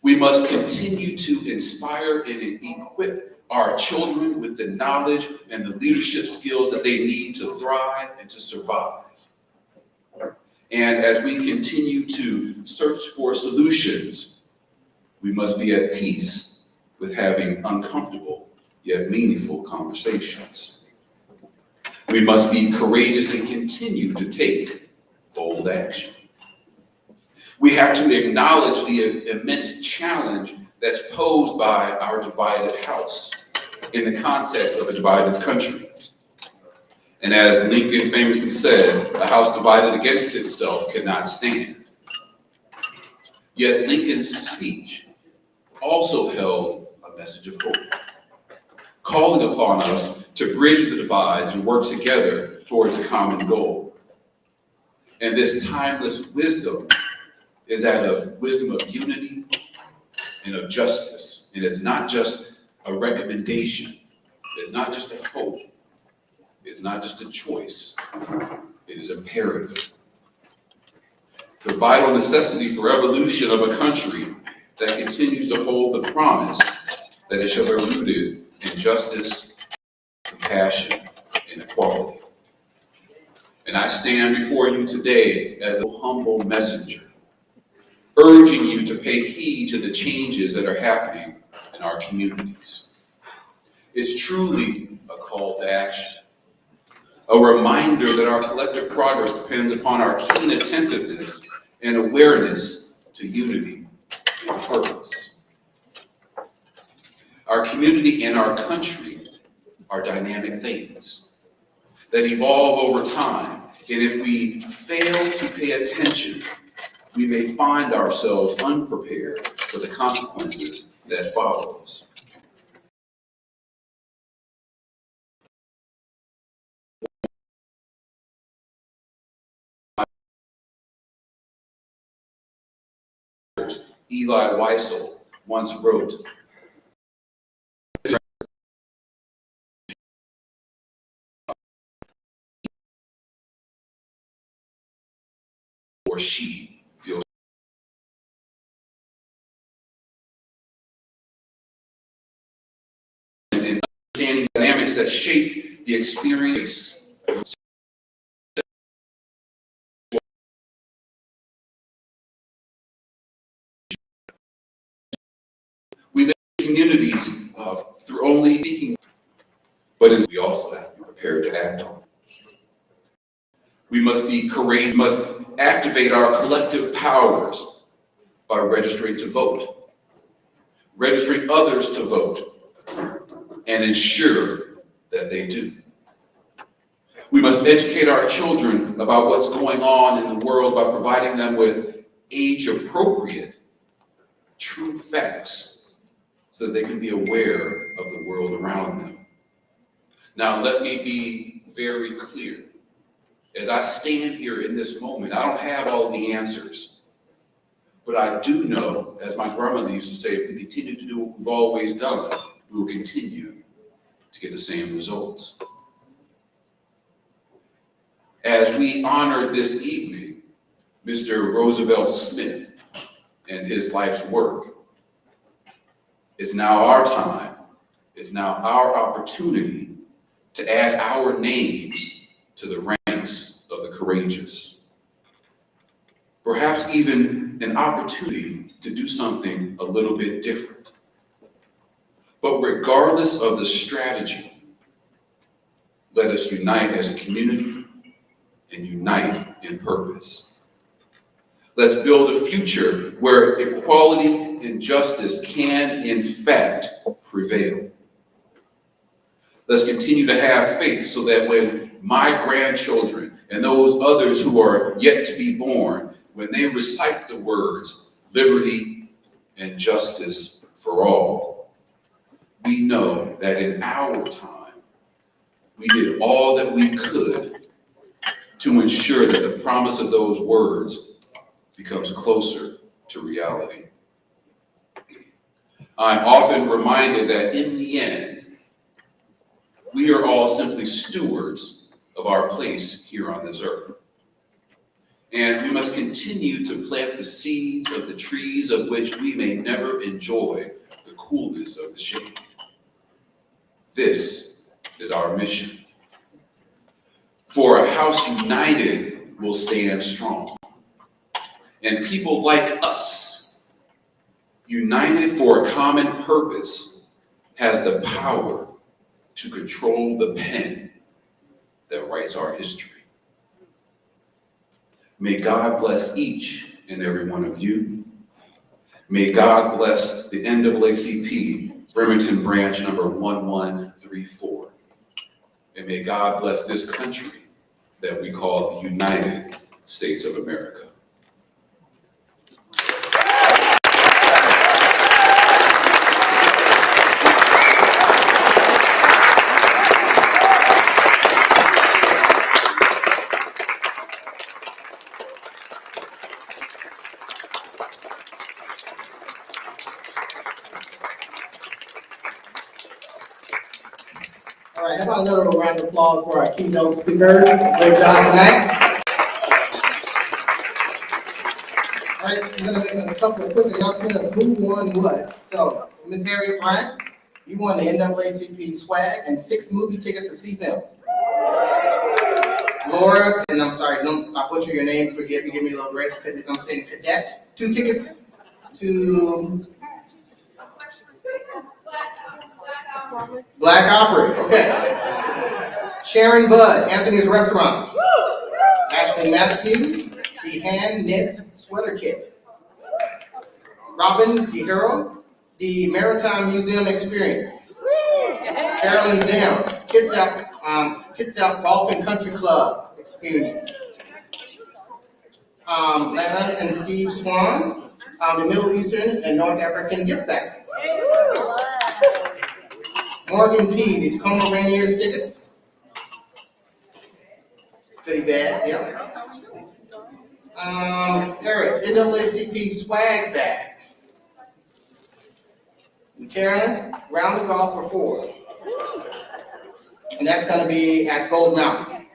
We must continue to inspire and equip our children with the knowledge and the leadership skills that they need to thrive and to survive. And as we continue to search for solutions, we must be at peace with having uncomfortable yet meaningful conversations. We must be courageous and continue to take bold action. We have to acknowledge the immense challenge that's posed by our divided house in the context of a divided country. And as Lincoln famously said, a house divided against itself cannot stand. Yet Lincoln's speech also held a message of hope, calling upon us to bridge the divides and work together towards a common goal. And this timeless wisdom is that of wisdom of unity and of justice. And it's not just a recommendation. It's not just a hope. It's not just a choice. It is imperative. The vital necessity for evolution of a country that continues to hold the promise that it shall be rooted in justice, compassion, and equality. And I stand before you today as a humble messenger, urging you to pay heed to the changes that are happening in our communities. It's truly a call to action, a reminder that our collective progress depends upon our keen attentiveness and awareness to unity and purpose. Our community and our country are dynamic things that evolve over time, and if we fail to pay attention, we may find ourselves unprepared for the consequences that follows. Eli Wiesel once wrote, or she feels and understanding dynamics that shape the experience communities through only speaking, but we also have to be prepared to act on. We must be courageous, must activate our collective powers by registering to vote, registering others to vote, and ensure that they do. We must educate our children about what's going on in the world by providing them with age-appropriate, true facts so that they can be aware of the world around them. Now, let me be very clear. As I stand here in this moment, I don't have all the answers. But I do know, as my grandmother used to say, if we continue to do what we've always done, we will continue to get the same results. As we honor this evening Mr. Roosevelt Smith and his life's work, it's now our time, it's now our opportunity to add our names to the ranks of the courageous. Perhaps even an opportunity to do something a little bit different. But regardless of the strategy, let us unite as a community and unite in purpose. Let's build a future where equality and justice can, in fact, prevail. Let's continue to have faith so that when my grandchildren and those others who are yet to be born, when they recite the words liberty and justice for all, we know that in our time, we did all that we could to ensure that the promise of those words becomes closer to reality. I'm often reminded that in the end, we are all simply stewards of our place here on this earth. And we must continue to plant the seeds of the trees of which we may never enjoy the coolness of the shade. This is our mission. For a house united will stand strong. And people like us, united for a common purpose, has the power to control the pen that writes our history. May God bless each and every one of you. May God bless the NAACP Bremerton branch number 1134. And may God bless this country that we call the United States of America. All right, how about another round of applause for our keynote speakers? Great job tonight. All right, we're gonna make a couple of quick announcements of who won what. So, Ms. Harriet Bryant, you won the NAACP swag and 6 movie tickets to see film. Laura, and I'm sorry, I butcher your name, forgive me, give me a little grace because I'm saying cadet, 2 tickets to Black Opera, okay. Sharon Budd, Anthony's Restaurant. Ashley Matthews, the Hand Knit Sweater Kit. Robin DeHero, the Maritime Museum Experience. Carolyn Downs, Kids Out Golf and Country Club Experience. Lana and Steve Swan, the Middle Eastern and North African Gift Basket. Morgan P., the Tacoma Rainiers tickets. Pretty bad, yep. Eric, NAACP swag bag. And Karen, round the golf for 4. And that's gonna be at Gold Mountain.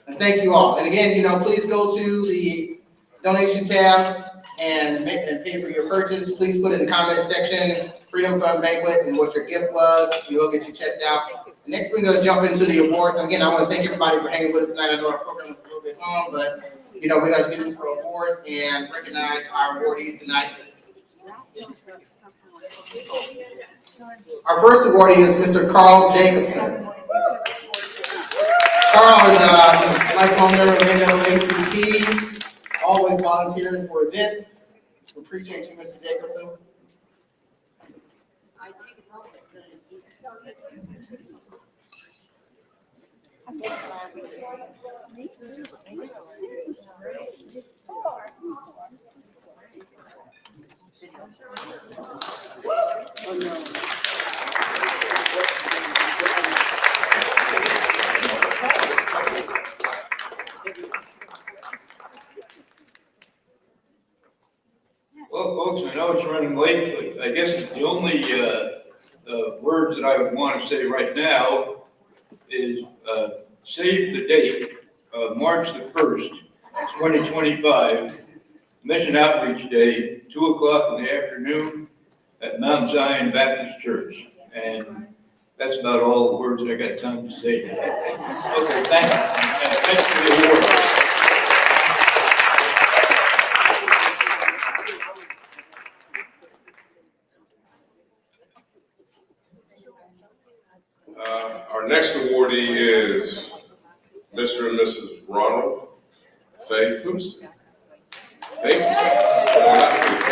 And thank you all. And again, please go to the donation tab and pay for your purchase. Please put in the comment section, Freedom Fund Banquet, and what your gift was. We'll get you checked out. Next, we're going to jump into the awards. Again, I want to thank everybody for hanging with us tonight. I know our program was a little bit long, but we're going to get into our awards and recognize our awardees tonight. Our first awardee is Mr. Carl Jacobson. Carl is a lifelong member of NAACP, always volunteering for events. We appreciate you, Mr. Jacobson. Well, folks, I know it's running late, but I guess the only words that I would want to say right now is save the date of March the 1st, 2025, Mission Outreach Day, 2 o'clock in the afternoon at Mount Zion Baptist Church. And that's about all the words I got time to say. Okay, thank you. And thanks for the award. Our next awardee is Mr. and Mrs. Ronald Faye Fooston. Thank you. Come on up, please.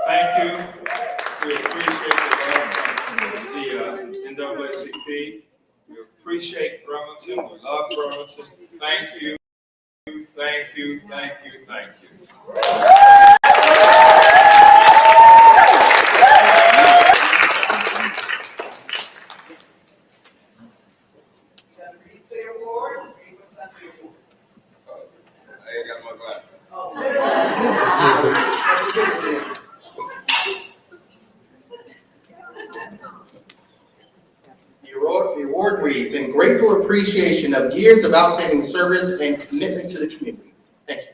Thank you. We appreciate the NAACP. We appreciate Bremerton. We love Bremerton. Thank you. Thank you. Thank you. Thank you. I ain't got my glasses. The award reads, in grateful appreciation of years of outstanding service and commitment to the community. Thank you.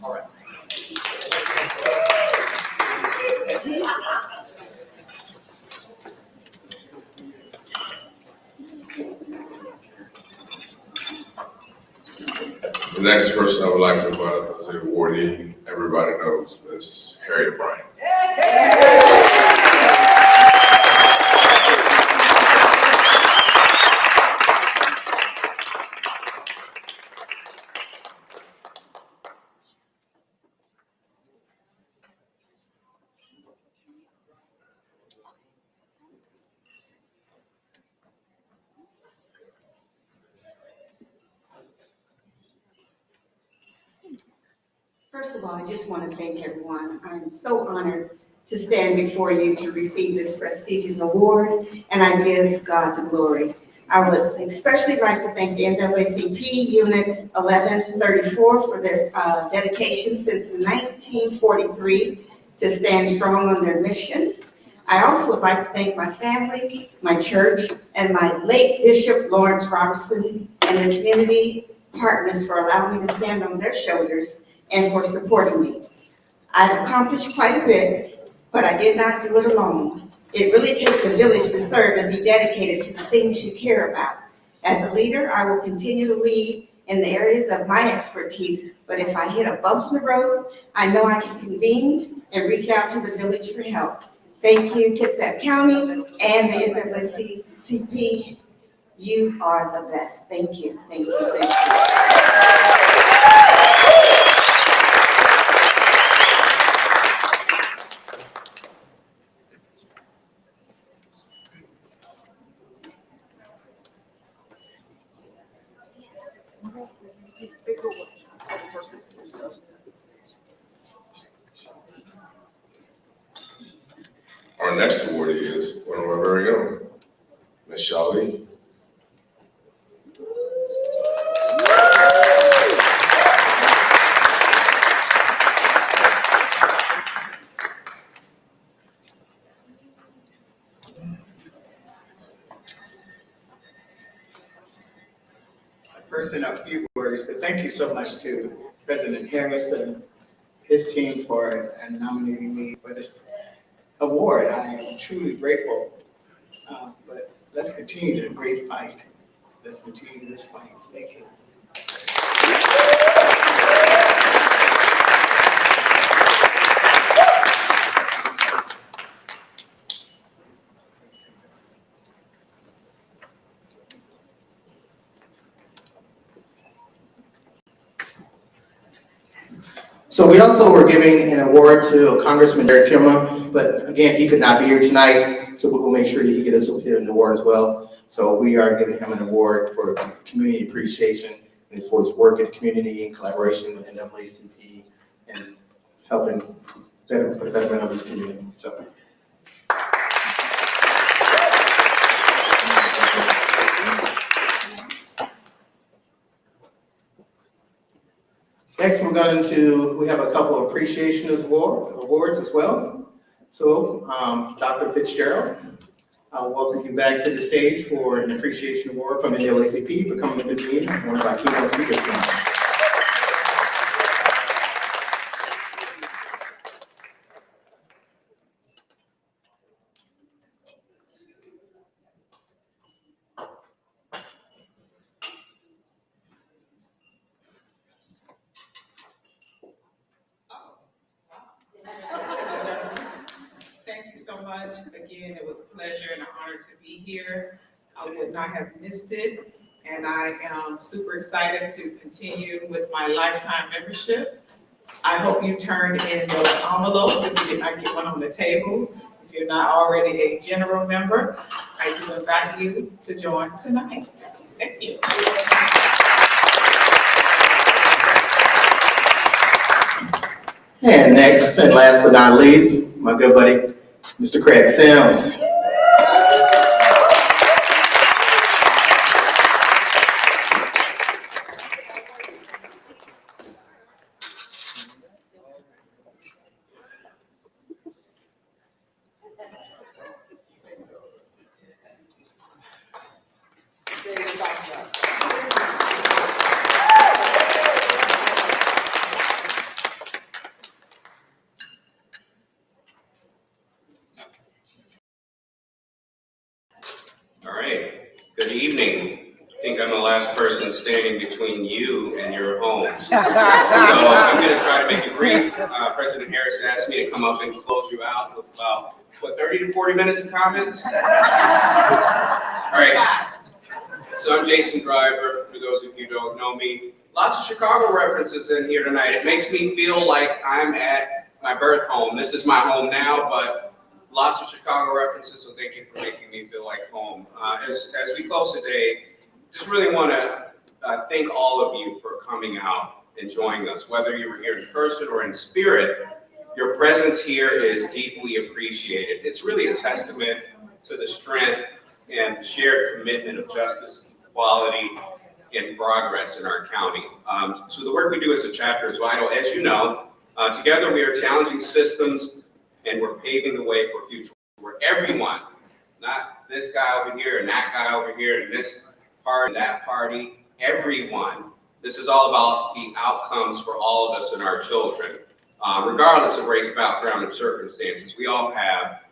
All right. The next person I would like to invite up as the awardee, everybody knows, Miss Harriet Bryant. First of all, I just want to thank everyone. I'm so honored to stand before you to receive this prestigious award, and I give God the glory. I would especially like to thank the NAACP Unit 1134 for their dedication since 1943 to stand strong on their mission. I also would like to thank my family, my church, and my late Bishop Lawrence Robertson and the community partners for allowing me to stand on their shoulders and for supporting me. I've accomplished quite a bit, but I did not do it alone. It really takes a village to serve and be dedicated to the things you care about. As a leader, I will continue to lead in the areas of my expertise, but if I hit a bump in the road, I know I can convene and reach out to the village for help. Thank you, Kitsap County and the NAACP. You are the best. Thank you, thank you, thank you. Our next awardee is one of our very own, Ms. Shali. First, in a few words, but thank you so much to President Harris and his team for nominating me for this award. I am truly grateful. But let's continue the great fight. Let's continue this fight. Thank you. So we also were giving an award to Congressman Derek Kilmer, but again, he could not be here tonight, so we'll make sure that he gets an award as well. So we are giving him an award for community appreciation and for his work in the community in collaboration with NAACP and helping better for the betterment of his community. So. Next, we have a couple of appreciation awards as well. So, Dr. Fitzgerald, I'll welcome you back to the stage for an appreciation award from the NAACP for coming to be one of our keynote speakers tonight. Thank you so much. Again, it was a pleasure and an honor to be here. I would not have missed it. And I am super excited to continue with my lifetime membership. I hope you turned in those envelopes if you did not get one on the table. If you're not already a general member, I do invite you to join tonight. Thank you. And next and last but not least, my good buddy, Mr. Craig Sims. All right, good evening. I think I'm the last person standing between you and your homes. So I'm going to try to make it brief. President Harris asked me to come up and close you out with about, 30 to 40 minutes of comments? All right, so I'm Jason Driver, for those of you who don't know me. Lots of Chicago references in here tonight. It makes me feel like I'm at my birth home. This is my home now, but lots of Chicago references, so thank you for making me feel like home. As we close today, just really want to thank all of you for coming out and joining us, whether you were here in person or in spirit. Your presence here is deeply appreciated. It's really a testament to the strength and shared commitment of justice, equality, and progress in our county. So the work we do as a chapter is vital. As you know, together we are challenging systems and we're paving the way for a future where everyone, not this guy over here and that guy over here and this party and that party, everyone. This is all about the outcomes for all of us and our children. Regardless of race, background, and circumstances, we all have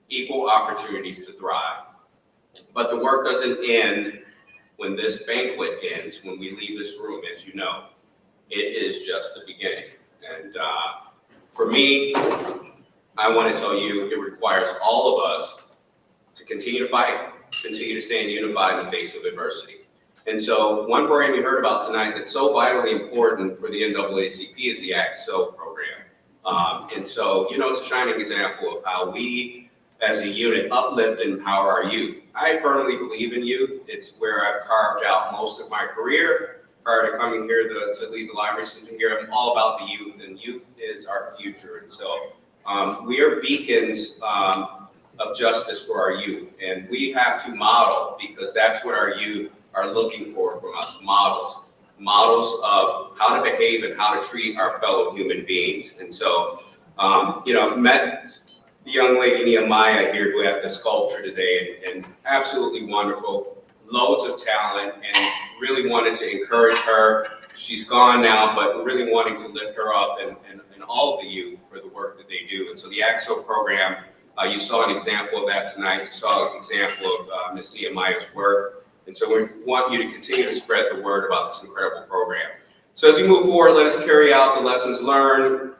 equal opportunities to thrive. But the work doesn't end when this banquet ends, when we leave this room, as you know. It is just the beginning. And for me, I want to tell you, it requires all of us to continue to fight, continue to stand unified in the face of adversity. And so one program you heard about tonight that's so vitally important for the NAACP is the Act So program. And so, it's a shining example of how we as a unit uplift and empower our youth. I firmly believe in youth. It's where I've carved out most of my career. prior to coming here to lead the library system here. I'm all about the youth, and youth is our future. And so we are beacons of justice for our youth, and we have to model, because that's what our youth are looking for from us, models of how to behave and how to treat our fellow human beings. And so, met the young lady Nehemiah here who had the sculpture today, and absolutely wonderful, loads of talent, and really wanted to encourage her. She's gone now, but really wanting to lift her up and all of the youth for the work that they do. And so the AXO program, you saw an example of that tonight. You saw an example of Ms. Nehemiah's work. And so we want you to continue to spread the word about this incredible program. So as we move forward, let us carry out the lessons learned,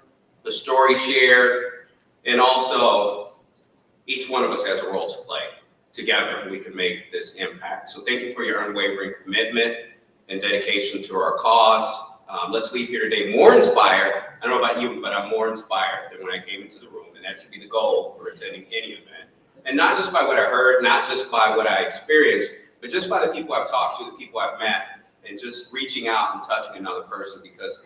the story shared, and also each one of us has a role to play. Together, we can make this impact. So thank you for your unwavering commitment and dedication to our cause. Let's leave here today more inspired. I don't know about you, but I'm more inspired than when I came into the room, and that should be the goal for attending any event. And not just by what I heard, not just by what I experienced, but just by the people I've talked to, the people I've met, and just reaching out and touching another person, because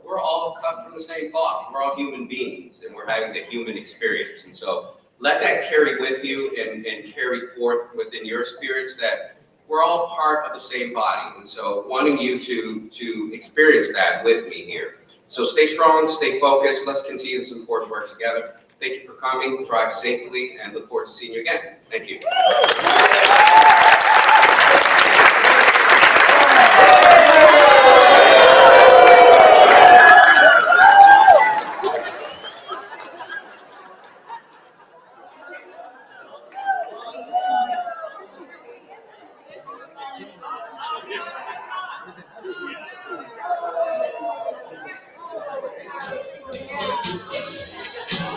we're all cut from the same cloth. We're all human beings, and we're having the human experience. And so let that carry with you and carry forth within your spirits that we're all part of the same body. And so wanting you to experience that with me here. So stay strong, stay focused. Let's continue this important work together. Thank you for coming. Drive safely, and look forward to seeing you again. Thank you.